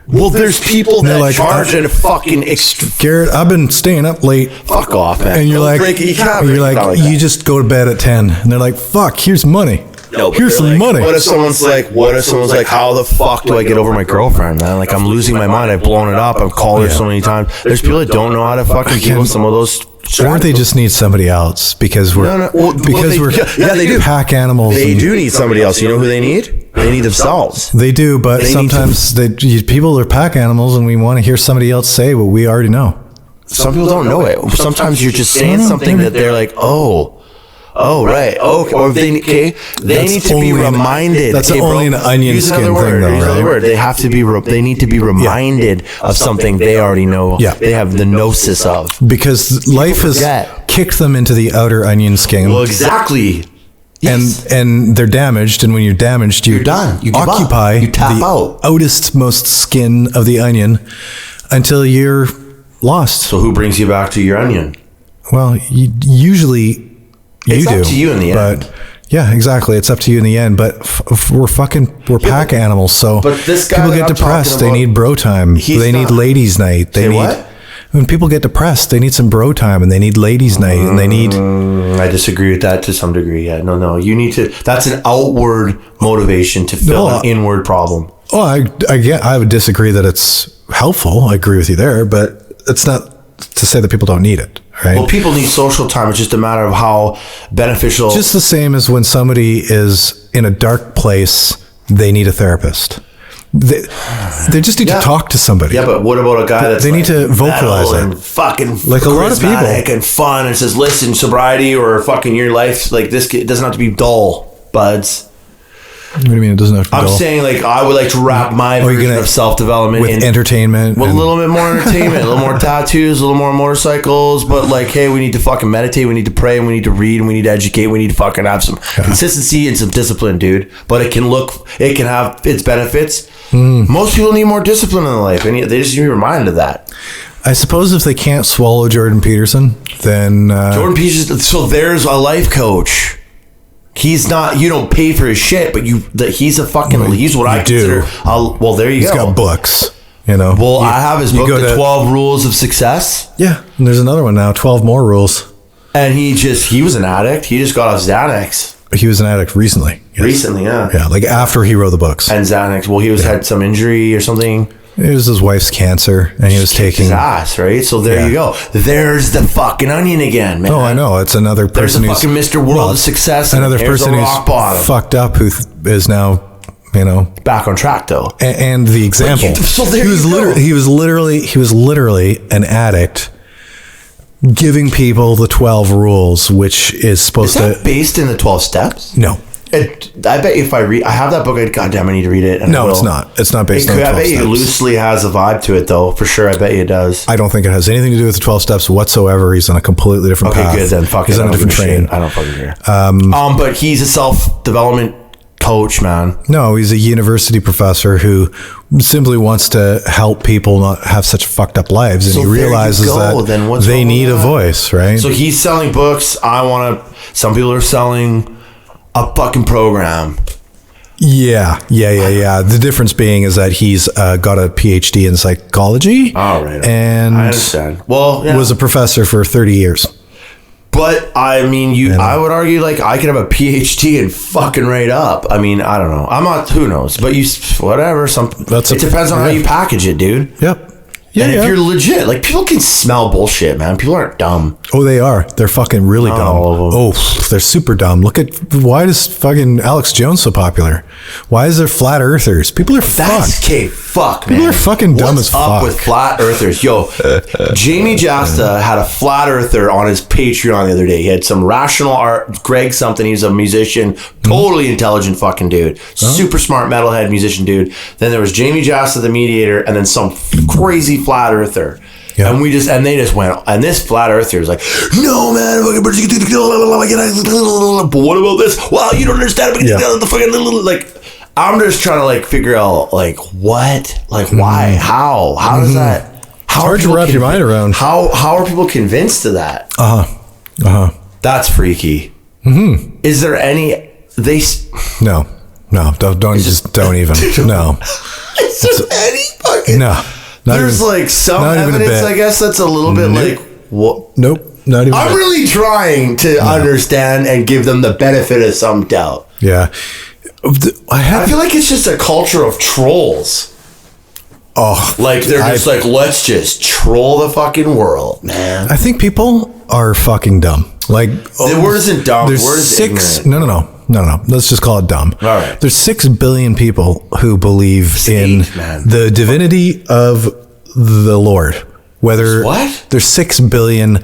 Speaker 2: Well, there's people that charge a fucking extra.
Speaker 3: Garrett, I've been staying up late.
Speaker 2: Fuck off, man.
Speaker 3: And you're you just go to bed at 10, and they're like, fuck, here's money.
Speaker 2: No,
Speaker 3: here's some money.
Speaker 2: What if someone's like, how the fuck do I get over my girlfriend, man? Like, I'm losing my mind. I've blown it up. I've called her so many times. There's people that don't know how to fucking deal some of those.
Speaker 3: Or they just need somebody else because we're they do pack animals.
Speaker 2: They do need somebody else. You know who they need? They need themselves.
Speaker 3: They do, but sometimes people are pack animals, and we want to hear somebody else say what we already know.
Speaker 2: Some people don't know it. Sometimes you're just saying something that they're like, oh, right, okay. Or they need to be reminded.
Speaker 3: That's only an onion skin thing, though, right?
Speaker 2: They need to be reminded of something they already know.
Speaker 3: Yeah.
Speaker 2: They have the gnosis of.
Speaker 3: Because life has kicked them into the outer onion skin.
Speaker 2: Well, exactly. Yes.
Speaker 3: And they're damaged, and when you're damaged,
Speaker 2: you're done. You
Speaker 3: occupy the outest skin of the onion until you're lost.
Speaker 2: So who brings you back to your onion?
Speaker 3: Well, usually
Speaker 2: it's up to you in the end.
Speaker 3: But yeah, exactly. It's up to you in the end. But we're pack animals, so people get depressed. They need bro time. They need ladies' night. They need
Speaker 2: what?
Speaker 3: When people get depressed, they need some bro time, and they need ladies' night, and they need...
Speaker 2: I disagree with that to some degree. Yeah, no. You need to... That's an outward motivation to fill an inward problem.
Speaker 3: Oh, I would disagree that it's helpful. I agree with you there, but it's not to say that people don't need it, right?
Speaker 2: Well, people need social time. It's just a matter of how beneficial...
Speaker 3: Just the same as when somebody is in a dark place, they need a therapist. They just need to talk to somebody.
Speaker 2: Yeah, but what about a guy that's
Speaker 3: they need to vocalize it
Speaker 2: and fucking
Speaker 3: like a lot of people
Speaker 2: and fun and says, listen, sobriety or fucking your life like this, it doesn't have to be dull, buds.
Speaker 3: What do you mean it doesn't have to be dull?
Speaker 2: I'm saying, like, I would like to wrap my version of self-development
Speaker 3: with entertainment.
Speaker 2: With a little bit more entertainment, a little more tattoos, a little more motorcycles, but like, hey, we need to fucking meditate, we need to pray, and we need to read, and we need to educate, we need to fucking have some consistency and some discipline, dude. But it can have its benefits. Most people need more discipline in their life, and they just need to be reminded of that.
Speaker 3: I suppose if they can't swallow Jordan Peterson, then...
Speaker 2: Jordan Peterson, so there's a life coach. He's not, you don't pay for his shit, but he's a fucking, he's what I consider, well, there you go.
Speaker 3: He's got books, you know.
Speaker 2: Well, I have his book, The 12 Rules of Success.
Speaker 3: Yeah, and there's another one now, 12 More Rules.
Speaker 2: And he was an addict. He just got off Xanax.
Speaker 3: He was an addict recently. Yes.
Speaker 2: Recently, yeah.
Speaker 3: Yeah, like after he wrote the books.
Speaker 2: And Xanax, well, he had some injury or something.
Speaker 3: It was his wife's cancer, and he was taking
Speaker 2: his ass, right? So there you go. There's the fucking onion again, man.
Speaker 3: Oh, I know. It's another person
Speaker 2: who's fucking Mr. World of Success.
Speaker 3: Another person who's fucked up who is now You know,
Speaker 2: back on track though.
Speaker 3: And the example, he was literally an addict giving people the 12 rules, which is supposed
Speaker 2: to based in the 12 steps.
Speaker 3: No,
Speaker 2: I bet if I have that book, goddamn, I need to read it.
Speaker 3: No, it's not. It's not based on the 12 steps. I bet
Speaker 2: it loosely has a vibe to it, though. For sure, I bet you it does.
Speaker 3: I don't think it has anything to do with the 12 steps whatsoever. He's on a completely different path.
Speaker 2: Okay, good then. Fuck
Speaker 3: He's on a different train.
Speaker 2: I don't fucking care. But he's a self-development coach, man.
Speaker 3: No, he's a university professor who simply wants to help people not have such fucked up lives, and he realizes that they need a voice, right?
Speaker 2: So he's selling books. Some people are selling a fucking program.
Speaker 3: Yeah. The difference being is that he's got a PhD in psychology.
Speaker 2: Oh, right.
Speaker 3: And
Speaker 2: I understand. Well, yeah.
Speaker 3: Was a professor for 30 years.
Speaker 2: But I mean, I would argue like I could have a PhD and fucking right up. I mean, I don't know. I'm not. Who knows? But whatever. It depends on how you package it, dude.
Speaker 3: Yep.
Speaker 2: Yeah, and if you're legit, like people can smell bullshit, man. People aren't dumb.
Speaker 3: Oh, they are. They're fucking really dumb. Oh, they're super dumb. Look at why is fucking Alex Jones so popular? Why is there flat earthers? People are fucked.
Speaker 2: Okay, fuck,
Speaker 3: man. People are fucking dumb as fuck.
Speaker 2: What's up with flat earthers? Yo, Jamie Jasta had a flat earther on his Patreon the other day. He had some rational art. Greg something. He's a musician. Totally intelligent fucking dude. Super smart metalhead musician dude. Then there was Jamie Jasta, the mediator, and then some crazy flat earther. Yeah. And they just went, and this flat earther is like, no man, but what about this? Well, you don't understand. The fucking like, I'm just trying to like figure out like what, like why, how does that?
Speaker 3: It's hard to wrap your mind around.
Speaker 2: How are people convinced of that? That's freaky. Is there any?
Speaker 3: No, don't even. No.
Speaker 2: Is there any fucking?
Speaker 3: No.
Speaker 2: There's like some evidence, I guess, that's a little bit like what?
Speaker 3: Nope, not even.
Speaker 2: I'm really trying to understand and give them the benefit of some doubt.
Speaker 3: Yeah,
Speaker 2: I feel like it's just a culture of trolls.
Speaker 3: Oh,
Speaker 2: like they're just like, let's just troll the fucking world, man.
Speaker 3: I think people are fucking dumb. Like
Speaker 2: the word isn't dumb. The word is ignorant.
Speaker 3: No. Let's just call it dumb.
Speaker 2: All right.
Speaker 3: There's 6 billion people who believe in the divinity of the Lord. There's 6 billion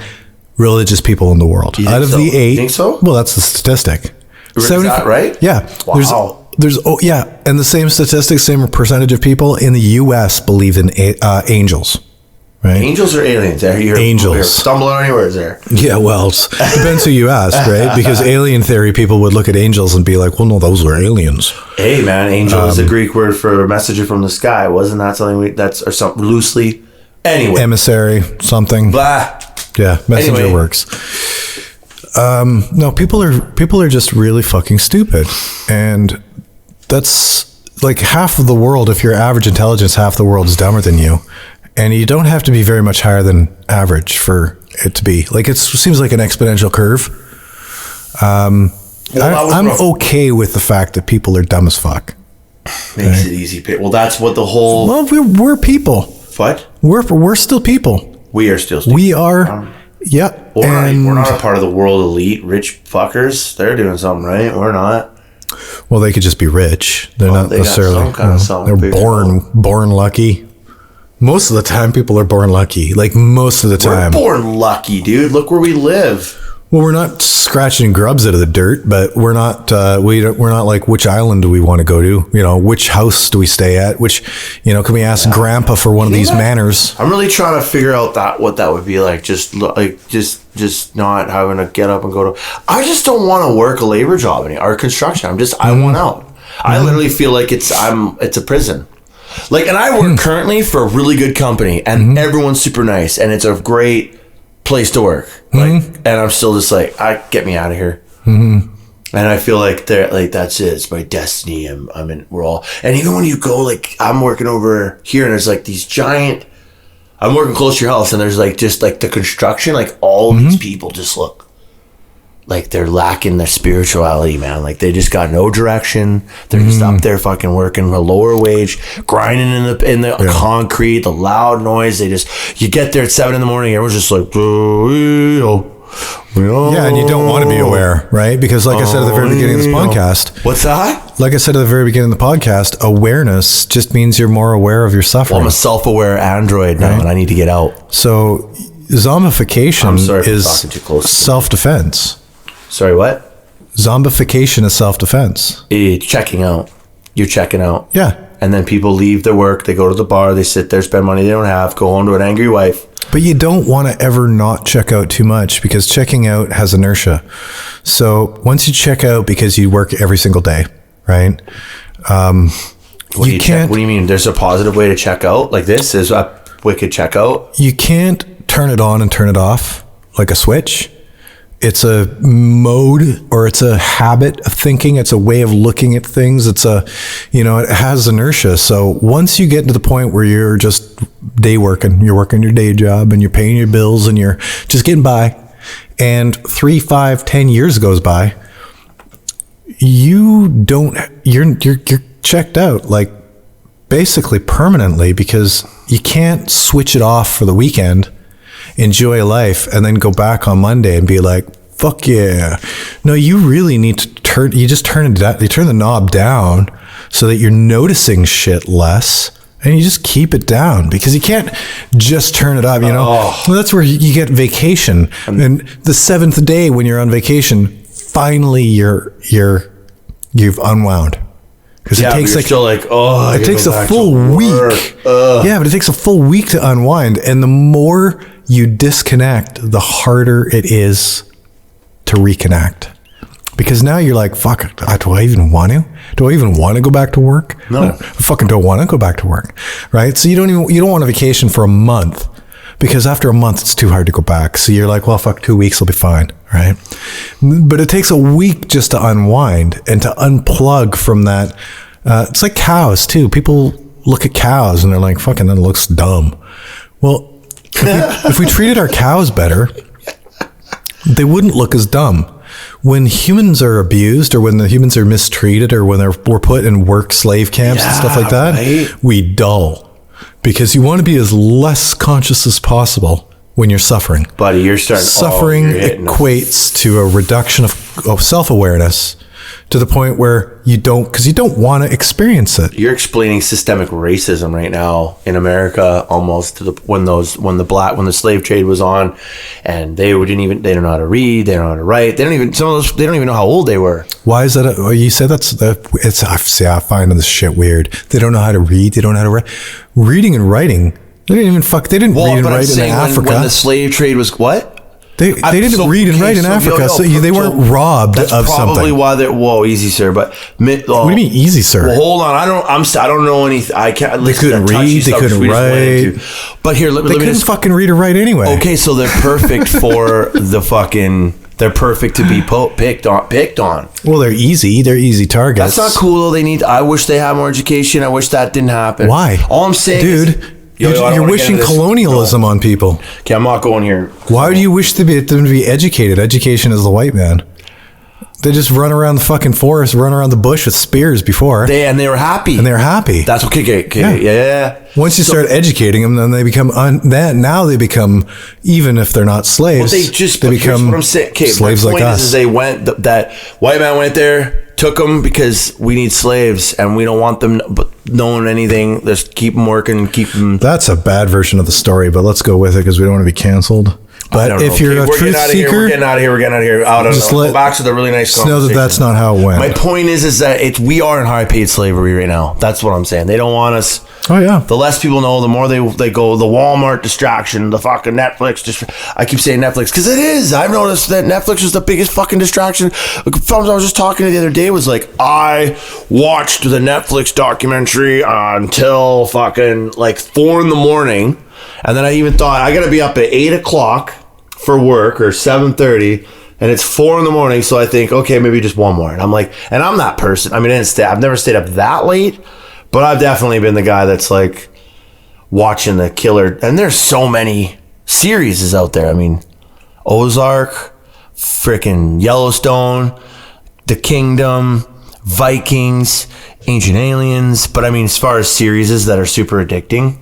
Speaker 3: religious people in the world. Out of the 8.
Speaker 2: You think so?
Speaker 3: Well, that's the statistic.
Speaker 2: Is that right?
Speaker 3: Yeah.
Speaker 2: Wow.
Speaker 3: And the same statistics, same percentage of people in the U.S. believe in angels. Right?
Speaker 2: Angels or aliens?
Speaker 3: Angels.
Speaker 2: You're stumbling on any words there.
Speaker 3: Yeah, well, it depends who you ask, right? Because alien theory people would look at angels and be like, well, no, those were aliens.
Speaker 2: Hey, man, angel is a Greek word for a messenger from the sky. Wasn't that something or something loosely? Anyway.
Speaker 3: Emissary, something.
Speaker 2: Blah.
Speaker 3: Yeah, messenger works. No, people are just really fucking stupid. And that's like half of the world. If your average intelligence, half the world is dumber than you. And you don't have to be very much higher than average for it to be. Like, it seems like an exponential curve. I'm okay with the fact that people are dumb as fuck.
Speaker 2: Makes it easy. Well, that's what the whole...
Speaker 3: Well, we're people.
Speaker 2: What?
Speaker 3: We're still people.
Speaker 2: We are still people.
Speaker 3: We are... Yeah.
Speaker 2: We're not a part of the world elite, rich fuckers. They're doing something right. We're not.
Speaker 3: Well, they could just be rich. They're not necessarily... They're born lucky. Most of the time, people are born lucky. Like, most of the time.
Speaker 2: We're born lucky, dude. Look where we live.
Speaker 3: Well, we're not scratching grubs out of the dirt, but we're not we're not like, which island do we want to go to? You know, which house do we stay at? Can we ask Grandpa for one of these manors?
Speaker 2: I'm really trying to figure out what that would be like. Just not having to get up and go to... I just don't want to work a labor job or construction. I want out. I literally feel like it's a prison. Like, and I work currently for a really good company, and everyone's super nice, and it's a great place to work. Like, and I'm still just like, get me out of here. And I feel like that's it. It's my destiny. We're all, and even when you go, like, I'm working over here, and there's like these giant. I'm working close to your house, and there's like just like the construction, like all of these people just look like they're lacking their spirituality, man. Like, they just got no direction. They're just up there fucking working a lower wage, grinding in the concrete, the loud noise. You get there at 7 a.m. everyone's just like,
Speaker 3: Yeah, and you don't want to be aware, right? Because like I said at the very beginning of this podcast.
Speaker 2: What's that?
Speaker 3: Like I said at the very beginning of the podcast, awareness just means you're more aware of your suffering.
Speaker 2: Well, I'm a self-aware android now, and I need to get out.
Speaker 3: So zombification is self-defense.
Speaker 2: Sorry, what?
Speaker 3: Zombification is self-defense.
Speaker 2: It's checking out. You're checking out.
Speaker 3: Yeah.
Speaker 2: And then people leave their work, they go to the bar, they sit there, spend money they don't have, go home to an angry wife.
Speaker 3: But you don't want to ever not check out too much, because checking out has inertia. So once you check out because you work every single day, right?
Speaker 2: What do you mean? There's a positive way to check out? Like this is a wicked checkout?
Speaker 3: You can't turn it on and turn it off like a switch. It's a mode, or it's a habit of thinking. It's a way of looking at things. It's it has inertia. So once you get to the point where you're just day working, you're working your day job and you're paying your bills and you're just getting by, and 3, 5, 10 years goes by, you're checked out, like basically permanently, because you can't switch it off for the weekend, enjoy life, and then go back on Monday and be like, fuck yeah. No, you really need to turn the knob down so that you're noticing shit less, and you just keep it down, because you can't just turn it up, Well, that's where you get vacation. And the 7th day when you're on vacation, finally you've unwound. Because it takes
Speaker 2: it
Speaker 3: takes a full week. Yeah, but it takes a full week to unwind. And the more you disconnect, the harder it is to reconnect. Because now you're like, fuck, do I even want to? Do I even want to go back to work?
Speaker 2: No.
Speaker 3: I fucking don't want to go back to work. Right? So you don't want a vacation for a month, because after a month it's too hard to go back. So you're like, well, fuck, 2 weeks will be fine. Right? But it takes a week just to unwind and to unplug from that. It's like cows too. People look at cows and they're like, fucking, that looks dumb. Well, if we treated our cows better, they wouldn't look as dumb. When humans are abused, or when the humans are mistreated, or when we're put in work slave camps and stuff like that, right? We dull, because you want to be as less conscious as possible when you're suffering.
Speaker 2: Buddy, you're starting.
Speaker 3: Suffering equates to a reduction of self-awareness, to the point where you don't want to experience it.
Speaker 2: You're explaining systemic racism right now in America, almost to when the slave trade was on, and they don't know how to read, they don't know how to write, they don't even know how old they were.
Speaker 3: Why is that? You said I find this shit weird. They don't know how to read, they don't know how to write. Reading and writing, they didn't read and write in Africa.
Speaker 2: When the slave trade was what?
Speaker 3: They didn't read and write in Africa, so they weren't robbed of something. That's
Speaker 2: probably why they're, whoa, easy, sir. But
Speaker 3: what do you mean, easy, sir?
Speaker 2: Well, hold on, I don't know anything. I can't.
Speaker 3: They couldn't read, they couldn't write.
Speaker 2: But here, let me
Speaker 3: couldn't fucking read or write anyway.
Speaker 2: Okay, so they're perfect for the fucking. They're perfect to be picked on.
Speaker 3: Well, they're easy targets.
Speaker 2: That's not cool though. I wish they had more education. I wish that didn't happen.
Speaker 3: Why?
Speaker 2: All I'm saying,
Speaker 3: dude. You're wishing colonialism on people.
Speaker 2: Okay, I'm not going here.
Speaker 3: Why do you wish them to be educated? Education is the white man. They just run around the fucking forest, run around the bush with spears before.
Speaker 2: They were happy.
Speaker 3: And they're happy.
Speaker 2: That's okay. Yeah.
Speaker 3: Once you start educating them, then they become now they become, even if they're not slaves, they become what I'm saying. Okay, slaves like us.
Speaker 2: Is they went, that white man went there, took them because we need slaves and we don't want them knowing anything. Just keep them working, keep them.
Speaker 3: That's a bad version of the story, but let's go with it because we don't want to be canceled. But if you're a truth seeker,
Speaker 2: we're getting out of here. Go back to the really nice conversation.
Speaker 3: Know that's not how it went.
Speaker 2: My point is that we are in high paid slavery right now. That's what I'm saying. They don't want us.
Speaker 3: Oh yeah.
Speaker 2: The less people know, the more they go. The Walmart distraction, the fucking Netflix. I keep saying Netflix because it is. I've noticed that Netflix is the biggest fucking distraction. I was just talking to the other day. Was like, I watched the Netflix documentary until fucking like 4 a.m. And then I even thought I gotta be up at 8 o'clock for work, or 7:30, and it's 4 a.m. So I think, okay, maybe just one more. And I'm like, and I'm that person. I mean, I've never stayed up that late, but I've definitely been the guy that's like watching the killer. And there's so many series out there. I mean, Ozark, freaking Yellowstone, The Kingdom, Vikings, Ancient Aliens. But I mean, as far as series that are super addicting,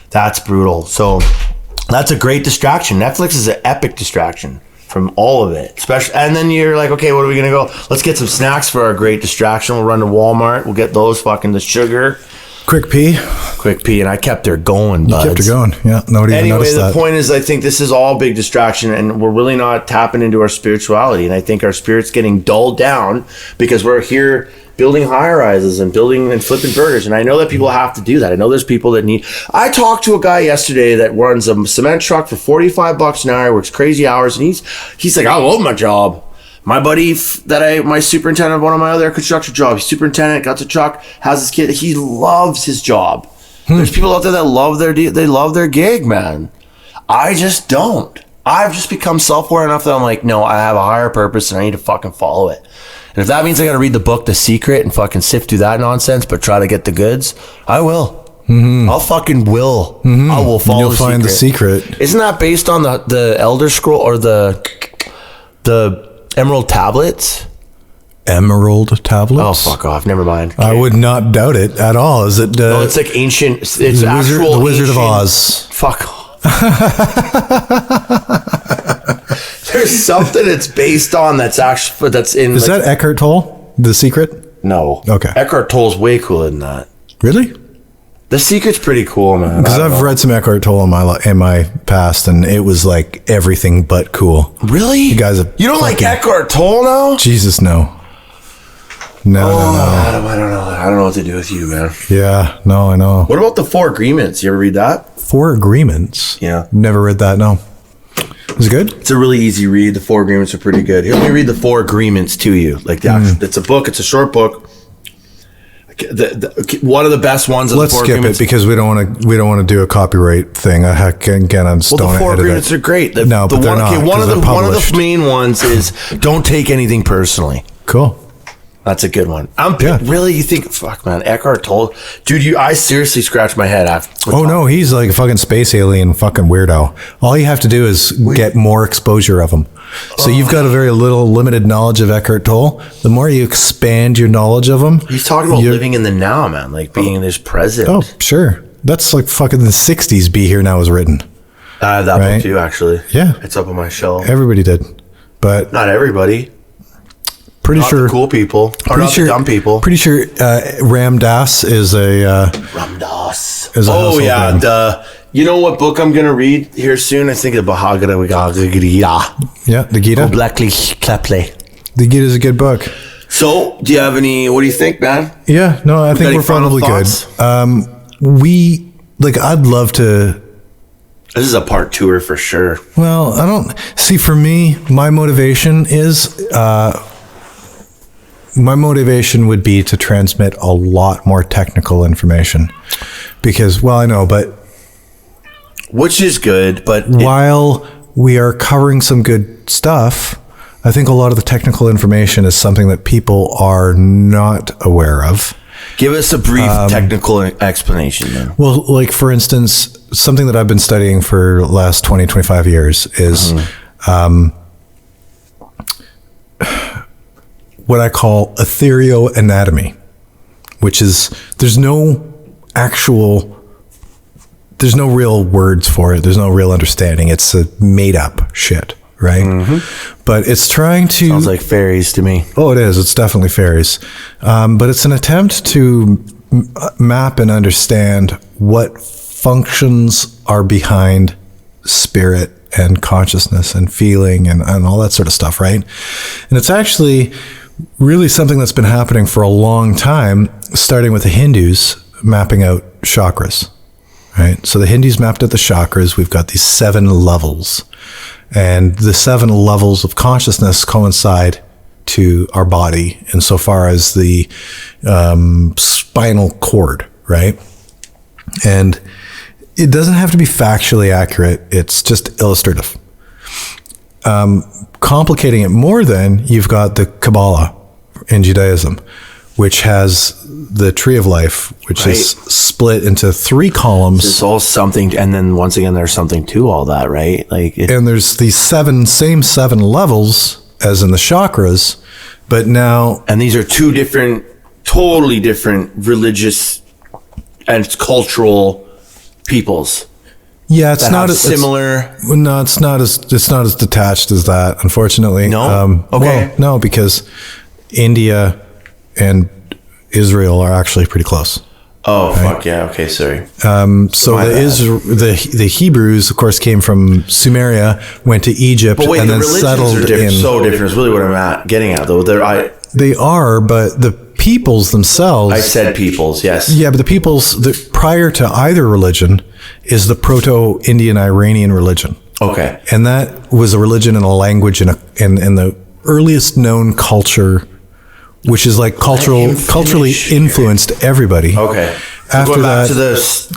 Speaker 2: that's brutal. So that's a great distraction. Netflix is an epic distraction. from all of it. Especially, and then you're like, okay, what are we gonna go? Let's get some snacks for our great distraction. We'll run to Walmart. We'll get those fucking the sugar.
Speaker 3: Quick pee,
Speaker 2: and I kept her going. Buds.
Speaker 3: You kept her going. Yeah, nobody even noticed that.
Speaker 2: Anyway, the point is, I think this is all big distraction, and we're really not tapping into our spirituality. And I think our spirit's getting dulled down because we're here building high rises and building and flipping burgers. And I know that people have to do that. I know there's people that need. I talked to a guy yesterday that runs a cement truck for $45 an hour, works crazy hours, and he's like, I love my job. My buddy my superintendent of one of my other construction jobs, he's superintendent, got the truck, has his kid. He loves his job. There's people out there that love their gig, man. I just don't. I've just become self-aware enough that I'm like, no, I have a higher purpose and I need to fucking follow it. And if that means I got to read the book, The Secret, and fucking sift through that nonsense, but try to get the goods, I will. Mm-hmm. I'll fucking will. Mm-hmm. I will follow.
Speaker 3: You'll find the secret.
Speaker 2: Isn't that based on the Elder Scroll or the Emerald Tablets?
Speaker 3: Emerald Tablets?
Speaker 2: Oh, fuck off. Never mind.
Speaker 3: Okay. I would not doubt it at all. Is it?
Speaker 2: No, it's like ancient. It's
Speaker 3: the
Speaker 2: actual
Speaker 3: the Wizard
Speaker 2: ancient,
Speaker 3: of Oz.
Speaker 2: Fuck off. There's something it's based on that's in.
Speaker 3: Is that Eckhart Tolle? The Secret?
Speaker 2: No.
Speaker 3: Okay.
Speaker 2: Eckhart Tolle's way cooler than that.
Speaker 3: Really?
Speaker 2: The Secret's pretty cool, man.
Speaker 3: Because I've read some Eckhart Tolle in my past, and it was like everything but cool.
Speaker 2: Really?
Speaker 3: You guys,
Speaker 2: you don't like Eckhart Tolle now?
Speaker 3: Jesus, no. No.
Speaker 2: I don't know. I don't know what to do with you, man.
Speaker 3: Yeah, no, I know.
Speaker 2: What about the Four Agreements? You ever read that?
Speaker 3: Four Agreements?
Speaker 2: Yeah.
Speaker 3: Never read that, no. Is it good?
Speaker 2: It's a really easy read. The Four Agreements are pretty good. Let me read the Four Agreements to you. Like it's a book. It's a short book. One of the best ones.
Speaker 3: Let's skip it because we don't want to do a copyright thing. Again, I'm just
Speaker 2: the Four Agreements are great. One of the main ones is don't take anything personally.
Speaker 3: Cool.
Speaker 2: That's a good one. Really, you think? Fuck, man, Eckhart Tolle, dude. I seriously scratched my head after.
Speaker 3: No, he's like a fucking space alien, fucking weirdo. All you have to do is get more exposure of him. So you've got a very limited knowledge of Eckhart Tolle. The more you expand your knowledge of him,
Speaker 2: he's talking about living in the now, man, like being in this present.
Speaker 3: Oh, sure. That's like fucking the '60s. Be Here Now was written.
Speaker 2: I have that book too, actually.
Speaker 3: Yeah,
Speaker 2: it's up on my shelf.
Speaker 3: Everybody did, but
Speaker 2: not everybody.
Speaker 3: Pretty
Speaker 2: not
Speaker 3: sure
Speaker 2: the cool people, or not the dumb people.
Speaker 3: Pretty sure Ram Dass is a
Speaker 2: Ram Dass.
Speaker 3: Oh yeah,
Speaker 2: name. You know what book I'm gonna read here soon? I think the Bhagavad Gita.
Speaker 3: Yeah, the Gita. The Gita is a good book.
Speaker 2: So, do you have any? What do you think, man?
Speaker 3: Yeah, no, I think we're probably good. I'd love to.
Speaker 2: This is a part tour for sure.
Speaker 3: Well, I don't see. For me, my motivation would be to transmit a lot more technical information because, well, I know, but
Speaker 2: which is good, but
Speaker 3: while we are covering some good stuff, I think a lot of the technical information is something that people are not aware of.
Speaker 2: Give us a brief technical explanation then.
Speaker 3: Well, like for instance, something that I've been studying for the last 20, 25 years is what I call ethereoanatomy, which is there's no real words for it. There's no real understanding. It's a made up shit, right? Mm-hmm. But it's trying to...
Speaker 2: Sounds like fairies to me.
Speaker 3: Oh, it is. It's definitely fairies. But it's an attempt to map and understand what functions are behind spirit and consciousness and feeling and all that sort of stuff, right? And it's actually really something that's been happening for a long time, starting with the Hindus mapping out chakras, right? So the Hindus mapped out the chakras. We've got these 7 levels, and the 7 levels of consciousness coincide to our body insofar as the spinal cord, right? And it doesn't have to be factually accurate. It's just illustrative. Complicating it more, then you've got the Kabbalah in Judaism, which has the tree of life, which is split into 3 columns.
Speaker 2: It's all something, and then once again, there's something to all that, right?
Speaker 3: And there's these same 7 levels as in the chakras, but now...
Speaker 2: And these are 2 totally different religious and cultural peoples.
Speaker 3: Yeah, it's
Speaker 2: that
Speaker 3: not
Speaker 2: have
Speaker 3: as
Speaker 2: similar.
Speaker 3: No, it's not as detached as that, unfortunately.
Speaker 2: No? Okay.
Speaker 3: Well, no, because India and Israel are actually pretty close.
Speaker 2: Oh, right? Fuck yeah. Okay, sorry.
Speaker 3: So the Hebrews, of course, came from Sumeria, went to Egypt,
Speaker 2: but wait,
Speaker 3: and
Speaker 2: the
Speaker 3: then
Speaker 2: religions
Speaker 3: settled
Speaker 2: are different,
Speaker 3: in.
Speaker 2: so different. Is really what I'm getting at, though.
Speaker 3: They are, but the peoples themselves.
Speaker 2: I said peoples, yes.
Speaker 3: Yeah, but the peoples prior to either religion is the Proto-Indian Iranian religion.
Speaker 2: Okay,
Speaker 3: and that was a religion and a language and the earliest known culture, which is like culturally influenced everybody.
Speaker 2: Okay. So
Speaker 3: after that,
Speaker 2: to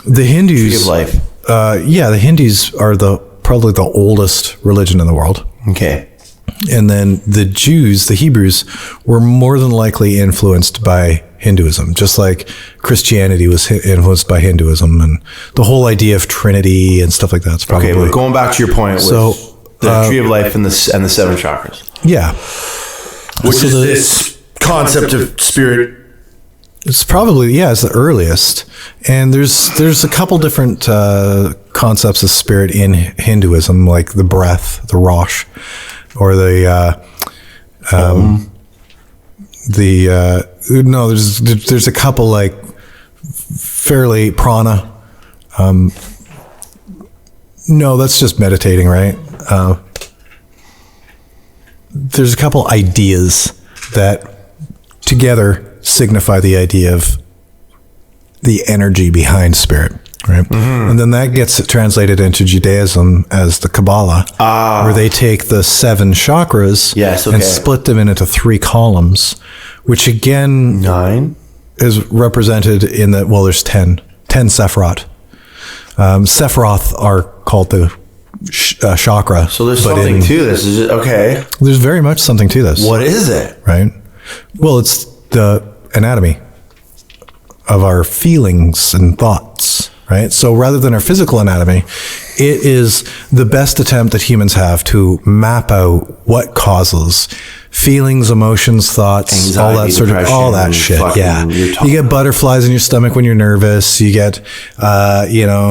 Speaker 3: the Hindus.
Speaker 2: Tree of Life.
Speaker 3: The Hindus are probably the oldest religion in the world.
Speaker 2: Okay.
Speaker 3: And then the Jews, the Hebrews, were more than likely influenced by Hinduism, just like Christianity was influenced by Hinduism, and the whole idea of Trinity and stuff like that's probably.
Speaker 2: Okay, well, going back to your point with the Tree of Life and the 7 chakras.
Speaker 3: Yeah.
Speaker 2: Which is this concept of spirit.
Speaker 3: It's probably, it's the earliest. And there's a couple different concepts of spirit in Hinduism, like the breath, the Rosh, or there's a couple like fairly prana. No, that's just meditating, right? There's a couple ideas that together signify the idea of the energy behind spirit, right? Mm-hmm. And then that gets translated into Judaism as the Kabbalah, where they take the 7 chakras and split them into 3 columns, which again
Speaker 2: 9
Speaker 3: is represented in there's 10 Sephiroth. Sephiroth are called the chakra.
Speaker 2: So there's something to this. Is it okay?
Speaker 3: There's very much something to this.
Speaker 2: What is it?
Speaker 3: Right? Well, it's the anatomy of our feelings and thoughts, right? So rather than our physical anatomy, it is the best attempt that humans have to map out what causes feelings, emotions, thoughts, anxiety, all that sort of, all that shit. Yeah. You get butterflies in your stomach when you're nervous. You get, there's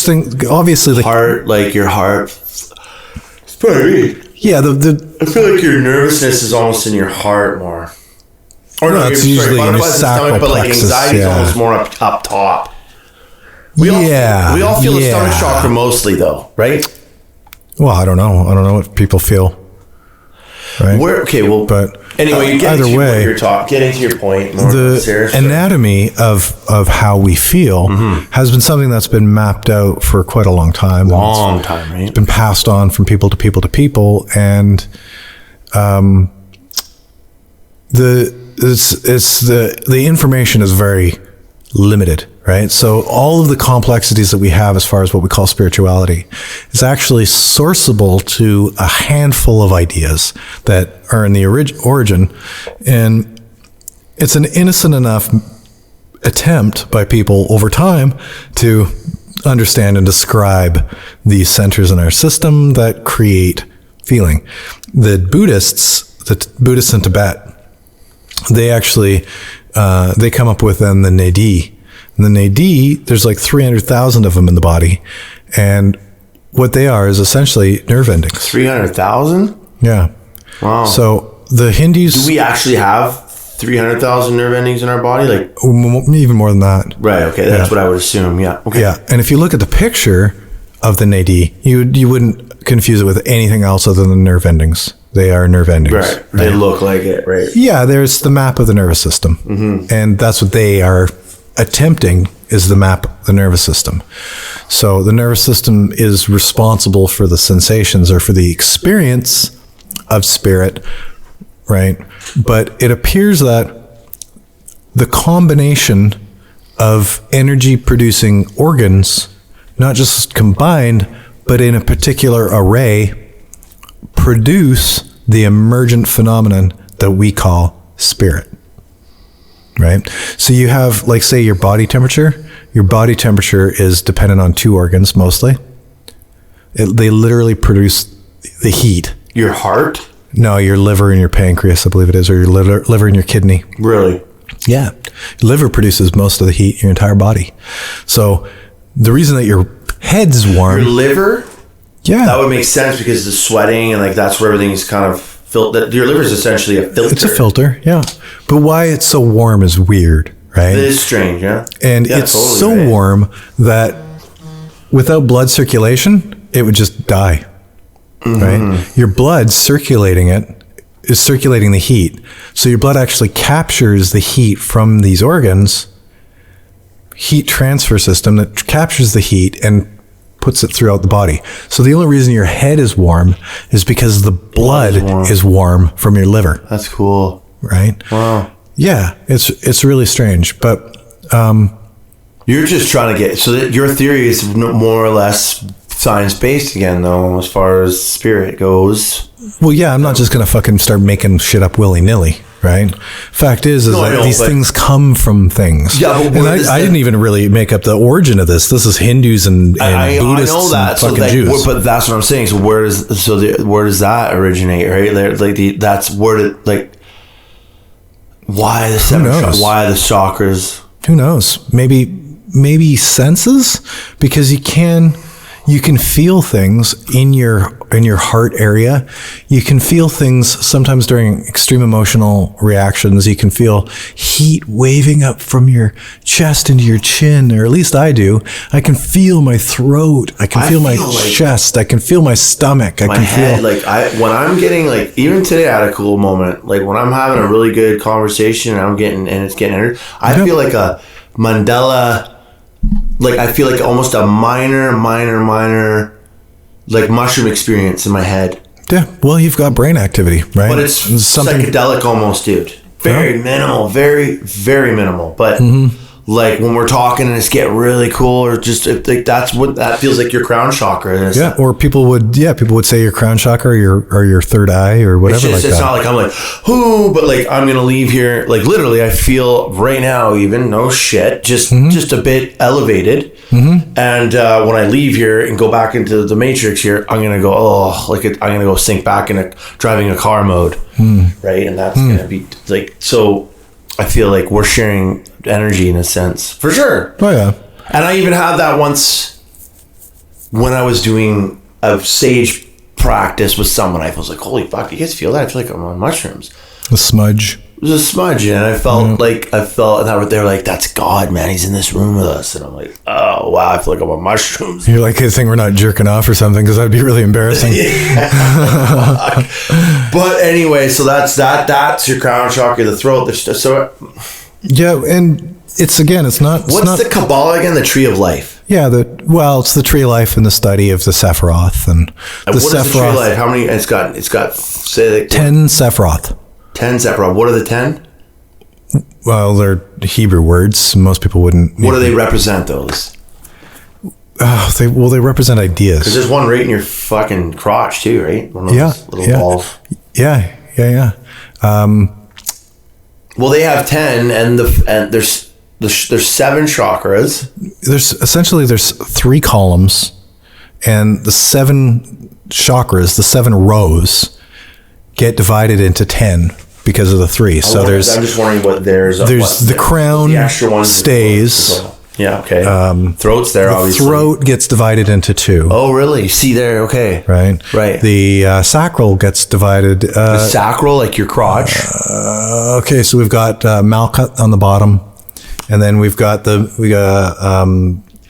Speaker 3: things, obviously the
Speaker 2: heart, like your heart. It's pretty.
Speaker 3: Yeah.
Speaker 2: I feel like your nervousness is almost in your heart more. Or no,
Speaker 3: it's usually in your sacral
Speaker 2: but like
Speaker 3: plexus,
Speaker 2: anxiety is almost more up top. We all feel the stomach chakra mostly, though, right?
Speaker 3: Well, I don't know. I don't know what people feel. Right?
Speaker 2: But anyway,
Speaker 3: either way,
Speaker 2: getting to your point.
Speaker 3: The anatomy of how we feel has been something that's been mapped out for quite a long time.
Speaker 2: Long time, right?
Speaker 3: It's been passed on from people to people to people, and the information is very limited, right? So all of the complexities that we have as far as what we call spirituality is actually sourceable to a handful of ideas that are in the origin. And it's an innocent enough attempt by people over time to understand and describe these centers in our system that create feeling. The Buddhists in Tibet, they actually they come up with then the nadi. And the nadi, there's like 300,000 of them in the body, and what they are is essentially nerve endings.
Speaker 2: 300,000?
Speaker 3: Yeah.
Speaker 2: Wow.
Speaker 3: So the Hindus.
Speaker 2: Do we actually have 300,000 nerve endings in our body? Like
Speaker 3: even more than that.
Speaker 2: Right. Okay. That's what I would assume. Yeah. Okay.
Speaker 3: Yeah. And if you look at the picture of the nadi, you wouldn't confuse it with anything else other than nerve endings. They are nerve endings.
Speaker 2: Right. They look like it, right?
Speaker 3: Yeah, there's the map of the nervous system. Mm-hmm. And that's what they are attempting, is the map of the nervous system. So the nervous system is responsible for the sensations or for the experience of spirit, right? But it appears that the combination of energy producing organs, not just combined, but in a particular array, produce the emergent phenomenon that we call spirit, right? So you have, like, say, your body temperature. Your body temperature is dependent on 2 organs mostly. They literally produce the heat.
Speaker 2: Your heart?
Speaker 3: No, your liver and your pancreas, I believe it is, or your liver and your kidney.
Speaker 2: Really?
Speaker 3: Yeah. Liver produces most of the heat in your entire body. So the reason that your head's warm.
Speaker 2: Your liver?
Speaker 3: Yeah.
Speaker 2: That would make sense because the sweating and like that's where everything's kind of your liver is essentially a filter.
Speaker 3: It's a filter, yeah. But why it's so warm is weird, right?
Speaker 2: It is strange, yeah.
Speaker 3: And it's totally so warm that without blood circulation, it would just die, right? Your blood circulating it is circulating the heat. So your blood actually captures the heat from these organs, heat transfer system that captures the heat and puts it throughout the body. So the only reason your head is warm is because the blood is warm from your liver.
Speaker 2: That's cool.
Speaker 3: Right?
Speaker 2: Wow.
Speaker 3: Yeah, it's really strange, but
Speaker 2: you're just trying to get so that your theory is more or less science-based again, though, as far as spirit goes.
Speaker 3: Well, yeah, I'm not just going to fucking start making shit up willy-nilly, right? Fact is that these things come from things. Yeah, but and I didn't even really make up the origin of this. This is Hindus and Buddhists
Speaker 2: I know that,
Speaker 3: and fucking Jews.
Speaker 2: But that's what I'm saying. So where does that originate, right? Why the seven? Why the chakras?
Speaker 3: Who knows? Maybe senses, because you can feel things in your heart area. You can feel things sometimes during extreme emotional reactions. You can feel heat waving up from your chest into your chin, or at least I do. I can feel my throat. I can feel my chest. I can feel my stomach.
Speaker 2: My head, when I'm getting even today I had a cool moment. Like when I'm having a really good conversation and it's getting energy, I feel like a Mandela. Like I feel like almost a minor like mushroom experience in my head.
Speaker 3: Yeah, well, you've got brain activity, right?
Speaker 2: But it's something psychedelic almost, dude. Very minimal, very, very minimal. But like when we're talking and it's getting really cool, or just like that feels like your crown chakra.
Speaker 3: Yeah, or people would say your crown chakra or your third eye or whatever. It's
Speaker 2: not like I'm like, whoo, but like I'm gonna leave here. Like literally, I feel right now, even no shit, just a bit elevated. And when I leave here and go back into the matrix here, I'm gonna go I'm gonna go sink back into driving a car mode, right? And that's gonna be like so. I feel like we're sharing energy in a sense, for sure.
Speaker 3: Oh yeah.
Speaker 2: And I even had that once when I was doing a sage practice with someone. I was like, "Holy fuck, do you guys feel that? I feel like I'm on mushrooms."
Speaker 3: A smudge.
Speaker 2: It was a smudge, and I felt and they were like, "That's God, man. He's in this room with us." And I'm like, "Oh wow, I feel like I'm on mushrooms."
Speaker 3: You're like, "Good thing we're not jerking off or something, because that'd be really embarrassing."
Speaker 2: But anyway, so that's your crown chakra, the throat. So
Speaker 3: yeah, and it's not.
Speaker 2: What's the Kabbalah again? The tree of life.
Speaker 3: Yeah, it's the tree of life and the study of the Sephiroth and the
Speaker 2: Sephiroth. What is the tree of life? How many? It's got 10
Speaker 3: Sephiroth.
Speaker 2: 10 Sephiroth. What are the 10?
Speaker 3: Well, they're Hebrew words. Most people wouldn't.
Speaker 2: What do they represent, those?
Speaker 3: They represent ideas.
Speaker 2: Because there's one right in your fucking crotch too, right? One of those little balls.
Speaker 3: Yeah.
Speaker 2: Well, they have 10, and there's 7 chakras.
Speaker 3: There's 3 columns, and the 7 chakras, the 7 rows, get divided into 10 because of the 3. So I'm
Speaker 2: just wondering what there's
Speaker 3: the crown stays.
Speaker 2: Yeah, okay. Throat's there, obviously.
Speaker 3: The throat gets divided into 2.
Speaker 2: Oh, really? See there, okay.
Speaker 3: Right. The sacral gets divided.
Speaker 2: The sacral, like your crotch?
Speaker 3: Okay, so we've got Malkuth on the bottom, and then we've got the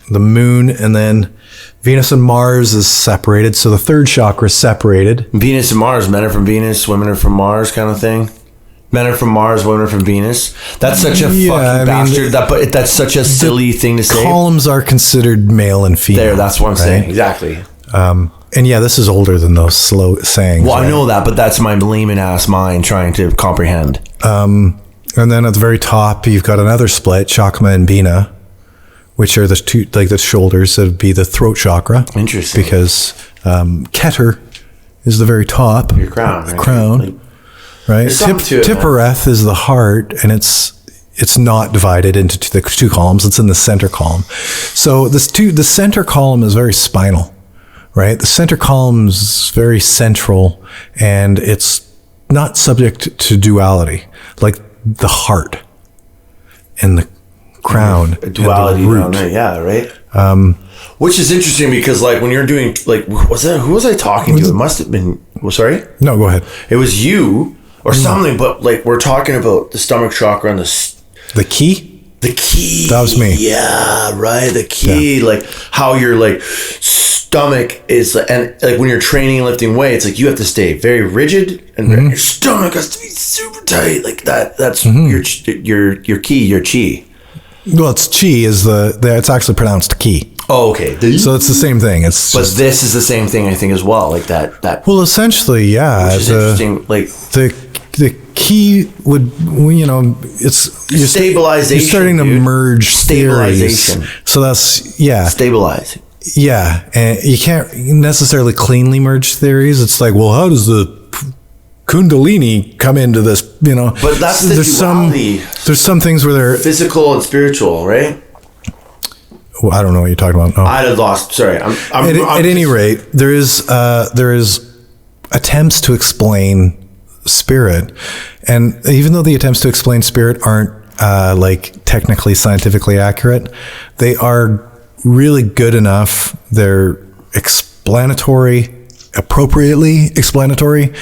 Speaker 3: moon, and then Venus and Mars is separated, so the 3rd chakra is separated.
Speaker 2: Venus and Mars, men are from Venus, women are from Mars kind of thing? Men are from Mars, women are from Venus. That's such a fucking bastard. That's such a silly thing to say.
Speaker 3: Columns are considered male and female.
Speaker 2: That's what I'm saying. Exactly.
Speaker 3: And yeah, this is older than those slow sayings.
Speaker 2: Well, I know that, but that's my layman ass mind trying to comprehend.
Speaker 3: And then at the very top, you've got another split, Chakma and Bina, which are the two, like the shoulders. That would be the throat chakra.
Speaker 2: Interesting.
Speaker 3: Because Keter is the very top.
Speaker 2: Your crown.
Speaker 3: The crown. Right. Tiphareth is the heart, and it's not divided into the 2 columns. It's in the center column. So the center column is very spinal, right? The center column is very central, and it's not subject to duality, like the heart and the crown,
Speaker 2: a duality
Speaker 3: and the
Speaker 2: down
Speaker 3: root.
Speaker 2: there. Yeah, right. Which is interesting because, like, when you're doing, like, who was I talking to? It must have been. Well, sorry.
Speaker 3: No, go ahead.
Speaker 2: It was you or something. But like, we're talking about the stomach chakra and
Speaker 3: the key.
Speaker 2: The key.
Speaker 3: That was me.
Speaker 2: Yeah, right. The key, like how your like stomach is, and like when you're training and lifting weights, like you have to stay very rigid, and your stomach has to be super tight, like that. That's your key, your chi.
Speaker 3: Well, it's chi is it's actually pronounced ki.
Speaker 2: Oh, okay.
Speaker 3: So it's the same thing. It's
Speaker 2: but this is the same thing, I think, as well. Like that.
Speaker 3: Well, essentially, yeah.
Speaker 2: Which is interesting. Like
Speaker 3: the key would, you're
Speaker 2: stabilization.
Speaker 3: You're starting to merge
Speaker 2: stabilization.
Speaker 3: Theories. So that's
Speaker 2: stabilizing.
Speaker 3: Yeah, and you can't necessarily cleanly merge theories. It's like, well, how does the Kundalini come into this?
Speaker 2: But that's the duality.
Speaker 3: There's some things where they're
Speaker 2: physical and spiritual, right?
Speaker 3: Well, I don't know what you're talking about. No.
Speaker 2: I had lost. Sorry.
Speaker 3: At any rate, there is attempts to explain spirit, and even though the attempts to explain spirit aren't like technically scientifically accurate, they are really good enough. They're explanatory, appropriately explanatory.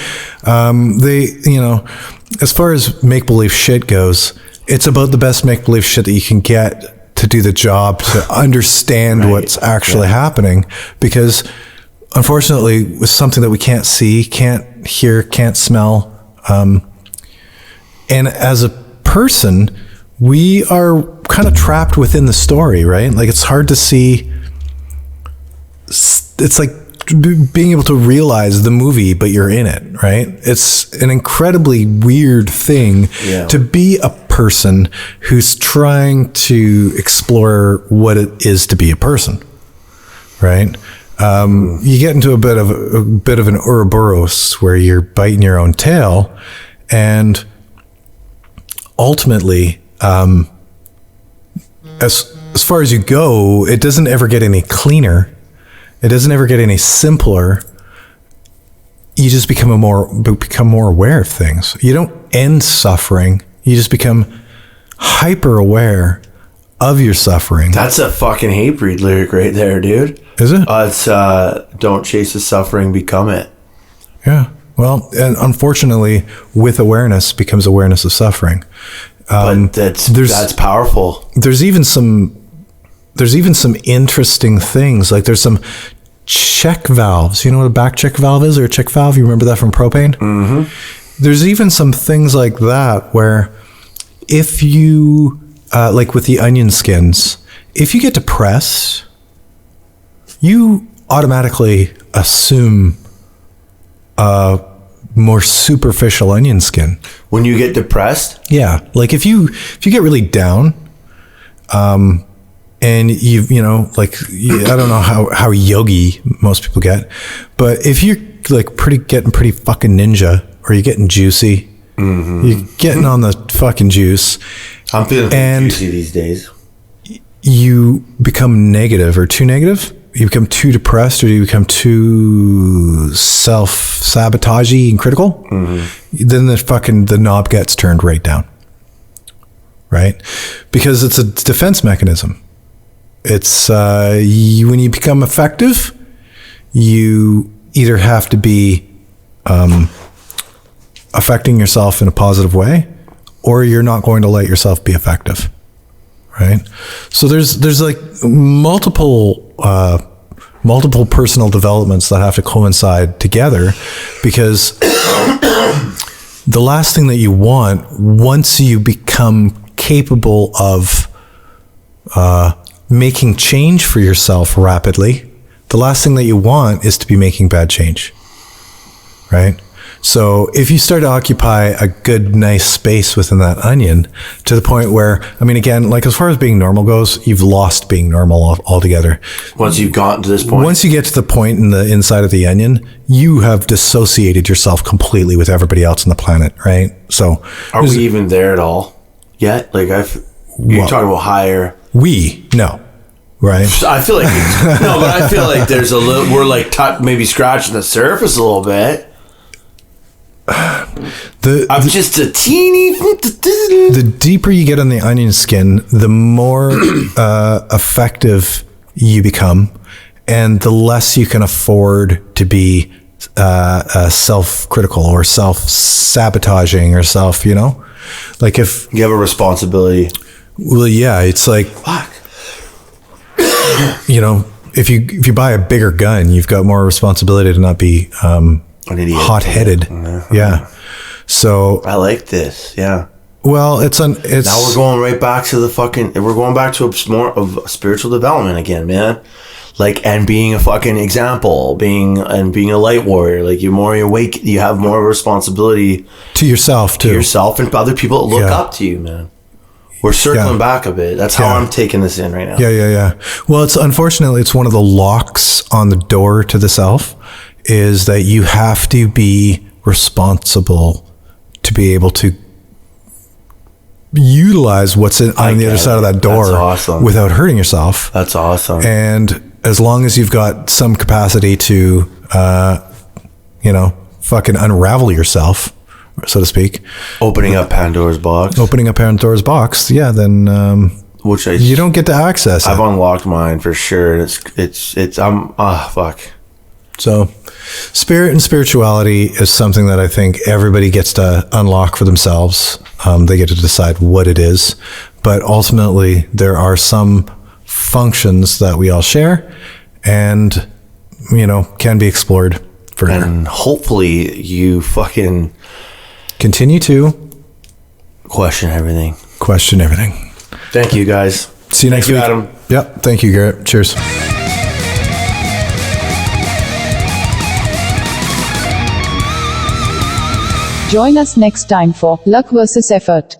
Speaker 3: As far as make-believe shit goes, it's about the best make-believe shit that you can get to do the job, to understand what's actually happening, because unfortunately, with something that we can't see, can't hear, can't smell, and as a person, we are kind of trapped within the story, right? Like, it's hard to see. It's like being able to realize the movie, but you're in it, right? It's an incredibly weird thing to be a person who's trying to explore what it is to be a person, right? You get into a bit of an Ouroboros where you're biting your own tail, and ultimately, as far as you go, it doesn't ever get any cleaner. It doesn't ever get any simpler. You just become more aware of things. You don't end suffering. You just become hyper aware of your suffering.
Speaker 2: That's a fucking Hatebreed lyric right there, dude.
Speaker 3: Is it?
Speaker 2: It's don't chase the suffering, become it.
Speaker 3: Yeah. Well, and unfortunately, with awareness becomes awareness of suffering.
Speaker 2: But that's powerful.
Speaker 3: There's even some interesting things. Like, there's some check valves. You know what a back check valve is, or a check valve? You remember that from propane? Mm-hmm. There's even some things like that where if you, like with the onion skins, if you get depressed, you automatically assume a more superficial onion skin.
Speaker 2: When you get depressed?
Speaker 3: Yeah. Like if you get really down, and I don't know how yogi most people get, but if you're like getting pretty fucking ninja, or you're getting juicy, you're getting on the fucking juice.
Speaker 2: I'm feeling juicy these days.
Speaker 3: You become negative or too negative. You become too depressed, or you become too self-sabotagey and critical. Then the knob gets turned right down. Right? Because it's a defense mechanism. It's when you become effective, you either have to be affecting yourself in a positive way, or you're not going to let yourself be effective, right? So there's like multiple personal developments that have to coincide together, because the last thing that you want, once you become capable of making change for yourself rapidly, the last thing that you want is to be making bad change, right? So if you start to occupy a good, nice space within that onion, to the point where, I mean, again, like as far as being normal goes, you've lost being normal altogether.
Speaker 2: Once you've gotten to this point.
Speaker 3: Once you get to the point in the inside of the onion, you have dissociated yourself completely with everybody else on the planet, right? So
Speaker 2: are we even there at all yet? Like you're talking about higher.
Speaker 3: No. Right.
Speaker 2: I feel like but I feel like there's a little. We're like maybe scratching the surface a little bit. I'm just a teeny.
Speaker 3: The deeper you get on the onion skin, the more effective you become, and the less you can afford to be self-critical or self-sabotaging or like if
Speaker 2: You have a responsibility.
Speaker 3: well, yeah, it's like
Speaker 2: Fuck.
Speaker 3: if you buy a bigger gun, you've got more responsibility to not be
Speaker 2: An idiot.
Speaker 3: hot-headed. Yeah. So
Speaker 2: I like this. Yeah.
Speaker 3: well, it's
Speaker 2: Now we're going right back to we're going back to more of spiritual development again, man. Like, and being a fucking example, being a light warrior. Like, you're more awake, you have more responsibility
Speaker 3: to yourself too.
Speaker 2: to yourself and other people that look
Speaker 3: Yeah.
Speaker 2: up to you, man. We're circling back a bit. That's how
Speaker 3: Yeah.
Speaker 2: I'm taking this in right now.
Speaker 3: Yeah. Well, unfortunately it's one of the locks on the door to the self is that you have to be responsible to be able to utilize what's on the other side of that door
Speaker 2: That's awesome.
Speaker 3: without hurting yourself.
Speaker 2: That's awesome.
Speaker 3: And as long as you've got some capacity to, fucking unravel yourself, so to speak,
Speaker 2: Opening up Pandora's box.
Speaker 3: yeah, then
Speaker 2: Which
Speaker 3: you don't get to access it.
Speaker 2: I've unlocked mine for sure. Fuck.
Speaker 3: So spirit and spirituality is something that I think everybody gets to unlock for themselves. They get to decide what it is. But ultimately, there are some functions that we all share and, can be explored further.
Speaker 2: And hopefully you fucking
Speaker 3: Continue to
Speaker 2: question everything.
Speaker 3: Thank
Speaker 2: you, guys.
Speaker 3: See you next
Speaker 2: Thank
Speaker 3: week.
Speaker 2: you, Adam.
Speaker 3: Yep. Thank you, Garrett. Cheers.
Speaker 1: Join us next time for Luck versus Effort.